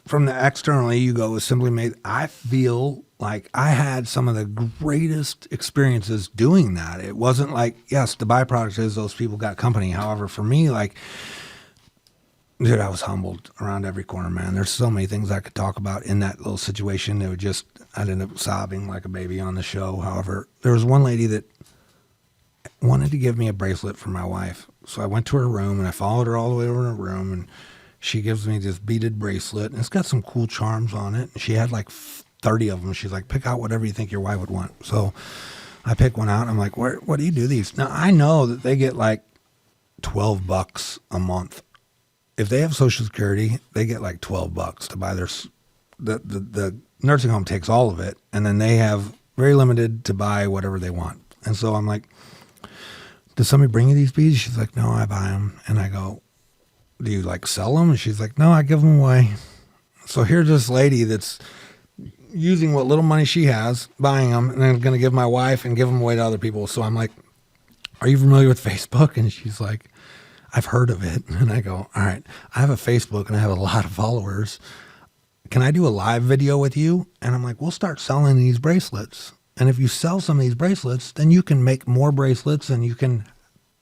Speaker 6: from the externally, you go was simply made. I feel like I had some of the greatest experiences doing that. It wasn't like, yes, the byproduct is those people got company. However, for me, like, dude, I was humbled around every corner, man. There's so many things I could talk about in that little situation. I'd end up sobbing like a baby on the show. However, there was one lady that wanted to give me a bracelet for my wife. So I went to her room and I followed her all the way over to her room, and she gives me this beaded bracelet, and it's got some cool charms on it. She had like 30 of them. She's like, pick out whatever you think your wife would want. So I pick one out, and I'm like, what do you do these? Now I know that they get like $12 a month. If they have Social Security, they get like $12 to buy the nursing home takes all of it, and then they have very limited to buy whatever they want. And so I'm like, does somebody bring you these beads? She's like, no, I buy them. And I go, do you like sell them? And she's like, no, I give them away. So here's this lady that's using what little money she has, buying them, and then going to give my wife and give them away to other people. So I'm like, are you familiar with Facebook? And she's like, I've heard of it. And I go, all right, I have a Facebook and I have a lot of followers. Can I do a live video with you? And I'm like, we'll start selling these bracelets. And if you sell some of these bracelets, then you can make more bracelets, and you can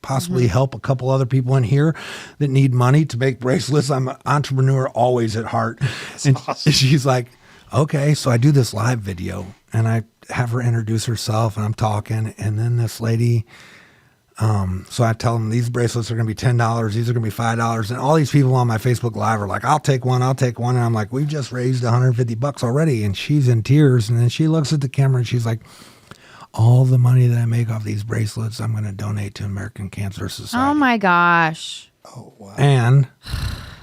Speaker 6: possibly help a couple other people in here that need money to make bracelets. I'm an entrepreneur always at heart. And awesome. She's like, okay. So I do this live video, and I have her introduce herself, and I'm talking. And then this lady, so I tell them these bracelets are going to be $10. These are going to be $5. And all these people on my Facebook Live are like, I'll take one. And I'm like, we've just raised $150 already. And she's in tears. And then she looks at the camera and she's like, all the money that I make off these bracelets, I'm going to donate to American Cancer Society.
Speaker 1: oh my gosh.
Speaker 2: Oh, wow.
Speaker 6: And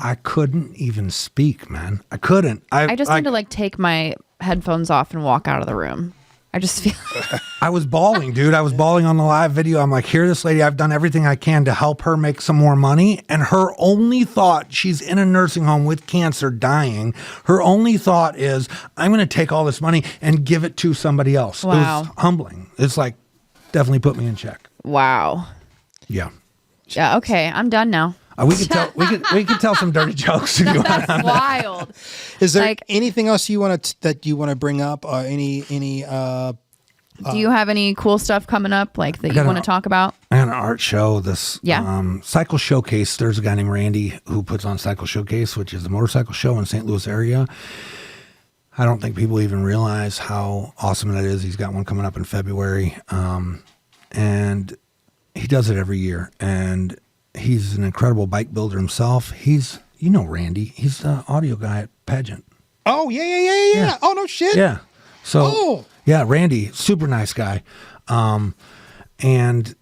Speaker 6: I couldn't even speak, man. I couldn't.
Speaker 1: I just need to like take my headphones off and walk out of the room. I just feel
Speaker 6: I was bawling, dude. I was bawling on the live video. I'm like, here, this lady, I've done everything I can to help her make some more money. And her only thought, she's in a nursing home with cancer, dying. Her only thought is, I'm going to take all this money and give it to somebody else.
Speaker 1: Wow.
Speaker 6: It was humbling. It's like, definitely put me in check.
Speaker 1: wow.
Speaker 6: Yeah.
Speaker 1: Yeah, okay, I'm done now.
Speaker 6: We can tell some dirty jokes if you want.
Speaker 1: That's wild.
Speaker 2: Is there
Speaker 1: Like-
Speaker 2: anything else you want to bring up? Any
Speaker 1: Do you have any cool stuff coming up like that you
Speaker 6: got
Speaker 1: want to
Speaker 6: a-
Speaker 1: talk about?
Speaker 6: I got an art show. This
Speaker 1: Yeah.
Speaker 6: Cycle Showcase. There's a guy named Randy who puts on Cycle Showcase, which is a motorcycle show in St. Louis area. I don't think people even realize how awesome that is. He's got one coming up in February, and he does it every year. And he's an incredible bike builder himself. Randy. He's the audio guy at Pageant.
Speaker 2: Oh yeah. Oh no shit.
Speaker 6: Yeah. So
Speaker 2: Oh.
Speaker 6: yeah, Randy, super nice guy. And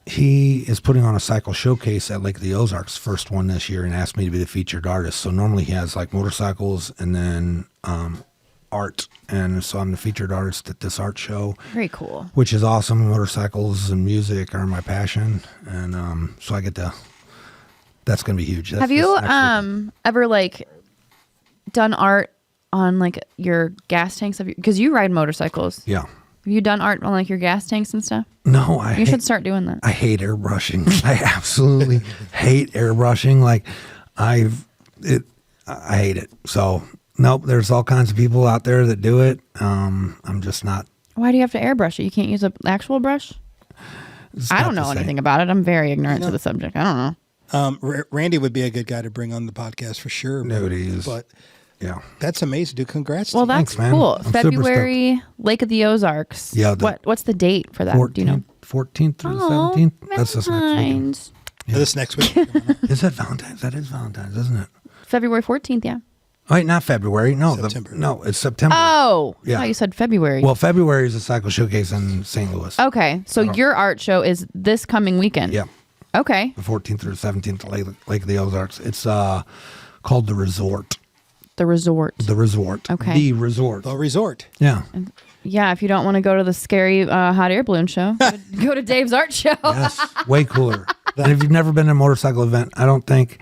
Speaker 6: he is putting on a cycle showcase at Lake of the Ozarks, first one this year, and asked me to be the featured artist. So normally he has like motorcycles and then art. And so I'm the featured artist at this art show,
Speaker 1: Very cool.
Speaker 6: which is awesome. Motorcycles and music are my passion. And so I get to, that's going to be huge. That's
Speaker 1: Have you
Speaker 6: this next weekend.
Speaker 1: ever like done art on like your gas tanks? Because you ride motorcycles.
Speaker 6: Yeah.
Speaker 1: Have you done art on like your gas tanks and stuff?
Speaker 6: No,
Speaker 1: You should start doing that.
Speaker 6: I hate airbrushing. I absolutely hate airbrushing. Like I hate it. So nope, there's all kinds of people out there that do it. I'm just not.
Speaker 1: Why do you have to airbrush it? You can't use an actual brush?
Speaker 6: It's
Speaker 1: I
Speaker 6: not
Speaker 1: don't
Speaker 6: the
Speaker 1: know
Speaker 6: same.
Speaker 1: anything about it. I'm very ignorant to the subject. I don't know.
Speaker 2: Randy would be a good guy to bring on the podcast for sure.
Speaker 6: No, he is.
Speaker 2: But
Speaker 6: Yeah.
Speaker 2: that's amazing, dude. Congrats.
Speaker 1: Well,
Speaker 2: to you.
Speaker 1: that's
Speaker 6: Thanks, man.
Speaker 1: cool.
Speaker 6: I'm super
Speaker 1: February, Lake of the Ozarks.
Speaker 6: Yeah,
Speaker 1: What's the date for that? Do you know?
Speaker 6: 14th through the
Speaker 1: Oh,
Speaker 6: 17th. That's this next weekend.
Speaker 1: Valentine's.
Speaker 2: This next week.
Speaker 6: Is that Valentine's? That is Valentine's, isn't it?
Speaker 1: February 14th, yeah.
Speaker 6: Wait, not February. No,
Speaker 2: September.
Speaker 6: it's September.
Speaker 1: Oh, I
Speaker 6: Yeah.
Speaker 1: thought you said February.
Speaker 6: Well, February is a cycle showcase in St. Louis.
Speaker 1: Okay, so your art show is this coming weekend.
Speaker 6: Yeah.
Speaker 1: Okay.
Speaker 6: The 14th through the 17th, Lake of the Ozarks. It's called The Resort.
Speaker 1: The resort.
Speaker 6: The Resort.
Speaker 1: Okay.
Speaker 6: The Resort.
Speaker 2: The resort.
Speaker 6: Yeah.
Speaker 1: Yeah, if you don't want to go to the scary hot air balloon show, go to Dave's art show.
Speaker 6: Yes. Way cooler. And if you've never been to a motorcycle event, I don't think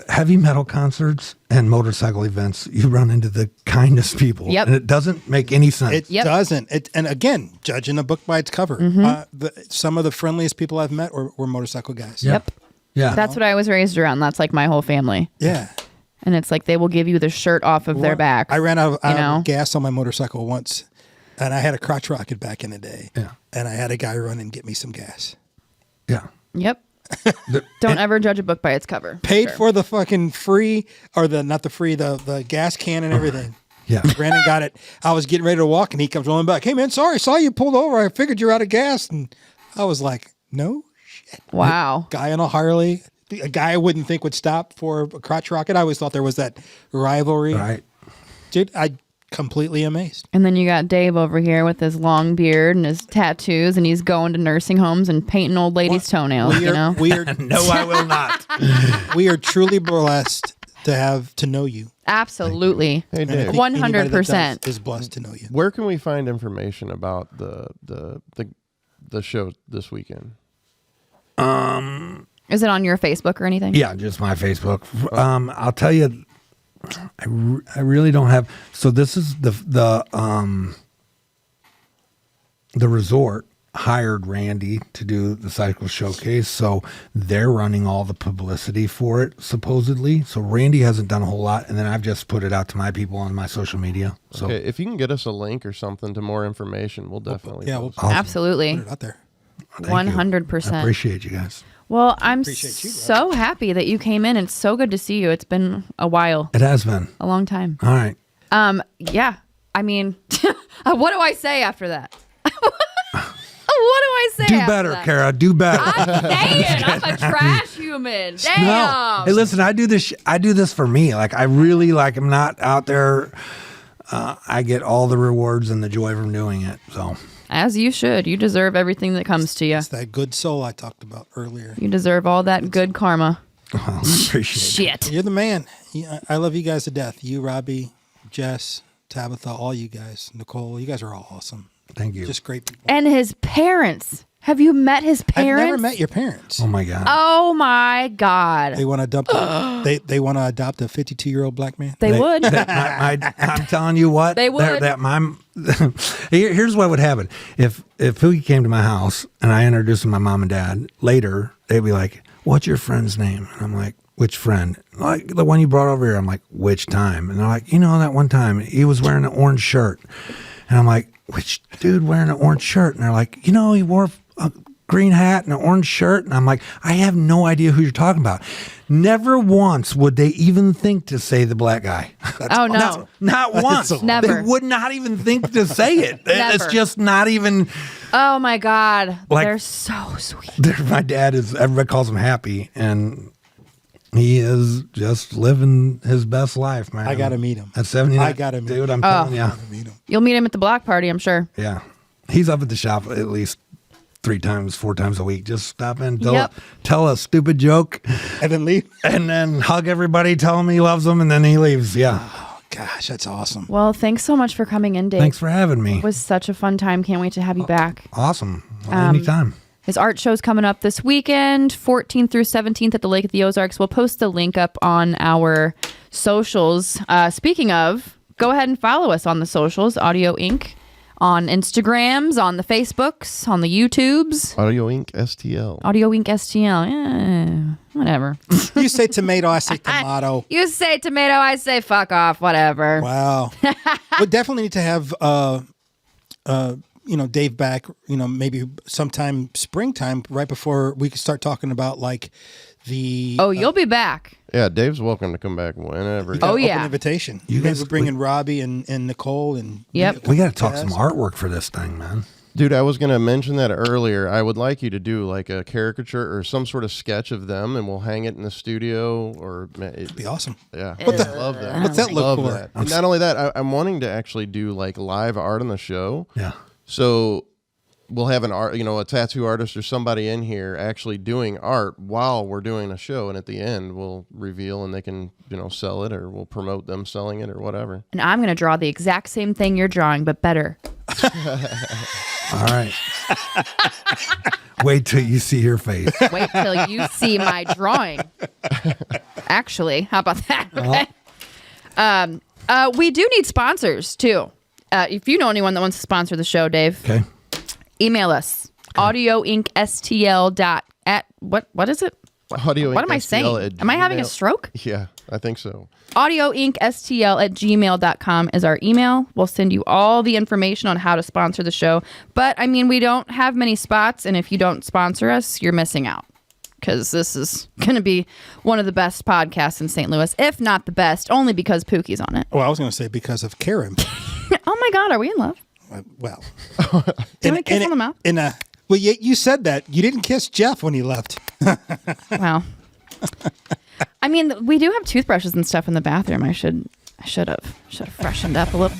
Speaker 6: heavy metal concerts and motorcycle events, you run into the kindest people.
Speaker 1: Yep.
Speaker 6: And it doesn't make any sense.
Speaker 2: It
Speaker 1: Yep.
Speaker 2: doesn't. And again, judging a book by its cover, some of the friendliest people I've met were motorcycle guys.
Speaker 1: Yep.
Speaker 6: Yeah.
Speaker 1: That's what I was raised around. That's like my whole family.
Speaker 2: Yeah.
Speaker 1: And it's like they will give you the shirt off of their back.
Speaker 2: I ran out
Speaker 1: you know?
Speaker 2: of gas on my motorcycle once, and I had a crotch rocket back in the day.
Speaker 6: Yeah.
Speaker 2: And I had a guy run and get me some gas.
Speaker 6: Yeah.
Speaker 1: Yep. Don't ever judge a book by its cover.
Speaker 2: Paid
Speaker 1: Sure.
Speaker 2: for the fucking free, or the gas can and everything.
Speaker 6: Yeah.
Speaker 2: Brandon got it. I was getting ready to walk, and he comes rolling back. Hey, man, sorry, saw you pulled over. I figured you're out of gas. And I was like, no shit.
Speaker 1: Wow.
Speaker 2: Guy on a Harley, a guy I wouldn't think would stop for a crotch rocket. I always thought there was that rivalry.
Speaker 6: Right.
Speaker 2: Dude, I completely amazed.
Speaker 1: And then you got Dave over here with his long beard and his tattoos, and he's going to nursing homes and painting old ladies' toenails.
Speaker 2: We
Speaker 1: You
Speaker 2: are,
Speaker 1: know.
Speaker 2: we are,
Speaker 6: No, I will not.
Speaker 2: we are truly blessed to know you.
Speaker 1: Absolutely.
Speaker 3: Hey,
Speaker 2: And I
Speaker 3: Dave,
Speaker 2: think anybody that
Speaker 1: 100%.
Speaker 2: does is blessed to know you.
Speaker 3: where can we find information about the show this weekend?
Speaker 1: Is it on your Facebook or anything?
Speaker 6: Yeah, just my Facebook. I'll tell you, I really don't have. So this is the resort hired Randy to do the cycle showcase. So they're running all the publicity for it, supposedly. So Randy hasn't done a whole lot, and then I've just put it out to my people on my social media. So
Speaker 3: Okay, if you can get us a link or something to more information, we'll definitely.
Speaker 2: Yeah, we'll
Speaker 3: post
Speaker 2: put
Speaker 1: Absolutely.
Speaker 2: it out there.
Speaker 6: thank you.
Speaker 1: 100%.
Speaker 6: I appreciate you guys.
Speaker 1: Well, I'm
Speaker 2: Appreciate you,
Speaker 1: so happy that you came in. It's so good to see you. It's been a while,
Speaker 6: It has been.
Speaker 1: a long time.
Speaker 6: All right.
Speaker 1: Yeah. I mean, what do I say after that? What do I say?
Speaker 6: Do
Speaker 1: after
Speaker 6: better,
Speaker 1: that?
Speaker 6: Kara. Do better.
Speaker 1: I'm saying I'm a trash human. Damn.
Speaker 6: No. Hey, listen, I do this for me. Like, I really, like, I'm not out there. I get all the rewards and the joy from doing it. So,
Speaker 1: As you should. You deserve everything that comes to you.
Speaker 2: It's that good soul I talked about earlier.
Speaker 1: You deserve all that good karma.
Speaker 6: I appreciate it.
Speaker 1: Shit.
Speaker 2: You're the man. I love you guys to death. You, Robbie, Jess, Tabitha, all you guys, Nicole. You guys are all awesome.
Speaker 6: Thank you.
Speaker 2: Just great people.
Speaker 1: And his parents. Have you met his parents?
Speaker 2: I've never met your parents.
Speaker 6: Oh, my God.
Speaker 1: Oh my God.
Speaker 2: They want to adopt. They want to adopt a 52-year-old black man.
Speaker 1: They would.
Speaker 6: I'm telling you what.
Speaker 1: They would.
Speaker 6: Here's what would happen. If Pookie came to my house and I introduced him to my mom and dad, later they'd be like, what's your friend's name? And I'm like, which friend? Like the one you brought over here. I'm like, which time? And they're like, that one time he was wearing an orange shirt. And I'm like, which dude wearing an orange shirt? And they're like, he wore a green hat and an orange shirt. And I'm like, I have no idea who you're talking about. Never once would they even think to say the black guy.
Speaker 1: Oh, no.
Speaker 6: Not once.
Speaker 1: Never.
Speaker 6: They would not even think to say it. It's
Speaker 1: Never.
Speaker 6: just not even.
Speaker 1: Oh, my God.
Speaker 6: Like-
Speaker 1: They're so sweet.
Speaker 6: My dad is, everybody calls him Happy, and he is just living his best life, man.
Speaker 2: I gotta meet him.
Speaker 6: At 79.
Speaker 2: I gotta meet
Speaker 6: Dude,
Speaker 2: him.
Speaker 6: I'm telling you.
Speaker 2: Meet him.
Speaker 1: You'll meet him at the block party, I'm sure.
Speaker 6: Yeah. He's up at the shop at least 4 times a week. Just stop in, tell a stupid joke,
Speaker 2: And then leave.
Speaker 6: and then hug everybody, tell him he loves them, and then he leaves. Yeah.
Speaker 2: Oh gosh, that's awesome.
Speaker 1: Well, thanks so much for coming in, Dave.
Speaker 6: Thanks for having me.
Speaker 1: It was such a fun time. Can't wait to have you back.
Speaker 6: Awesome. Anytime.
Speaker 1: His art show's coming up this weekend, 14th through 17th at the Lake of the Ozarks. We'll post the link up on our socials. Speaking of, go ahead and follow us on the socials, Audio Inc. On Instagrams, on the Facebooks, on the YouTubes.
Speaker 3: Audio Inc. STL.
Speaker 1: Audio Inc. STL. Whatever.
Speaker 2: You say tomato, I say tomato.
Speaker 1: You say tomato, I say fuck off. Whatever.
Speaker 2: Wow. We definitely need to have Dave back, maybe sometime springtime, right before we can start talking about like the
Speaker 1: Oh, you'll be back.
Speaker 3: Yeah, Dave's welcome to come back whenever.
Speaker 1: Oh,
Speaker 2: open
Speaker 1: yeah.
Speaker 2: invitation.
Speaker 6: You
Speaker 2: You guys
Speaker 6: guys-
Speaker 2: are bringing Robbie and Nicole and
Speaker 1: Yep.
Speaker 6: We got to talk
Speaker 2: Yes.
Speaker 6: some artwork for this thing, man.
Speaker 3: Dude, I was going to mention that earlier. I would like you to do like a caricature or some sort of sketch of them, and we'll hang it in the studio. Or
Speaker 2: It'd be awesome.
Speaker 3: yeah,
Speaker 2: What the-
Speaker 3: love that.
Speaker 2: what's that look
Speaker 3: Love
Speaker 2: for?
Speaker 3: that. And not only that, I'm wanting to actually do like live art on the show.
Speaker 6: Yeah.
Speaker 3: So we'll have an art, a tattoo artist or somebody in here actually doing art while we're doing a show, and at the end we'll reveal and they can, sell it, or we'll promote them selling it or whatever.
Speaker 1: And I'm going to draw the exact same thing you're drawing, but better.
Speaker 6: All right. Wait till you see your face.
Speaker 1: Wait till you see my drawing. Actually, how about that? Okay. We do need sponsors too. If you know anyone that wants to sponsor the show, Dave,
Speaker 6: Okay.
Speaker 1: email us. audioincstl. What is it?
Speaker 3: Audio
Speaker 1: What
Speaker 3: Inc.
Speaker 1: am I
Speaker 3: STL
Speaker 1: saying?
Speaker 3: at
Speaker 1: Am I having a
Speaker 3: Gmail.
Speaker 1: stroke?
Speaker 3: Yeah, I think so.
Speaker 1: audioincstl@gmail.com is our email. We'll send you all the information on how to sponsor the show. But I mean, we don't have many spots, and if you don't sponsor us, you're missing out. Because this is going to be one of the best podcasts in St. Louis, if not the best, only because Pookie's on it.
Speaker 2: Well, I was going to say because of Karen.
Speaker 1: Oh my God, are we in love?
Speaker 2: Well,
Speaker 1: Do you want a kiss on the mouth?
Speaker 2: Well, you said that you didn't kiss Jeff when he left.
Speaker 1: Wow. I mean, we do have toothbrushes and stuff in the bathroom. I should have freshened up a little.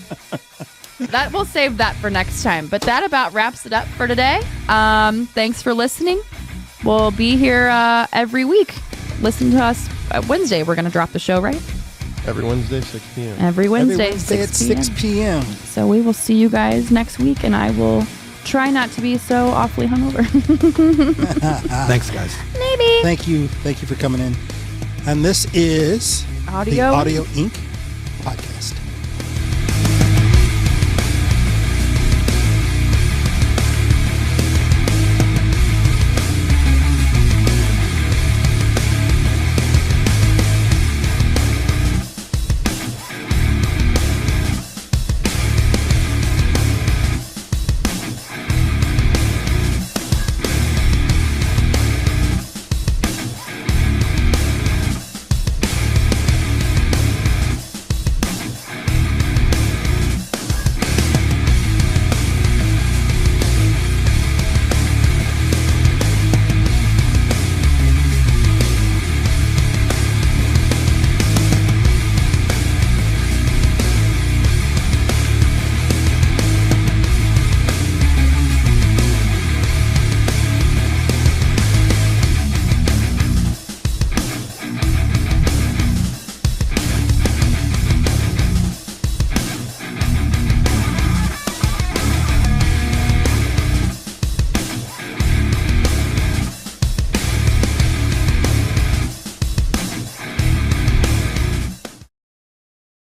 Speaker 1: That we'll save that for next time. But that about wraps it up for today. Thanks for listening. We'll be here every week. Listen to us Wednesday. We're going to drop the show, right?
Speaker 3: Every Wednesday, 6 p.m.
Speaker 1: Every Wednesday,
Speaker 2: at
Speaker 1: 6
Speaker 2: 6 p.m.
Speaker 1: So we will see you guys next week, and I will try not to be so awfully hungover.
Speaker 6: Thanks, guys.
Speaker 1: Maybe.
Speaker 2: Thank you for coming in. And this is
Speaker 1: Audio
Speaker 2: the Audio Inc. podcast.